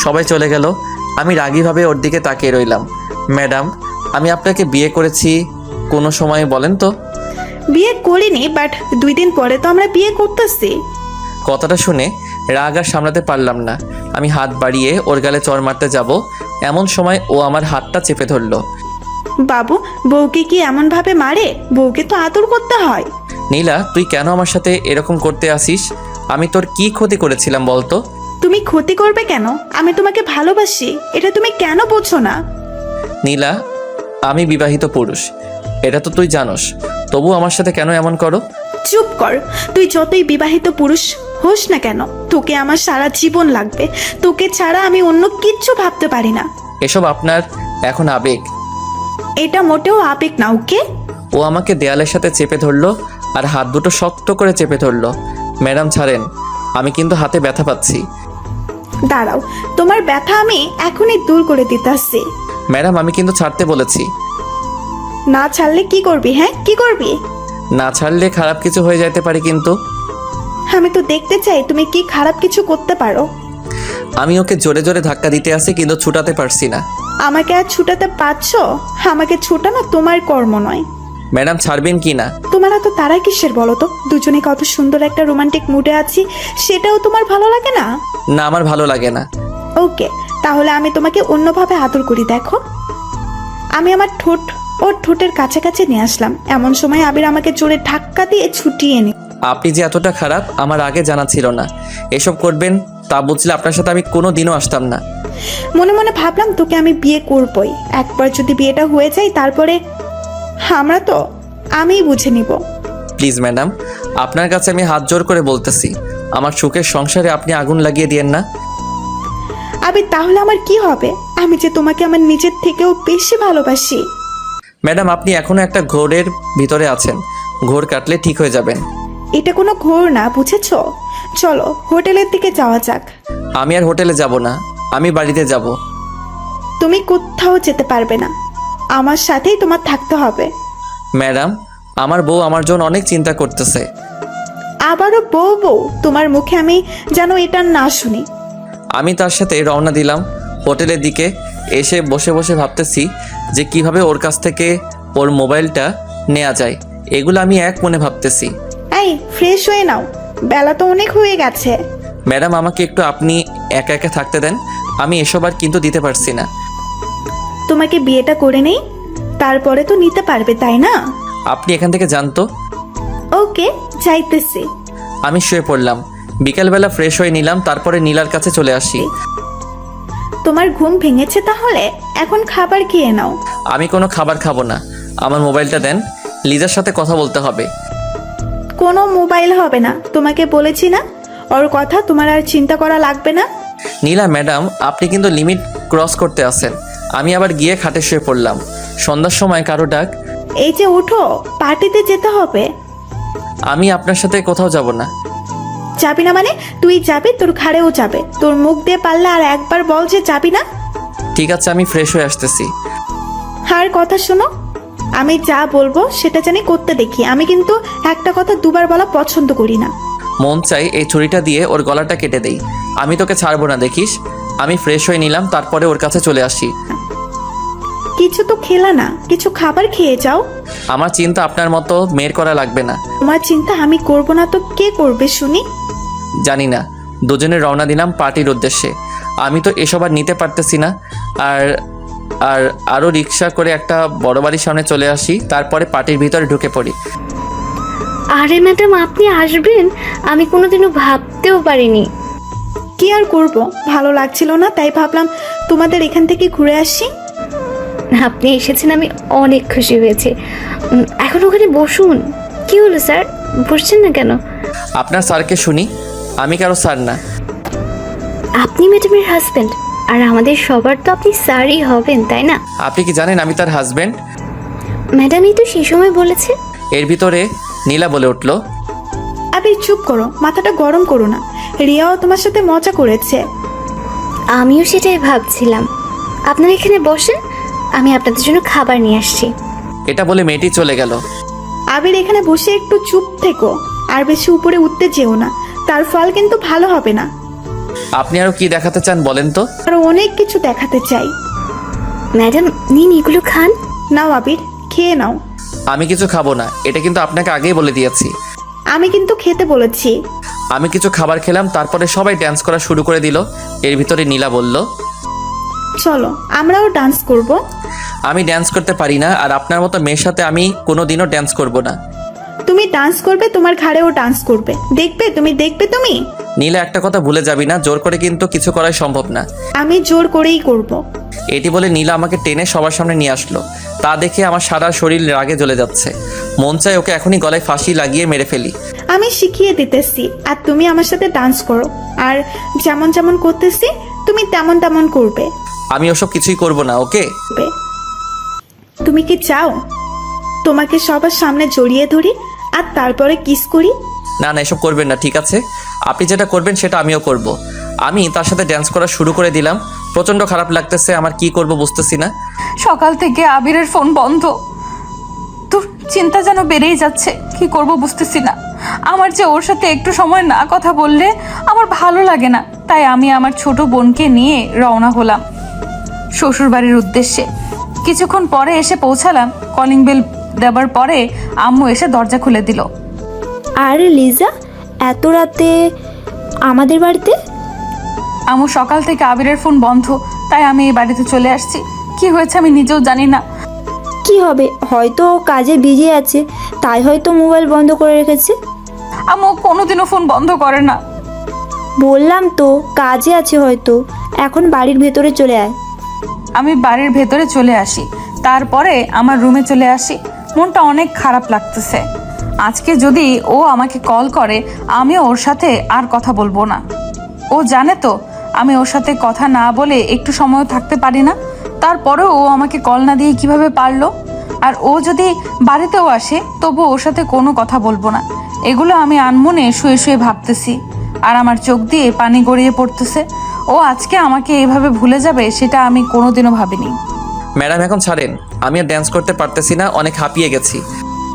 সবাই চলে গেল। আমি রাগীভাবে ওর দিকে তাকিয়ে রইলাম। ম্যাডাম আমি আপনাকে বিয়ে করেছি কোনো সময় বলেন তো? বিয়ে করিনি, বাট 2 দিন পরে তো আমরা বিয়ে করতেছি। কথাটা শুনে রাগ আর সামলাতে পারলাম না। আমি হাত বাড়িয়ে ওর গালে চড় মারতে যাব এমন সময় ও আমার হাতটা চেপে ধরলো। বাবু, বউকে কি এমন ভাবে মারে? বউকে তো আদর করতে হয়। নীলা তুই কেন আমার সাথে এরকম করতে আসিস? আমি তোর কি ক্ষতি করেছিলাম বলতো? তুমি ক্ষতি করবে কেন? আমি তোমাকে ভালোবাসি, এটা তুমি কেন বোঝো না? নীলা আমি বিবাহিত পুরুষ, এটা তো তুই জানোস, তবু আমার সাথে কেন এমন করো? চুপ কর। তুই যতই বিবাহিত পুরুষ হোস না কেন, তোকে আমার সারা জীবন লাগবে। তোকে ছাড়া আমি অন্য কিচ্ছু ভাবতে পারি না। এসব আপনার এখন আবেগ। এটা মোটেও আবেগ না, ওকে? ও আমাকে দেয়ালের সাথে চেপে ধরলো আর হাত দুটো শক্ত করে চেপে ধরলো। ম্যাডাম ছাড়েন, আমি কিন্তু হাতে ব্যথা পাচ্ছি। দাঁড়াও, তোমার ব্যথা আমি এখনই দূর করে দিতেছি। ম্যাডাম আমি কিন্তু ছাড়তে বলেছি। না ছাড়লে কি করবি? হ্যাঁ, কি করবি? না ছাড়লে খারাপ কিছু হয়ে যেতে পারে কিন্তু। আমি তো দেখতে চাই তুমি কি খারাপ কিছু করতে পারো। আমি ওকে জোরে জোরে ধাক্কা দিতে আসি কিন্তু ছুটাতে পারছি না। আমাকে আর ছুটাতে পারছো? আমাকে ছুটানো তোমার কর্ম নয়। ম্যাডাম ছাড়বেন কি না? তোমার এত তারা কিসের বলো তো? দুজনে কত সুন্দর একটা রোমান্টিক মুডে আছি, সেটাও তোমার ভালো লাগে না? না আমার ভালো লাগে না। ওকে, তাহলে আমি তোমাকে অন্যভাবে আদর করি। দেখো, আমি আমার ঠোঁট ওর ঠোঁটের কাছাকাছি নিয়ে আসলাম, এমন সময় আবির আমাকে জোরে ধাক্কা দিয়ে ছুটিয়ে নি। আপনি যে এতটা খারাপ আমার আগে জানা ছিল না। এসব করবেন তা বুঝলে আপনার সাথে আমি কোনো দিনও আসতাম না। মনে মনে ভাবলাম তোকে আমি বিয়ে করবই, একবার যদি বিয়েটা হয়ে যায় তারপরে আমরা তো আমিই বুঝে নিব। প্লিজ ম্যাডাম, আপনার কাছে আমি হাত জোর করে বলতেছি, আমার সুখের সংসারে আপনি আগুন লাগিয়ে দিয়েন না। আবির তাহলে আমার কি হবে? আমি যে তোমাকে আমার নিজের থেকেও বেশি ভালোবাসি। ম্যাডাম আপনি এখনো একটা ঘোরের ভিতরে আছেন, ঘোর কাটলে ঠিক হয়ে যাবেন। এটা কোনো ঘোর না, বুঝেছো? চলো হোটেলের দিকে যাওয়া যাক। আমি আর হোটেলে যাব না, আমি বাড়িতে যাব। তুমি কোথাও যেতে পারবে না, আমার সাথেই তোমার থাকতে হবে। ম্যাডাম আমার বউ আমার জন্য অনেক চিন্তা করতেছে। আবারও বউ বউ? তোমার মুখে আমি যেন এটা না শুনি। আমি তার সাথে রওনা দিলাম হোটেলের দিকে। এসে বসে বসে ভাবতেছি যে কিভাবে ওর কাছ থেকে ওর মোবাইলটা নেওয়া যায়, এগুলো আমি এক মনে ভাবতেছি। এই ফ্রেশ হয়ে নাও, বেলা তো অনেক হয়ে গেছে। ম্যাডাম আমাকে একটু আপনি একা একা থাকতে দেন, আমি এসব আর কিন্তু দিতে পারছি না। তোমাকে বিয়েটা করে নেই, তারপরে তো নিতে পারবে, তাই না? আপনি এখান থেকে জানতো। ওকে, যাইতেছি। আমি শুয়ে পড়লাম, বিকালবেলা ফ্রেশ হয়ে নিলাম, তারপরে নীলার কাছে চলে আসি। তোমার ঘুম ভেঙেছে তাহলে? এখন খাবার খেয়ে নাও। আমি কোনো খাবার খাবো না, আমার মোবাইলটা দেন, লিজার সাথে কথা বলতে হবে। কোনো মোবাইল হবে না, তোমাকে বলেছি না? ওর কথা তোমার আর চিন্তা করা লাগবে না। নীলা ম্যাডাম আপনি কিন্তু লিমিট ক্রস করতে আসেন। আমি আবার গিয়ে খাটে শুয়ে পড়লাম। সন্ধ্যার সময় কারো ডাক। এই যে ওঠো, পার্টিতে যেতে হবে। আমি আপনার সাথে কোথাও যাব না। যাবি না মানে? তুই যাবি, তোর ঘাড়েও যাবে। তোর মুখ দিয়ে পারলে আর একবার বল যে যাবি না। ঠিক আছে আমি ফ্রেশ হয়ে আসতেছি। আর কথা শোনো, আমি যা বলবো সেটা জানি করতে দেখি। আমি কিন্তু একটা কথা দুবার বলা পছন্দ করি না। মন চাই এই ছুরিটা দিয়ে ওর গলাটা কেটে দেই। আমি তোকে ছাড়বো না, দেখিস। আমি ফ্রেশ হয়ে নিলাম, তারপরে ওর কাছে চলে আসি। কিছু তো খেলা না, কিছু খাবার খেয়ে যাও। আমার চিন্তা আপনার মতো মেয়ের করা লাগবে না। তোমার চিন্তা আমি করব না তো কে করবে শুনি? জানি না। দুজনে রওনা দিলাম পার্টির উদ্দেশ্যে। আমি তো এসব আর নিতে পারতেছি না। আর আর আরও রিক্সা করে একটা বড় বাড়ির সামনে চলে আসি, তারপরে পার্টির ভিতরে ঢুকে পড়ি। আরে ম্যাডাম, আপনি আসবেন আমি কোনোদিনও ভাবতেও পারিনি। কি আর করব, ভালো লাগছিল না, তাই ভাবলাম তোমাদের এখান থেকে ঘুরে আসি। আপনি এসেছেন, আমি অনেক খুশি হয়েছি। এখন ওখানে বসুন। কি হলো স্যার, বসছেন না কেন? আপনার স্যারকে শুনি, আমি কারো স্যার না। আপনি ম্যাডামের হাজব্যান্ড, আর আমাদের সবার তো আপনি স্যারই হবেন, তাই না? আপনি কি জানেন আমি তার হাজব্যান্ড? ম্যাডামই তো সেই সময় বলেছে। এর ভিতরে নীলা বলে উঠল। আবির চুপ করো, মাথাটা গরম করো না। রিয়াও তোমার সাথে মজা করেছে। আমিও সেটাই ভাবছিলাম। আপনারা এখানে বসেন, আমি আপনাদের জন্য খাবার নিয়ে আসছি। এটা বলে মেয়েটি চলে গেল। আবির এখানে বসে একটু চুপ থেকো, আর বেশি উপরে উঠতে যেও না, তার ফল কিন্তু ভালো হবে না। আপনি আরো কি দেখাতে চান বলেন তো? আরো অনেক কিছু দেখাতে চাই। ম্যাডাম নিন, এগুলো খান। নাও আবির, খেয়ে নাও। আমি কিছু খাবো না, এটা কিন্তু আপনাকে আগেই বলে দিয়েছি। আমি কিন্তু খেতে বলেছি। আমি কিছু খাবার খেলাম, তারপরে সবাই ডান্স করা শুরু করে দিল। এর ভিতরে নীলা বলল, চলো আমরাও ডান্স করব। আমি ডান্স করতে পারি না, আর আপনার মতো মেয়ের সাথে আমি কোনোদিনও ডান্স করব না। তুমি ডান্স করবে, তোমার ঘাড়েও ডান্স করবে, দেখবে তুমি, দেখবে তুমি। নীলা একটা কথা ভুলে যাবি না, জোর করে কিন্তু কিছু করাই সম্ভব না। আমি জোর করেই করব। এটি বলে নীলা আমাকে টেনে সবার সামনে নিয়ে আসলো। তা দেখে আমার সারা শরীর রাগে জ্বলে যাচ্ছে। মন চায় ওকে এখনই গলায় ফাঁসি লাগিয়ে মেরে ফেলি। আমি শিখিয়ে দিতেছি, আর তুমি আমার সাথে ডান্স করো, আর যেমন যেমন করতেছি তুমি তেমন তেমন করবে। আমি ওসব কিছুই করব না, ওকে? তুমি কি চাও তোমাকে সবার সামনে জড়িয়ে ধরি আর তারপরে কিস করি? না না, এসব করবেন না, ঠিক আছে? আপনি যেটা করবেন সেটা আমিও করব। আমি তার সাথে ড্যান্স করা শুরু করে দিলাম। প্রচণ্ড খারাপ লাগতেছে, আমার কি করব বুঝতেছি না। সকাল থেকে আবিরের ফোন বন্ধ, তোর চিন্তা যেন বেড়েই যাচ্ছে, কি করব বুঝতেছি না। আমার যে ওর সাথে একটু সময় না কথা বললে আমার ভালো লাগে না, তাই আমি আমার ছোট বোনকে নিয়ে রওনা হলাম শ্বশুরবাড়ির উদ্দেশ্যে। কিছুক্ষণ পরে এসে পৌঁছালাম। কলিং বেল দেবার পরে আম্মু এসে দরজা খুলে দিল। আরে লিজা, এত রাতে আমাদের বাড়িতে? আম্মু সকাল থেকে আবিরের ফোন বন্ধ, তাই আমি এই বাড়িতে চলে আসছি। কি হয়েছে আমি নিজেও জানি না। কি হবে, হয়তো ও কাজে বিজি আছে, তাই হয়তো মোবাইল বন্ধ করে রেখেছে। আম্মু কোনোদিনও ফোন বন্ধ করে না। বললাম তো কাজে আছে হয়তো। এখন বাড়ির ভেতরে চলে আয়। আমি বাড়ির ভেতরে চলে আসি, তারপরে আমার রুমে চলে আসি। মনটা অনেক খারাপ লাগতেছে। আজকে যদি ও আমাকে কল করে, আমিও ওর সাথে আর কথা বলবো না। ও জানে তো আমি ওর সাথে কথা না বলে একটু সময় থাকতে পারি না, তারপরেও ও আমাকে কল না দিয়ে কিভাবে পারলো। আর ও যদি বাড়িতেও আসে, তবু ওর সাথে কোনো কথা বলবো না। এগুলো আমি আনমনে শুয়ে শুয়ে ভাবতেছি, আর আমার চোখ দিয়ে পানি গড়িয়ে পড়তেছে। ও আজকে আমাকে এভাবে ভুলে যাবে, সেটা আমি কোনোদিনও ভাবিনি। ম্যাডাম এখন ছাড়েন, আমি আর ড্যান্স করতে পারতেছি না, অনেক হাঁপিয়ে গেছি।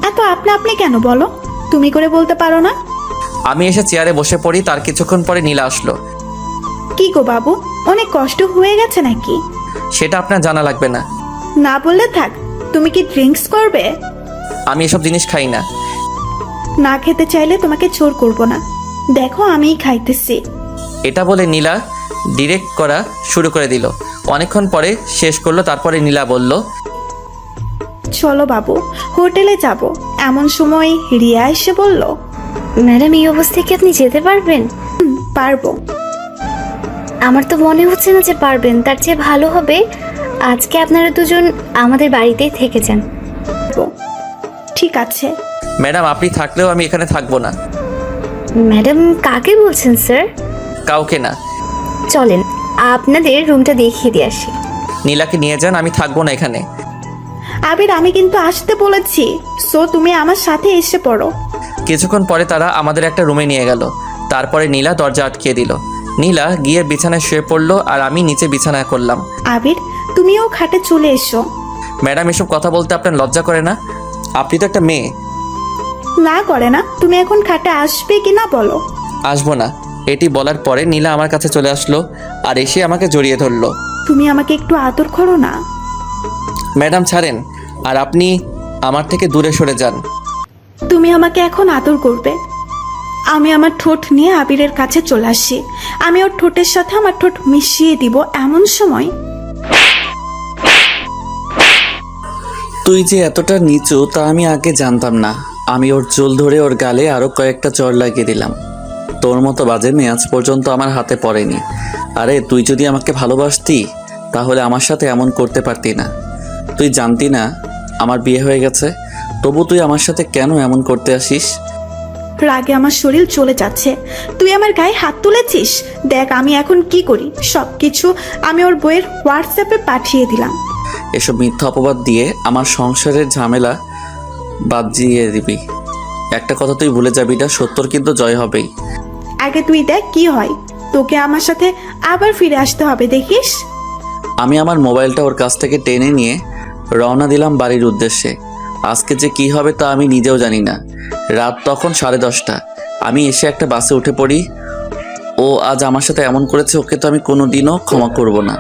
এত আপনি আপনি কেন বলো? তুমি করে বলতে পারো না? আমি এসে চেয়ারে বসে পড়ি, তার কিছুক্ষণ পরে নীলা আসলো। কি গো বাবু, অনেক কষ্ট হয়ে গেছে নাকি? সেটা আপনার জানা লাগবে না। না বললে থাক। তুমি কি ড্রিঙ্কস করবে? আমি এসব জিনিস খাই না। না খেতে চাইলে তোমাকে জোর করব না। দেখো আমিই খাইতেছি। এটা বলে নীলা ডিরেক্ট করা শুরু করে দিল। অনেকক্ষণ পরে শেষ করলো, তারপরে নীলা বলল, চলো বাবু, হোটেলে যাব। এমন সময় রিয়া এসে বলল, ম্যাডাম এই অবস্থায় কি আপনি যেতে পারবেন? পারবো। আমার তো মনে হচ্ছে না যে পারবেন। তার চেয়ে ভালো হবে আজকে আপনারা দুজন আমাদের বাড়িতেই থেকে যান। ঠিক আছে। ম্যাডাম আপনি থাকলেও আমি এখানে থাকবো না। ম্যাডাম কাকে বলছেন স্যার? কাউকে না। চলেন আপনাদের রুমটা দেখিয়ে দিয়ে আসি। নীলাকে নিয়ে যান, আমি থাকবো না এখানে। আবির, আমি কিন্তু আসতে বলেছি, সো তুমি আমার সাথে এসে পড়ো। কিছুক্ষণ পরে তারা আমাদের একটা রুমে নিয়ে গেল। তারপরে নীলা দরজা আটকিয়ে দিল। নীলা গিয়ে বিছানায় শুয়ে পড়লো, আর আমি নিচে বিছানা করলাম। আবির, তুমিও খাটে চলে এসো। ম্যাডাম এসব কথা বলতে আপনার লজ্জা করে না? আপনি তো একটা মেয়ে। না করে না। তুমি এখন খাটে আসবে কি না বলো? আসবো না। এটি বলার পরে নীলা আমার কাছে চলে আসলো, আর এসে আমাকে জড়িয়ে ধরলো। তুমি আমাকে একটু আদর করো না। ম্যাডাম ছাড়েন, আর আপনি আমার থেকে দূরে সরে যান। তুমি আমাকে এখন আদর করবে। আমি আমার ঠোঁট নিয়ে আবিরের কাছে চলে আসি। আমি ওর ঠোঁটের সাথে আমার ঠোঁট মিশিয়ে দিব। এমন সময় তুই যে এতটা নিচু তা আমি আগে জানতাম না। আমি ওর চুল ধরে ওর গালে আরো কয়েকটা চড় লাগিয়ে দিলাম। তোর মতো বাজে মেয়ে আজ পর্যন্ত আমার হাতে পড়েনি। আরে তুই যদি আমাকে ভালোবাসতি তাহলে আমার সাথে এমন করতে পারতি না। তুই জানতি না আমার বিয়ে হয়ে গেছে, তবু তুই আমার সাথে কেন এমন করতে আসিস? রাগে আমার শরীর চলে যাচ্ছে। তুই আমার গায়ে হাত তুলেছিস। দেখ আমি এখন কি করি। সবকিছু আমি ওর বইয়ের হোয়াটসঅ্যাপে পাঠিয়ে দিলাম। এসব মিথ্যা অপবাদ দিয়ে আমার সংসারের ঝামেলা বাজিয়ে দিবি। একটা কথা তুই ভুলে যাবি না, সত্যর কিন্তু জয় হবেই। আগে তুই দেখ কি হয়। তোকে আমার সাথে আবার ফিরে আসতে হবে, দেখিস। আমি আমার মোবাইলটা ওর কাছ থেকে টেনে নিয়ে রওনা দিলাম বাড়ির উদ্দেশ্যে। আজকে যে কি হবে তা আমি নিজেও জানি না। রাত তখন 10:30। আমি এসে একটা বাসে উঠে পড়ি। ও আজ আমার সাথে এমন করেছে, ওকে তো আমি কোনোদিনও ক্ষমা করব না।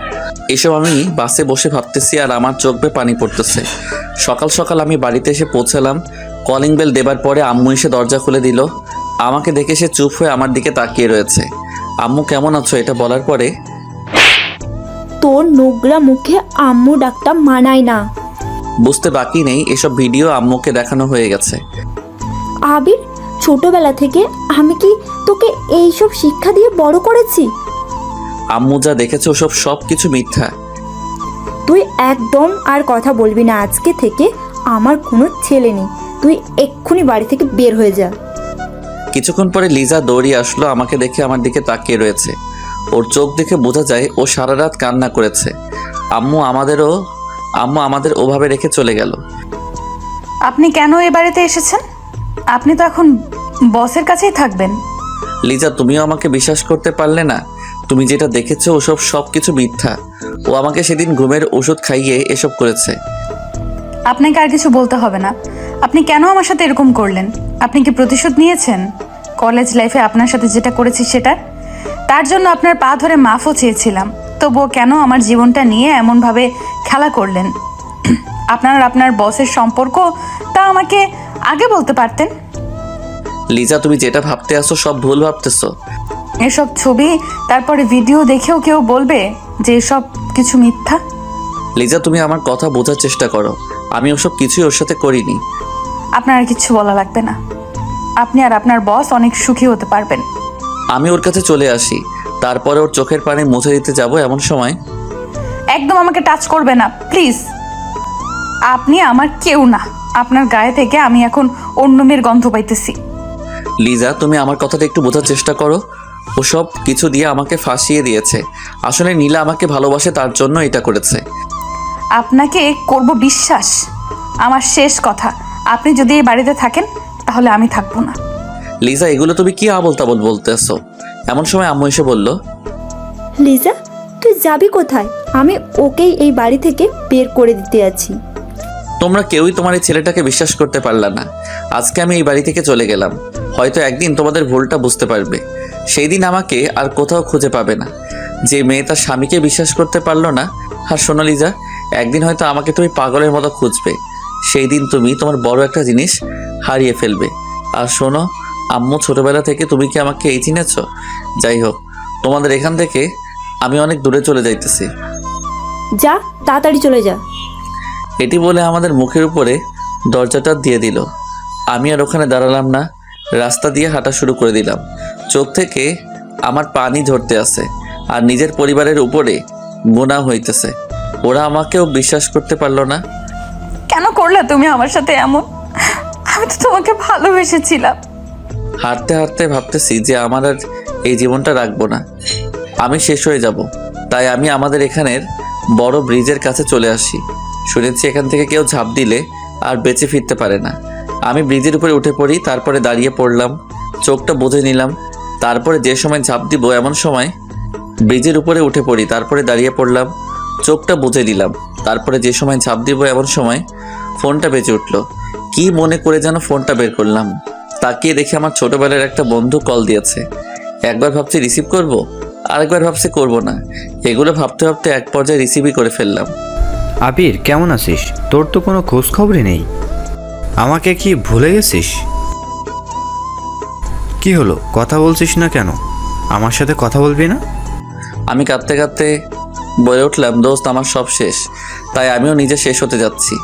এসব আমি বাসে বসে ভাবতেছি, আর আমার চোখ বেয়ে পানি পড়তেছে। সকাল সকাল আমি বাড়িতে এসে পৌঁছালাম। কলিং বেল দেবার পরে আম্মু এসে দরজা খুলে দিল। আমাকে দেখে সে চুপ হয়ে আমার দিকে তাকিয়ে রয়েছে। আম্মু কেমন আছো এটা বলার পরে, তোর নোংরা মুখে আম্মু ডাকটা মানায় না। বুঝতে বাকি নেই এসব ভিডিও আম্মুকে দেখানো হয়ে গেছে। আবির, ছোটবেলা থেকে আমি কি তোকে এইসব শিক্ষা দিয়ে বড় করেছি? আম্মু যা দেখেছো সব কিছু মিথ্যা। তুই একদম আর কথা বলবি না। আজকে থেকে আমার কোনো ছেলে নেই। তুই এক্ষুনি বাড়ি থেকে বের হয়ে যা। কিছুক্ষণ পরে লিজা দৌড়িয়ে আসলো। আমাকে দেখে আমার দিকে তাকিয়ে রয়েছে। ওর চোখ দেখে বোঝা যায় ও সারা রাত কান্না করেছে। আম্মু আমাদের ওভাবে রেখে চলে গেল। আপনি কেন এ বাড়িতে এসেছেন? আপনি তো এখন বসের কাছেই থাকবেন। লিজা তুমিও আমাকে বিশ্বাস করতে পারলে না? তুমি যেটা দেখেছো ওসব সব কিছু মিথ্যা। ও আমাকে সেদিন ঘুমের ওষুধ খাইয়ে এসব করেছে। আপনাকে আর কিছু বলতে হবে না। আপনি কেন আমার সাথে এরকম করলেন? আপনি কি প্রতিশোধ নিয়েছেন কলেজ লাইফে আপনার সাথে যেটা করেছি সেটার? তার জন্য আপনার পা ধরে মাফও চেয়েছিলাম, তবুও কেন আমার জীবনটা নিয়ে এমনভাবে খেলা করলেন? আপনার আপনার বসের সম্পর্ক তা আমাকে আগে বলতে পারতেন। লিজা, তুমি যেটা ভাবতে আসো সব ভুল ভাবতেছো। এসব ছবি তারপরে ভিডিও দেখেও কেউ বলবে যে এসব কিছু মিথ্যা? লিজা, তুমি আমার কথা বোঝার চেষ্টা করো। আমি ওসব কিছুই ওর সাথে করিনি। আপনার আর কিছু বলা লাগবে না। আপনি আর আপনার বস অনেক সুখী হতে পারবেন। আমি ওর কাছে চলে আসি, তারপরে ওর চোখের পানি মুছে দিতে যাব। এমন সময় একদম আমাকে টাচ করবে না প্লিজ। আপনি আমার কেউ না। আপনার গায়ে থেকে আমি এখন অন্য মেয়ের গন্ধ পাইতেছি। লিজা, তুমি আমার কথাটা একটু বোঝার চেষ্টা করো। ওসব কিছু দিয়ে আমাকে ফাঁসিয়ে দিয়েছে। আসলে নীলা আমাকে ভালোবাসে, তার জন্য এটা করেছে। আপনাকে করব বিশ্বাস? আমার শেষ কথা, আপনি যদি এই বাড়িতে থাকেন তাহলে আমি থাকবো না। লিজা, এগুলো তুমি কি আবল তাবল বলতেছো? এমন সময় আম্মু এসে বলল, লিজা, তুই যাবি কোথায়? আমি ওকেই এই বাড়ি থেকে বের করে দিতে আছি। তোমরা কেউই তোমার এই ছেলেটাকে বিশ্বাস করতে পারলা না। আজকে আমি এই বাড়ি থেকে চলে গেলাম। হয়তো একদিন তোমাদের ভুলটা বুঝতে পারবে। সেই দিন আমাকে আর কোথাও খুঁজে পাবে না। যে মেয়ে তার স্বামীকে বিশ্বাস করতে পারলো না। আর শোনো লিজা, একদিন হয়তো আমাকে তুমি পাগলের মতো খুঁজবে। সেই দিন তুমি তোমার বড় একটা জিনিস হারিয়ে ফেলবে। আর শোনো আম্মু, ছোটবেলা থেকে তুমি কি আমাকে এই চিনেছ? যাই হোক, তোমাদের এখান থেকে আমি অনেক দূরে চলে যাইতেছি। যা, তাড়াতাড়ি চলে যা। এটি বলে আমাদের মুখের উপরে দরজাটা দিয়ে দিল। আমি আর ওখানে দাঁড়ালাম না, রাস্তা দিয়ে হাঁটা শুরু করে দিলাম। চোখ থেকে আমার পানি ঝরতে আসে, আর নিজের পরিবারের উপরে গুনাহ হইতেছে। ওরা আমাকেও বিশ্বাস করতে পারলো না। কেন করলে তুমি আমার সাথে এমন? আমি তো তোমাকে ভালোবেসেছিলাম। হাঁটতে হাঁটতে ভাবতেছি যে আমার আর এই জীবনটা রাখবো না, আমি শেষ হয়ে যাব। তাই আমি আমাদের এখানের বড় ব্রিজের কাছে চলে আসি। শুনেছি এখান থেকে কেউ ঝাঁপ দিলে আর বেঁচে ফিরতে পারে না। আমি ব্রিজের উপরে উঠে পড়ি, তারপরে দাঁড়িয়ে পড়লাম, চোখটা বুঝে নিলাম। তারপরে যে সময় ঝাঁপ দিব এমন সময় ব্রিজের উপরে উঠে পড়ি, তারপরে দাঁড়িয়ে পড়লাম, চোখটা বুঝে নিলাম। তারপরে যে সময় ঝাঁপ দিব এমন সময় ফোনটা বেজে উঠলো। কি মনে করে যেন ফোনটা বের করলাম, তাকিয়ে দেখি আমার ছোটবেলার একটা বন্ধু কল দিয়েছে। একবার ভাবছি রিসিভ করব, আরেকবার ভাবছি করব না। এগুলো ভাবতে ভাবতে এক পর্যায়ে রিসিভই করে ফেললাম। আবির, কেমন আছিস? তোর তো কোনো খোঁজ খবরই নেই। আমাকে কি ভুলে গেছিস? কি হলো, কথা বলছিস না কেন? আমার সাথে কথা বলবি না? আমি কাঁদতে কাঁদতে বলে উঠলাম, দোস্ত আমার সব শেষ, তাই আমিও নিজে শেষ হতে যাচ্ছি।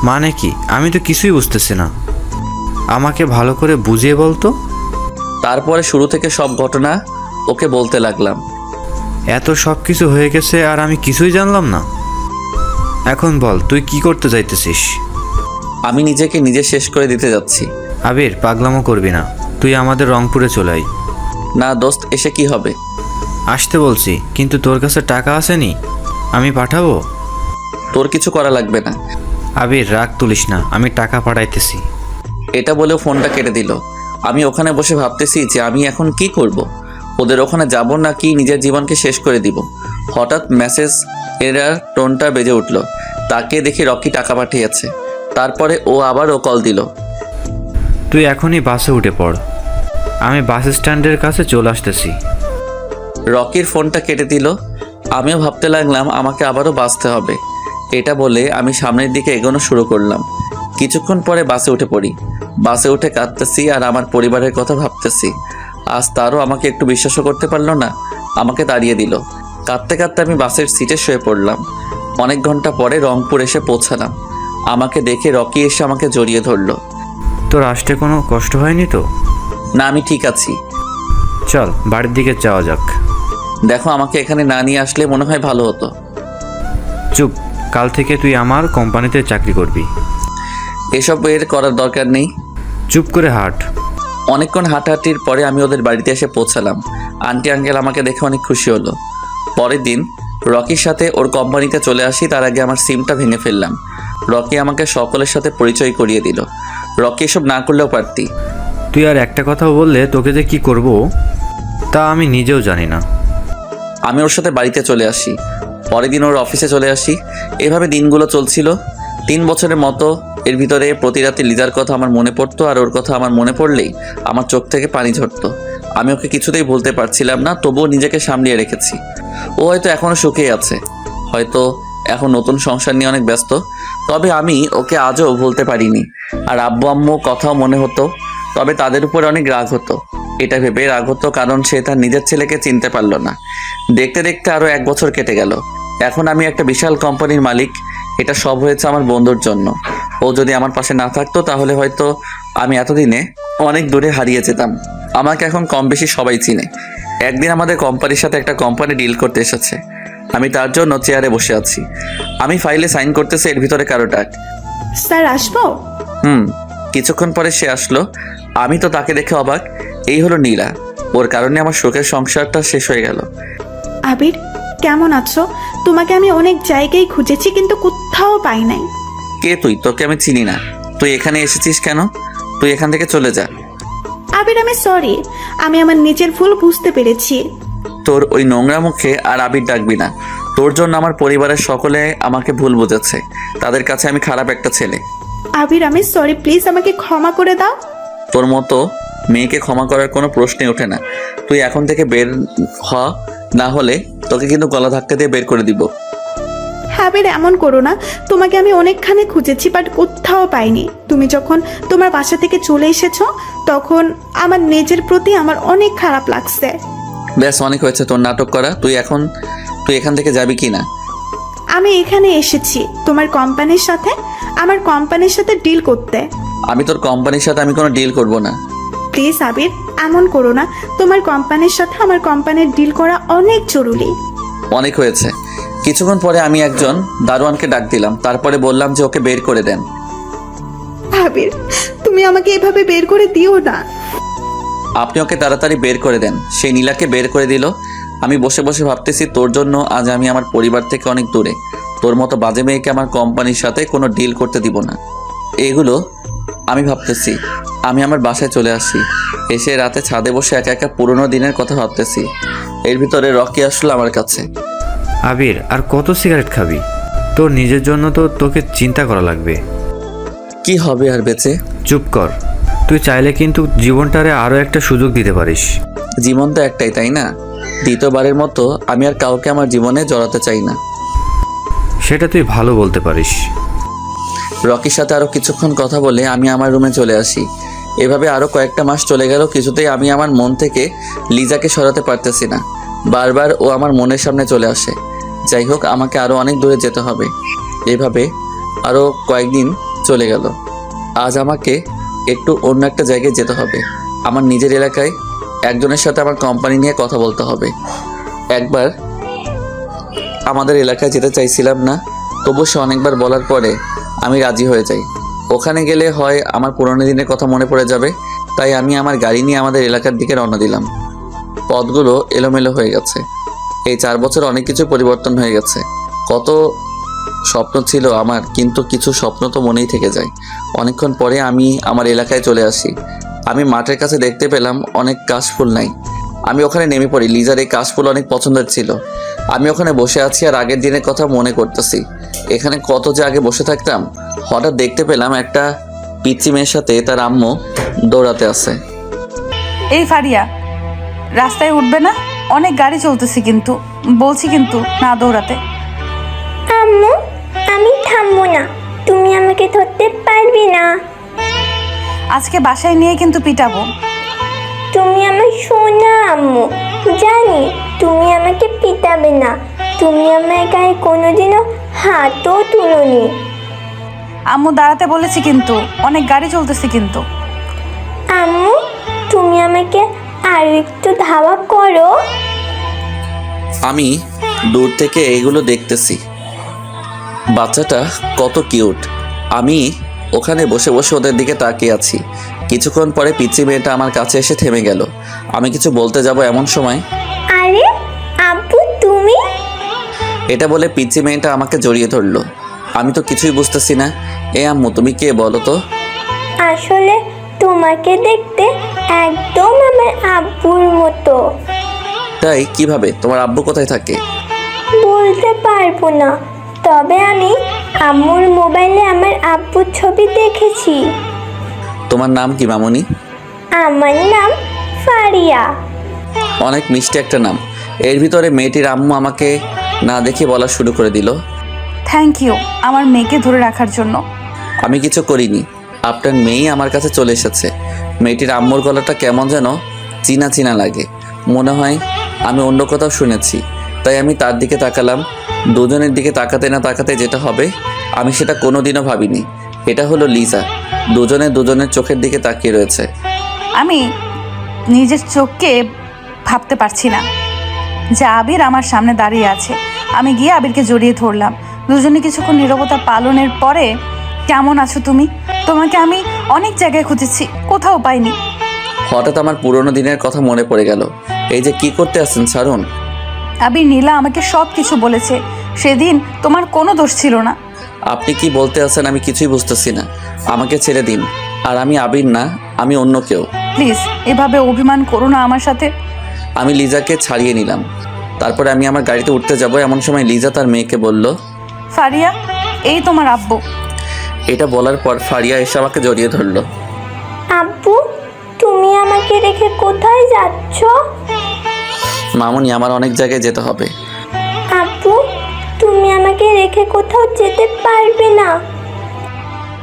মানে কি? আমি তো কিছুই বুঝতেছি না। আমাকে ভালো করে বুঝিয়ে বলতো। তারপরে শুরু থেকে সব ঘটনা ওকে বলতে লাগলাম। এত সব কিছু হয়ে গেছে আর আমি কিছুই জানলাম না। এখন বল, তুই কি করতে চাইতেছিস? আমি নিজেকে নিজে শেষ করে দিতে যাচ্ছি। আবির, পাগলামো করবি না। তুই আমাদের রংপুরে চলে আয়। না দোস্ত, এসে কি হবে? আসতে বলছি, কিন্তু তোর কাছে টাকা আসেনি। আমি পাঠাবো? তোর কিছু করা লাগবে না। আবির, রাগ তুলিস না, আমি টাকা পাঠাইতেছি। এটা বলেও ফোনটা কেটে দিল। আমি ওখানে বসে ভাবতেছি যে আমি এখন কি করব। ওদের ওখানে যাব নাকি নিজের জীবনকে শেষ করে দিব। হঠাৎ মেসেজ এরার টোনটা বেজে উঠল। তাকে দেখি রকি টাকা পাঠিয়েছে। তারপরে ও আবারও কল দিল। তুই এখনই বাসে উঠে পড়, আমি বাস স্ট্যান্ডের কাছে চলে আসতেছি। রকির ফোনটা কেটে দিল। আমিও ভাবতে লাগলাম আমাকে আবারও বাঁচতে হবে। এটা বলে আমি সামনের দিকে এগোনো শুরু করলাম। কিছুক্ষণ পরে বাসে উঠে পড়ি। বাসে উঠে কাঁদতেছি আর আমার পরিবারের কথা ভাবতেছি। আজ তারও আমাকে একটু বিশ্বাসও করতে পারলো না, আমাকে তাড়িয়ে দিল। কাঁদতে কাঁদতে আমি বাসের সিটে শুয়ে পড়লাম। অনেক ঘন্টা পরে রংপুর এসে পৌঁছালাম। আমাকে দেখে রকি এসে আমাকে জড়িয়ে ধরলো। তোর আসতে কোনো কষ্ট হয়নি তো? না, আমি ঠিক আছি। চল বাড়ির দিকে যাওয়া যাক। দেখো, আমাকে এখানে না নিয়ে আসলে মনে হয় ভালো হতো। চুপ, কাল থেকে তুই আমার কোম্পানিতে চাকরি করবি। এসব এর করার দরকার নেই। চুপ করে হাঁট। অনেকক্ষণ হাঁটাহাঁটির পরে আমি ওদের বাড়িতে এসে পৌঁছালাম। আন্টি আঙ্কেল আমাকে দেখে অনেক খুশি হলো। পরের দিন রকির সাথে ওর কোম্পানিতে চলে আসি। তার আগে আমার সিমটা ভেঙে ফেললাম। রকি আমাকে সকলের সাথে পরিচয় করিয়ে দিল। রকি এসব না করলেও পারতি। তুই আর একটা কথাও বললে তোকে যে কি করব তা আমি নিজেও জানি না। আমি ওর সাথে বাড়িতে চলে আসি, পরের দিন ওর অফিসে চলে আসি। এভাবে দিনগুলো চলছিল 3 বছরের মতো। এর ভিতরে প্রতি রাতে লিজার কথা আমার মনে পড়তো, আর ওর কথা আমার মনে পড়লেই আমার চোখ থেকে পানি ঝরতো। আমি ওকে কিছুতেই ভুলতে পারছিলাম না, তবুও নিজেকে সামলিয়ে রেখেছি। ও হয়তো এখনও সুখেই আছে, হয়তো এখন নতুন সংসার নিয়ে অনেক ব্যস্ত, তবে আমি ওকে আজও ভুলতে পারিনি। আর আব্বু আম্মু কথাও মনে হতো, তবে তাদের উপরে অনেক রাগ হতো। এটা ভেবে রাগ হতো কারণ সে তার নিজের ছেলেকে চিনতে পারল না। দেখতে দেখতে আরও 1 বছর কেটে গেল। এখন আমি একটা বিশাল কোম্পানির মালিক। এটা সব হয়েছে আমার বন্ধুর জন্য। ও যদি আমার পাশে না থাকতো তাহলে হয়তো আমি এতদিনে অনেক দূরে হারিয়ে যেতাম। আমাকে এখন কম বেশি সবাই চিনে। একদিন আমাদের কোম্পানির সাথে একটা কোম্পানি ডিল করতে এসেছে। আমি তার জন্য চেয়ারে বসে আছি। আমি ফাইলে সাইন করতেছি, এর ভিতরে কারো ডাক। স্যার আসবো? কিছুক্ষণ পরে সে আসলো। আমি তো তাকে দেখে অবাক। এই হলো নীলা। ওর কারণে আমার শোকের সংসারটা শেষ হয়ে গেল। আবির, কেমন আছো? তোমাকে আমি অনেক জায়গায় খুঁজেছি কিন্তু কোথাও পাই নাই। কে তুই? তোকে আমি চিনি না। তুই এখানে এসেছিস কেন? তুই এখান থেকে চলে যা। আবির, আমি সরি। আমি আমার নিজের ভুল বুঝতে পেরেছি। তোর ওই নোংরা মুখে আর আবির ডাকবি না। তোর জন্য আমার পরিবারের সকলে আমাকে ভুল বুঝেছে। তাদের কাছে আমি খারাপ একটা ছেলে। আবির, আমি সরি, প্লিজ আমাকে ক্ষমা করে দাও। তোর মতো মেয়েকে ক্ষমা করার কোনো প্রশ্নই ওঠে না। তুই এখন থেকে বের হ, না হলে তোকে কিন্তু গলা ধাক্কা দিয়ে বের করে দিব। আবির, এমন করো না। তোমাকে আমি অনেকখানি খুঁজেছি বাট কোথাও পাইনি। তুমি যখন তোমার বাসা থেকে চলে এসেছো তখন আমার নিজের প্রতি আমার অনেক খারাপ লাগছে। ব্যাস, অনেক হয়েছে তোর নাটক করা। তুই এখান থেকে যাবি কি না? আমি এখানে এসেছি তোমার কোম্পানির সাথে, আমার কোম্পানির সাথে ডিল করতে। আমি তোর কোম্পানির সাথে আমি কোনো ডিল করব না। প্লিজ আবির, এমন করো না। তোমার কোম্পানির সাথে আমার কোম্পানির ডিল করা অনেক জরুরি। অনেক হয়েছে। কিছুক্ষণ পরে আমি একজন দারোয়ানকে ডাক দিলাম। তারপরে বললাম যে ওকে বের করে দেন। আবির, তুমি আমাকে এভাবে বের করে দিও না। আপনি ওকে তাড়াতাড়ি বের করে দেন। সেই নীলাকে বের করে দিল। আমি বসে বসে ভাবতেছি, তোর জন্য আজ আমি আমার পরিবার থেকে অনেক দূরে। তোর মতো বাজে মেয়েকে আমার কোম্পানির সাথে কোনো ডিল করতে দিব না। এগুলো আমি ভাবতেছি। আমি আমার বাসায় চলে আসি। এসে রাতে ছাদে বসে একা একা পুরোনো দিনের কথা ভাবতেছি। এর ভিতরে রকি আসলো আমার কাছে। আবির, আর কত সিগারেট খাবি? তোর নিজের জন্য তো তোকে চিন্তা করা লাগবে। কি হবে আর বেঁচে? চুপ কর। তুই চাইলে কিন্তু জীবনটারে আরও একটা সুযোগ দিতে পারিস। জীবন তো একটাই, তাই না? দ্বিতীয়বারের মতো আমি আর কাউকে আমার জীবনে জড়াতে চাই না। সেটা তুই ভালো বলতে পারিস। রকির সাথে আরও কিছুক্ষণ কথা বলে আমি আমার রুমে চলে আসি। এভাবে আরও কয়েকটা মাস চলে গেল। কিছুতেই আমি আমার মন থেকে লিজাকে সরাতে পারতেছি না। বারবার ও আমার মনের সামনে চলে আসে। যাই হোক, আমাকে আরও অনেক দূরে যেতে হবে। এভাবে আরও কয়েকদিন চলে গেল। আজ আমাকে একটু অন্য একটা জায়গায় যেতে হবে। আমার নিজের এলাকায় একজনের সাথে আমার কোম্পানি নিয়ে কথা বলতে হবে। একবার আমাদের এলাকায় যেতে চাইছিলাম না, তবু সে অনেকবার বলার পরে আমি রাজি হয়ে যাই। ওখানে গেলে হয় আমার পুরনো দিনের কথা মনে পড়ে যাবে। তাই আমি আমার গাড়ি নিয়ে আমাদের এলাকার দিকে রওনা দিলাম। পথগুলো এলোমেলো হয়ে গেছে। এই 4 বছর অনেক কিছু পরিবর্তন হয়ে গেছে। কত স্বপ্ন ছিল আমার, কিন্তু কিছু স্বপ্ন তো মনেই থেকে যায়। অনেকক্ষণ পরে আমি আমার এলাকায় চলে আসি। আমি মাঠের কাছে দেখতে পেলাম অনেক কাশফুল নাই। আমি ওখানে নেমে পড়ি। লিজার এই কাশফুল অনেক পছন্দের ছিল। আমি ওখানে বসে আছি আর আগের দিনের কথা মনে করতেছি। এখানে কত যে আগে বসে থাকতাম। হঠাৎ দেখতে পেলাম একটা পিচ্চি মেয়ের সাথে তার আম্মু দৌড়াতে আছে। এই ফারিয়া, রাস্তায় উঠবে না? অনেক গাড়ি চলতেছে কিন্তু। বলছি কিন্তু না দৌড়াতে। আম্মু, আমি থামবো না। তুমি আমাকে ধরতে পারবে না। আজকে বাসায় নিয়ে কিন্তু পিটাবো। তুমি আমার সোনা আম্মু। জানি তুমি আমাকে পিটাবে না। তুমি আমার গায়ে কোনোদিনও হাতও তুলোনি। আম্মু দাঁড়াতে বলেছি কিন্তু। অনেক গাড়ি চলতেছে কিন্তু। আম্মু, তুমি আমাকে আরো একটু ধাওয়া করো। আমি দূর থেকে এগুলো দেখতেছি। বাচ্চাটা কত কিউট। আমি ওখানে বসে বসে ওদের দিকে তাকিয়ে আছি। কিছুক্ষণ পরে পিচ্চি মেয়েটা আমার কাছে এসে থেমে গেল। আমি কিছু বলতে যাব এমন সময়, আরে আব্বু, তুমি? এটা বলে পিচ্চি মেয়েটা আমাকে জড়িয়ে ধরলো। আমি তো কিছুই বুঝতেছি না। এ আম্মু, তুমি কে বলো তো? আসলে তোমাকে দেখতে একদম আমার আব্বুর মতো। তাই কিভাবে? তোমার আব্বু কোথায় থাকে? বলতে পারবো না, তবে আমি আম্মুর মোবাইলে আমার আব্বুর ছবি দেখেছি। তোমার নাম কি মামুনি? আমার নাম ফারিয়া। অনেক মিষ্টি একটা নাম। এর ভিতরে মেয়েটির আম্মু আমাকে না দেখে বলা শুরু করে দিল, থ্যাংক ইউ আমার মেয়েকে ধরে রাখার জন্য। আমি কিছু করিনি, আপনার মেয়েই আমার কাছে চলে এসেছে। মেয়েটির আম্মুর গলাটা কেমন যেন চিনা চিনা লাগে, মনে হয় আমি অন্য কোথাও শুনেছি। তাই আমি তার দিকে তাকালাম। দুজনের দিকে তাকাতে না তাকাতে যেটা হবে আমি সেটা কোনোদিনও ভাবিনি। এটা হলো লিজা। দুজনে দুজনের চোখের দিকে তাকিয়ে রয়েছে। আমি নিজের চোখকে ভাবতে পারছি না যে আবির আমার সামনে দাঁড়িয়ে আছে। আমি গিয়ে আবিরকে জড়িয়ে ধরলাম। দুজনে কিছুক্ষণ নীরবতা পালনের পরে, কেমন আছো তুমি? তোমাকে আমি অনেক জায়গায় খুঁজেছি, কোথাও পাইনি। হঠাৎ আমার পুরনো দিনের কথা মনে পড়ে গেল। এই যে কি করতে আসছেন ছাড়ুন। আবির নীলা আমাকে সব কিছু বলেছে। সেদিন তোমার কোনো দোষ ছিল না। আপনি কি বলতে আছেন আমি কিছুই বুঝতেছি না। আমাকে ছেড়ে দিন। আর আমি আবির না, আমি অন্য কেউ। প্লিজ এভাবে অভিমান করো না আমার সাথে। আমি লিজাকে ছাড়িয়ে নিলাম। তারপরে আমি আমার গাড়িতে উঠতে যাব, এমন সময় লিজা তার মেয়েকে বলল, ফারিয়া, এই তোমার আব্বু। এটা বলার পর ফারিয়া এসে আমাকে জড়িয়ে ধরলো। আব্বু, তুমি আমাকে রেখে কোথায় যাচ্ছ? মামুনি, আমার অনেক জায়গায় যেতে হবে। আব্বু, তুমি আমাকে রেখে কোথাও যেতে পারবে না।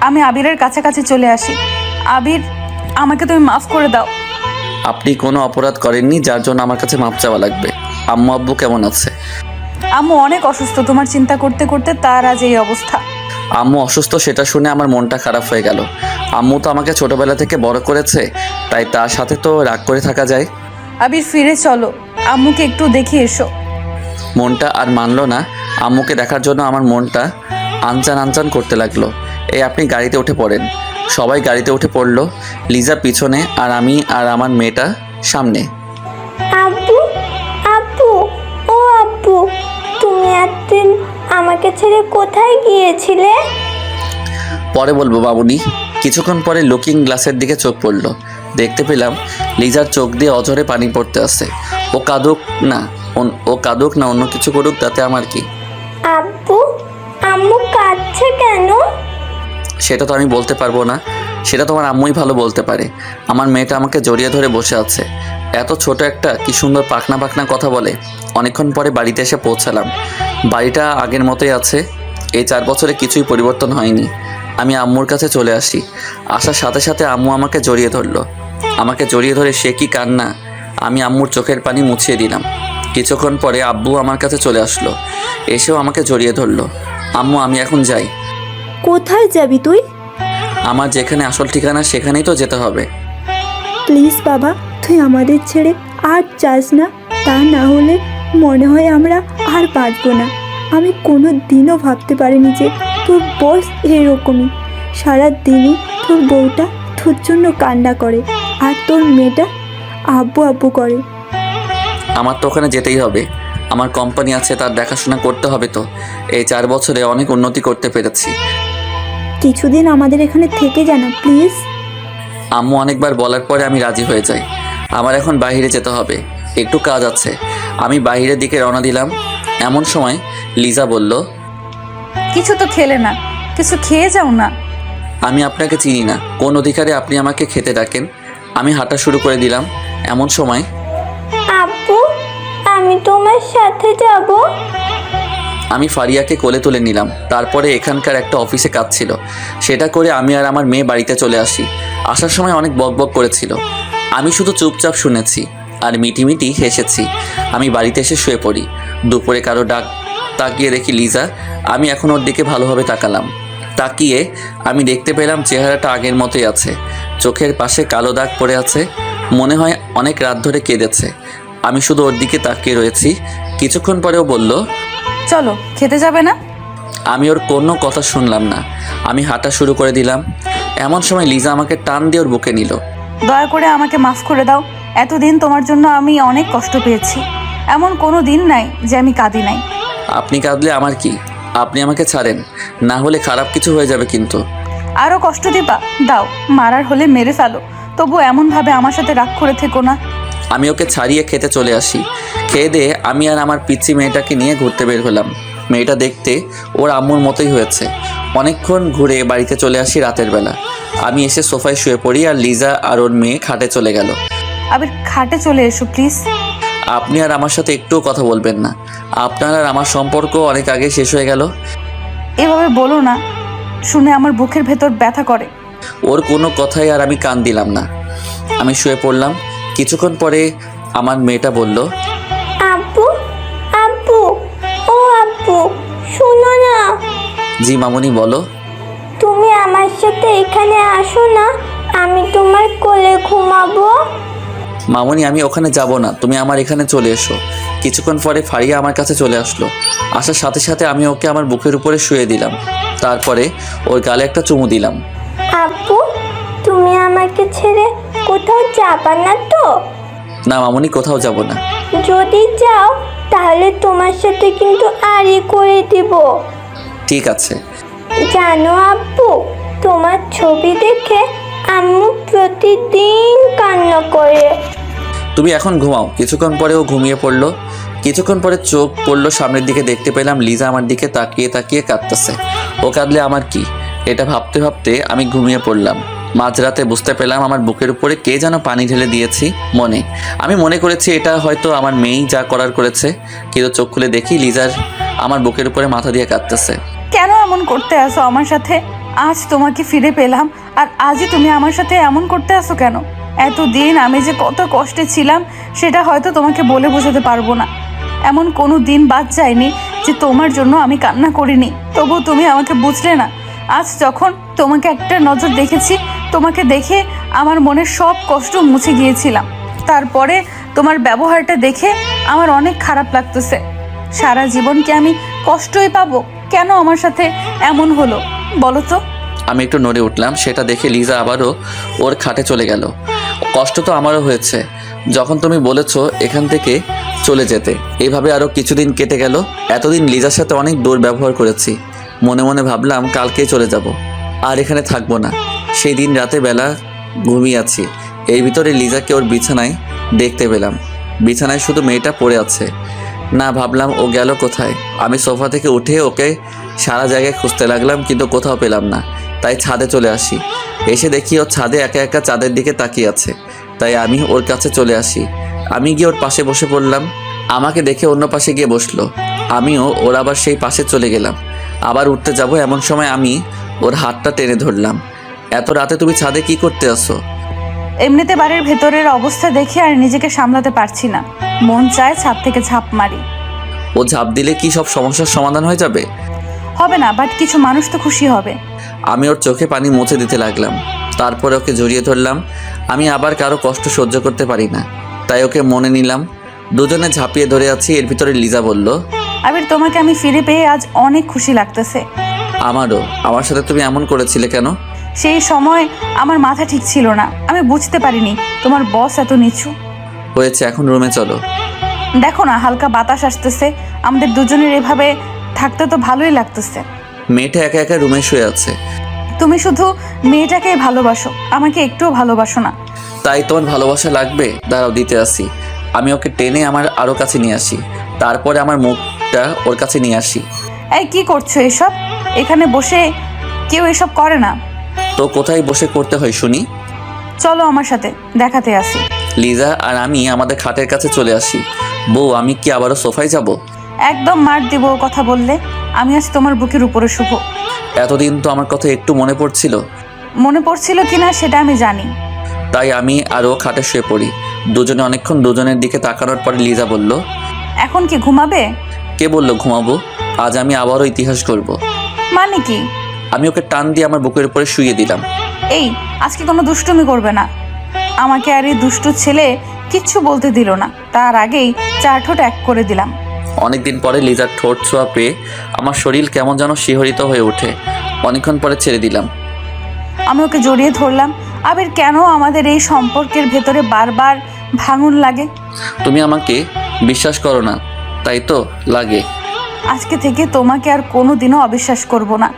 আমি আবিরের কাছাকাছি চলে আসি। আবির, আমাকে তুমি মাফ করে দাও। আপনি কোনো অপরাধ করেননি যার জন্য আমার কাছে মাপ চাওয়া লাগবে। আম্মু আব্বু কেমন আছে? আম্মু অনেক অসুস্থ, তোমার চিন্তা করতে করতে তার আজ এই অবস্থা। আম্মু অসুস্থ সেটা শুনে আমার মনটা খারাপ হয়ে গেল। আম্মু তো আমাকে ছোটবেলা থেকে বড় করেছে, তাই তার সাথে তো রাগ করে থাকা যায়। আবির, ফিরে চলো, আম্মুকে একটু দেখে এসো। মনটা আর মানলো না। আম্মুকে দেখার জন্য আমার মনটা আনচান আনচান করতে লাগলো। এই আপনি গাড়িতে উঠে পড়েন। সবাই গাড়িতে উঠে পড়লো। লিজা পিছনে আর আমি আর আমার মেয়েটা সামনে। আব্বু, আব্বু, ও আব্বু, তুমি এতদিন আমাকে ছেড়ে কোথায় গিয়েছিলে? পরে বলবো বাবুনি। কিছুক্ষণ পরে লুকিং গ্লাসের দিকে চোখ পড়লো। দেখতে পেলাম লিজার চোখ দিয়ে অঝরে পানি পড়তে আসে। ও কাঁদুক না অন্য কিছু করুক, তাতে আমার কি? আব্বু, আম্মু কাঁদছে কেন? সেটা তো আমি বলতে পারবো না, সেটা তোমার আম্মুই ভালো বলতে পারে। আমার মেয়েটা আমাকে জড়িয়ে ধরে বসে আছে। এত ছোট একটা কি সুন্দর পাখনা পাখনা কথা বলে। অনেকক্ষণ পরে বাড়িতে এসে পৌঁছালাম। বাড়িটা আগের মতোই আছে। এই 4 বছরে কিছুই পরিবর্তন হয়নি। আমি আম্মুর কাছে চলে আসি। আসার সাথে সাথে আম্মু আমাকে জড়িয়ে ধরলো। আমাকে জড়িয়ে ধরে সে কি কান্না! আমি আম্মুর চোখের পানি মুছিয়ে দিলাম। কিছুক্ষণ পরে আব্বু আমার কাছে চলে আসলো। এসেও আমাকে জড়িয়ে ধরলো। আম্মু, আমি এখন যাই। কোথায় যাবি তুই? আমার যেখানে আসল ঠিকানা সেখানেই তো যেতে হবে। প্লিজ বাবা, তুই আমাদের ছেড়ে আর যাস না। তা না হলে মনে হয় আমরা আর বাঁচবো না। আমি কোনো দিনও ভাবতে পারিনি যে তোর বয়স এরকমই। সারা দিনই তোর বউটা তোর জন্য কান্না করে আর তোর মেয়েটা আব্বু আব্বু করে। আমার তো ওখানে যেতেই হবে। আমার কোম্পানি আছে, তার দেখাশোনা করতে হবে তো। এই 4 বছরে অনেক উন্নতি করতে পেরেছি। কিছুদিন আমাদের এখানে থেকে জানা প্লিজ। আম্মু অনেকবার বলার পরে আমি রাজি হয়ে যাই। আমার এখন বাইরে যেতে হবে, একটু কাজ আছে। আমি বাইরের দিকে রওনা দিলাম। এমন সময় লিজা বলল, কিছু তো খেলে না, কিছু খেয়ে যাও না। আমি আপনাকে চিনি না, কোন অধিকারে আপনি আমাকে খেতে ডাকেন? আমি হাঁটা শুরু করে দিলাম। এমন সময়, আব্বু, আমি তোমার সাথে যাব। আমি ফারিয়াকে কোলে তুলে নিলাম। তারপরে এখানকার একটা অফিসে কাজ ছিল, সেটা করে আমি আর আমার মেয়ে বাড়িতে চলে আসি। আসার সময় অনেক বকবক করেছিল, আমি শুধু চুপচাপ শুনেছি আর মিটিমিটি হেসেছি। আমি বাড়িতে এসে শুয়ে পড়ি। দুপুরে কারো ডাক তাকিয়ে দেখি লিজা। আমি এখন ওর দিকে ভালোভাবে তাকালাম। তাকিয়ে আমি দেখতে পেলাম চেহারাটা আগের মতোই আছে। চোখের পাশে কালো দাগ পড়ে আছে। মনে হয় অনেক রাত ধরে কেঁদেছে। আমি শুধু ওর দিকে তাকিয়ে রয়েছি। কিছুক্ষণ পরেও বলল, চলো, খেতে যাবে না? আমি ওর কোনো কথা শুনলাম না। আমি হাঁটা শুরু করে দিলাম। এমন সময় লিজা আমাকে টান দিয়ে ওর বুকে নিল। দয়া করে আমাকে মাফ করে দাও। এতদিন তোমার জন্য আমি অনেক কষ্ট পেয়েছি। এমন কোনো দিন নাই যে আমি কাঁদি নাই। আপনি কাঁদলে আমার কি? আপনি আমাকে ছাড়েন, না হলে খারাপ কিছু হয়ে যাবে কিন্তু। আরও কষ্ট দিবা? দাও, মারার হলে মেরে ফেলো, তবু এমনভাবে আমার সাথে রাগ করে থেকো না। আমি ওকে ছাড়িয়ে খেতে চলে আসি। খেয়ে দিয়ে আমি আর আমার পিচ্চি মেয়েটাকে নিয়ে ঘুরতে বের হলাম। মেয়েটা দেখতে ওর আম্মুর মতোই হয়েছে। অনেকক্ষণ ঘুরে বাড়িতে চলে আসি রাতের বেলা। আমি এসে সোফায় শুয়ে পড়ি আর লিজা আর ওর মেয়ে খাটে চলে গেল। আবির খাটে চলে এসো প্লিজ। আপনি আর আমার সাথে একটুও কথা বলবেন না? আপনার আর আমার সম্পর্ক অনেক আগে শেষ হয়ে গেল। এভাবে বলো না, শুনে আমার বুকের ভেতর ব্যথা করে। ওর কোনো কথাই আর আমি কান দিলাম না। আমি শুয়ে পড়লাম। কিছুক্ষণ পরে আমার মেয়েটা বলল, আব্বু আব্বু ও আব্বু শোনো না, জি মামুনি বলো। তুমি আমার সাথে এখানে আসো না, আমি তোমার কোলে ঘুমাবো। মামুনি আমি ওখানে যাব না, তুমি আমার এখানে চলে এসো। কিছুক্ষণ পরে ফারিয়া আমার কাছে চলে আসলো। আসার সাথে সাথে আমি ওকে আমার বুকের উপরে শুয়ে দিলাম। তারপরে ওর গালে একটা চুমু দিলাম। আব্বু তুমি আমাকে ছেড়ে কোথাও যাবা না তো? না মামুনি, কোথাও যাব না। যদি যাও তাহলে তোমার সাথে কিন্তু আড়ি করে দিব। ঠিক আছে। জানো আব্বু, তোমার ছবি দেখে আম্মু প্রতিদিন কান্না করে। তুমি এখন ঘুমাও। কিছুক্ষণ পরে ও ঘুমিয়ে পড়লো। কিছুক্ষণ পরে চোখ পড়লো সামনের দিকে, দেখতে পেলাম লিজা আমার দিকে তাকিয়ে তাকিয়ে কাঁদতেছে। ও কাঁদলে আমার কি, এটা ভাবতে ভাবতে আমি ঘুমিয়ে পড়লাম। মাঝরাতে বুঝতে পেলাম আমার বুকের উপরে কে যেন পানি ঢেলে দিয়েছি মনে। আমি মনে করেছি এটা হয়তো আমার মেয়েই যা করার করেছে, কিন্তু চোখ খুলে দেখি লিজার আমার বুকের উপরে মাথা দিয়ে কাঁদতেছে। কেন এমন করতে আসো আমার সাথে? আজ তোমাকে ফিরে পেলাম আর আজই তুমি আমার সাথে এমন করতে আসো কেন? এতদিন আমি যে কত কষ্টে ছিলাম সেটা হয়তো তোমাকে বলে বোঝাতে পারবো না। এমন কোনো দিন বাদ যায়নি যে তোমার জন্য আমি কান্না করিনি, তবু তুমি আমাকে বুঝলে না। আজ যখন তোমাকে একটা নজর দেখেছি, তোমাকে দেখে আমার মনের সব কষ্ট মুছে গিয়েছিলাম। তারপরে তোমার ব্যবহারটা দেখে আমার অনেক খারাপ লাগতেছে। সারা জীবন কি আমি কষ্টই পাবো? কেন আমার সাথে এমন হলো বলো তো? আমি একটু নড়ে উঠলাম। সেটা দেখে লিজা আবারও ওর খাটে চলে গেল। কষ্ট তো আমারও হয়েছে যখন তুমি বলেছো এখান থেকে চলে যেতে। এইভাবে আরও কিছুদিন কেটে গেল। এতদিন লিজার সাথে অনেক দুর্ব্যবহার করেছি। মনে মনে ভাবলাম কালকেই চলে যাব, আর এখানে থাকবো না। সেই দিন রাতে বেলা ঘুমিয়ে আছি, এর ভিতরে লিজাকে ওর বিছানায় দেখতে পেলাম। বিছানায় শুধু মেয়েটা পড়ে আছে। না, ভাবলাম ও গেল কোথায়। আমি সোফা থেকে উঠে ওকে সারা জায়গায় খুঁজতে লাগলাম, কিন্তু কোথাও পেলাম না। তাই ছাদে চলে আসি। এসে দেখি ও ছাদে একা একা চাঁদের দিকে তাকিয়ে আছে। তাই আমি ওর কাছে চলে আসি। আমি গিয়ে ওর পাশে বসে পড়লাম। আমাকে দেখে অন্য পাশে গিয়ে বসলো। আমিও ওর আবার সেই পাশে চলে গেলাম। আবার উঠতে যাব, এমন সময় আমি ওর হাতটা টেনে ধরলাম। এত রাতে তুমি ছাদে কি করতে আসো? এমনিতে বাড়ির ভেতরের অবস্থা দেখে আর নিজেকে সামলাতে পারছি না, মন চায় ছাদ থেকে ঝাঁপ মারি। ও ঝাঁপ দিলে কি সব সমস্যার সমাধান হয়ে যাবে? হবে না, বাট কিছু মানুষ তো খুশি হবে। আমি ওর চোখে পানি মুছে দিতে লাগলাম। তারপরে ওকে জড়িয়ে ধরলাম। আমি আবার কারো কষ্ট সহ্য করতে পারি না, তাই ওকে মনে নিলাম। দুজনে ঝাঁপিয়ে ধরে আছি। এর ভিতরে লিজা বলল, আবির তোমাকে আমি ফিরে পেয়ে আজ অনেক খুশি লাগতেছে। আমারও। আমার সাথে তুমি এমন করেছিলে কেন? সেই সময় আমার মাথা ঠিক ছিল না, আমি বুঝতে পারিনি তোমার বস এত নিচু। হয়েছে, এখন রুমে চলো। দেখো না, হালকা বাতাস আসতেছে, আমাদের দুজনের এভাবে থাকতে তো ভালোই লাগতেছে। মেয়েটা একা একা রুমে শুয়ে আছে। তুমি শুধু মেয়েটাকেই ভালোবাসো, আমাকে একটুও ভালোবাসো না। তাই তোমার ভালোবাসা লাগবে? দাঁড়াও, দিতে আসি। আমি ওকে টেনে আমার আরও কাছে নিয়ে আসি। তারপরে আমার মুখটা ওর কাছে নিয়ে আসি। এই কি করছো এসব? এখানে বসে কেউ এসব করে না। তো কোথায় বসে করতে হয় শুনি? চলো আমার সাথে, দেখাতে আসি। লিজা আর আমি আমাদের খাটের কাছে চলে আসি। বউ, আমি কি আবারও সোফায় যাব? একদম মার দিব কথা বললে। আমি আজ তোমার বুকের উপরে শুভ। এতদিন তো আমার কথা একটু মনে পড়ছিল। মনে পড়ছিল কিনা সেটা আমি জানি। তাই আমি আরও খাটে শুয়ে পড়ি। দুজনে অনেকক্ষণ দুজনের দিকে তাকানোর পরে লিজা বলল, এখন কি ঘুমাবে? কে বলল ঘুমাবো? আজ আমি আবারও ইতিহাস করব। মানে কি? আমি ওকে টান দিয়ে আমার বুকের উপরে শুইয়ে দিলাম। এই, আজকে কোনো দুষ্টুমি করবে না। আমাকে আর এই দুষ্টু ছেলে কিচ্ছু বলতে দিল না, তার আগেই চার ঠোঁট এক করে দিলাম। অনেকদিন পরে লিজার ঠোঁট ছোঁয়া পেয়ে আমার শরীর কেমন যেন শিহরিত হয়ে ওঠে। অনেকক্ষণ পরে ছেড়ে দিলাম। আমি ওকে জড়িয়ে ধরলাম। আবির, কেন আমাদের এই সম্পর্কের ভেতরে বারবার ভাঙন লাগে? তুমি আমাকে বিশ্বাস করো না, তাই তো লাগে। আজকে থেকে তোমাকে আর কোনো দিনও অবিশ্বাস করব না।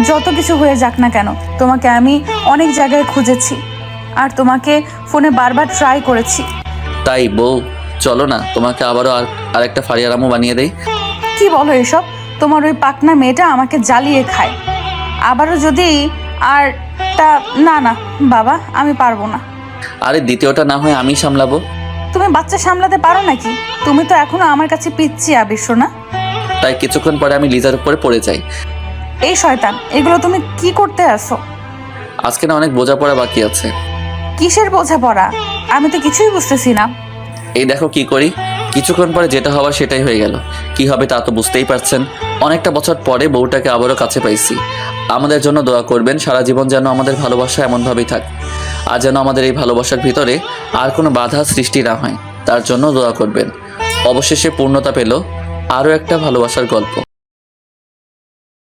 যত কিছু হয়ে যাক না কেন, তোমাকে আমি অনেক জায়গায় খুঁজেছি আর তোমাকে ফোনে বারবার ট্রাই করেছি। তাই বউ, চলো না তোমাকে আবারও আরেকটা ফারিয়ার আম্মু বানিয়ে দেই। কি বলো এসব? তোমার ওই পাকনা মেয়েটা আমাকে জ্বালিয়ে খায়। আবারও যদি আর না না বাবা, আমি পারবো না। আরে দ্বিতীয়টা না হয় আমি সামলাবো। তুমি বাচ্চা সামলাতে পারো নাকি? তুমি তো এখনো আমার কাছে পিচ্ছি আবির না। তাই কিছুক্ষণ পরে আমি লিজার উপরে পড়ে যাই। এই শয়তান, এগুলো তুমি কি করতে আসো? আজকে না অনেক বোঝাপড়া বাকি আছে। কিসের বোঝাপড়া? আমি তো কিছুই বুঝতেছি না। এই দেখো কি করি। কিছুক্ষণ পরে যেটা হওয়ার সেটাই হয়ে গেল। কি হবে তা তো বুঝতেই পারছেন। অনেকটা বছর পরে বউটাকে আবারও কাছে পাইছি। আমাদের জন্য দোয়া করবেন, সারা জীবন যেন আমাদের ভালোবাসা এমনভাবেই থাকে, আর যেন আমাদের এই ভালোবাসার ভিতরে আর কোনো বাধা সৃষ্টি না হয়, তার জন্য দোয়া করবেন। অবশেষে পূর্ণতা পেল আরও একটা ভালোবাসার গল্প।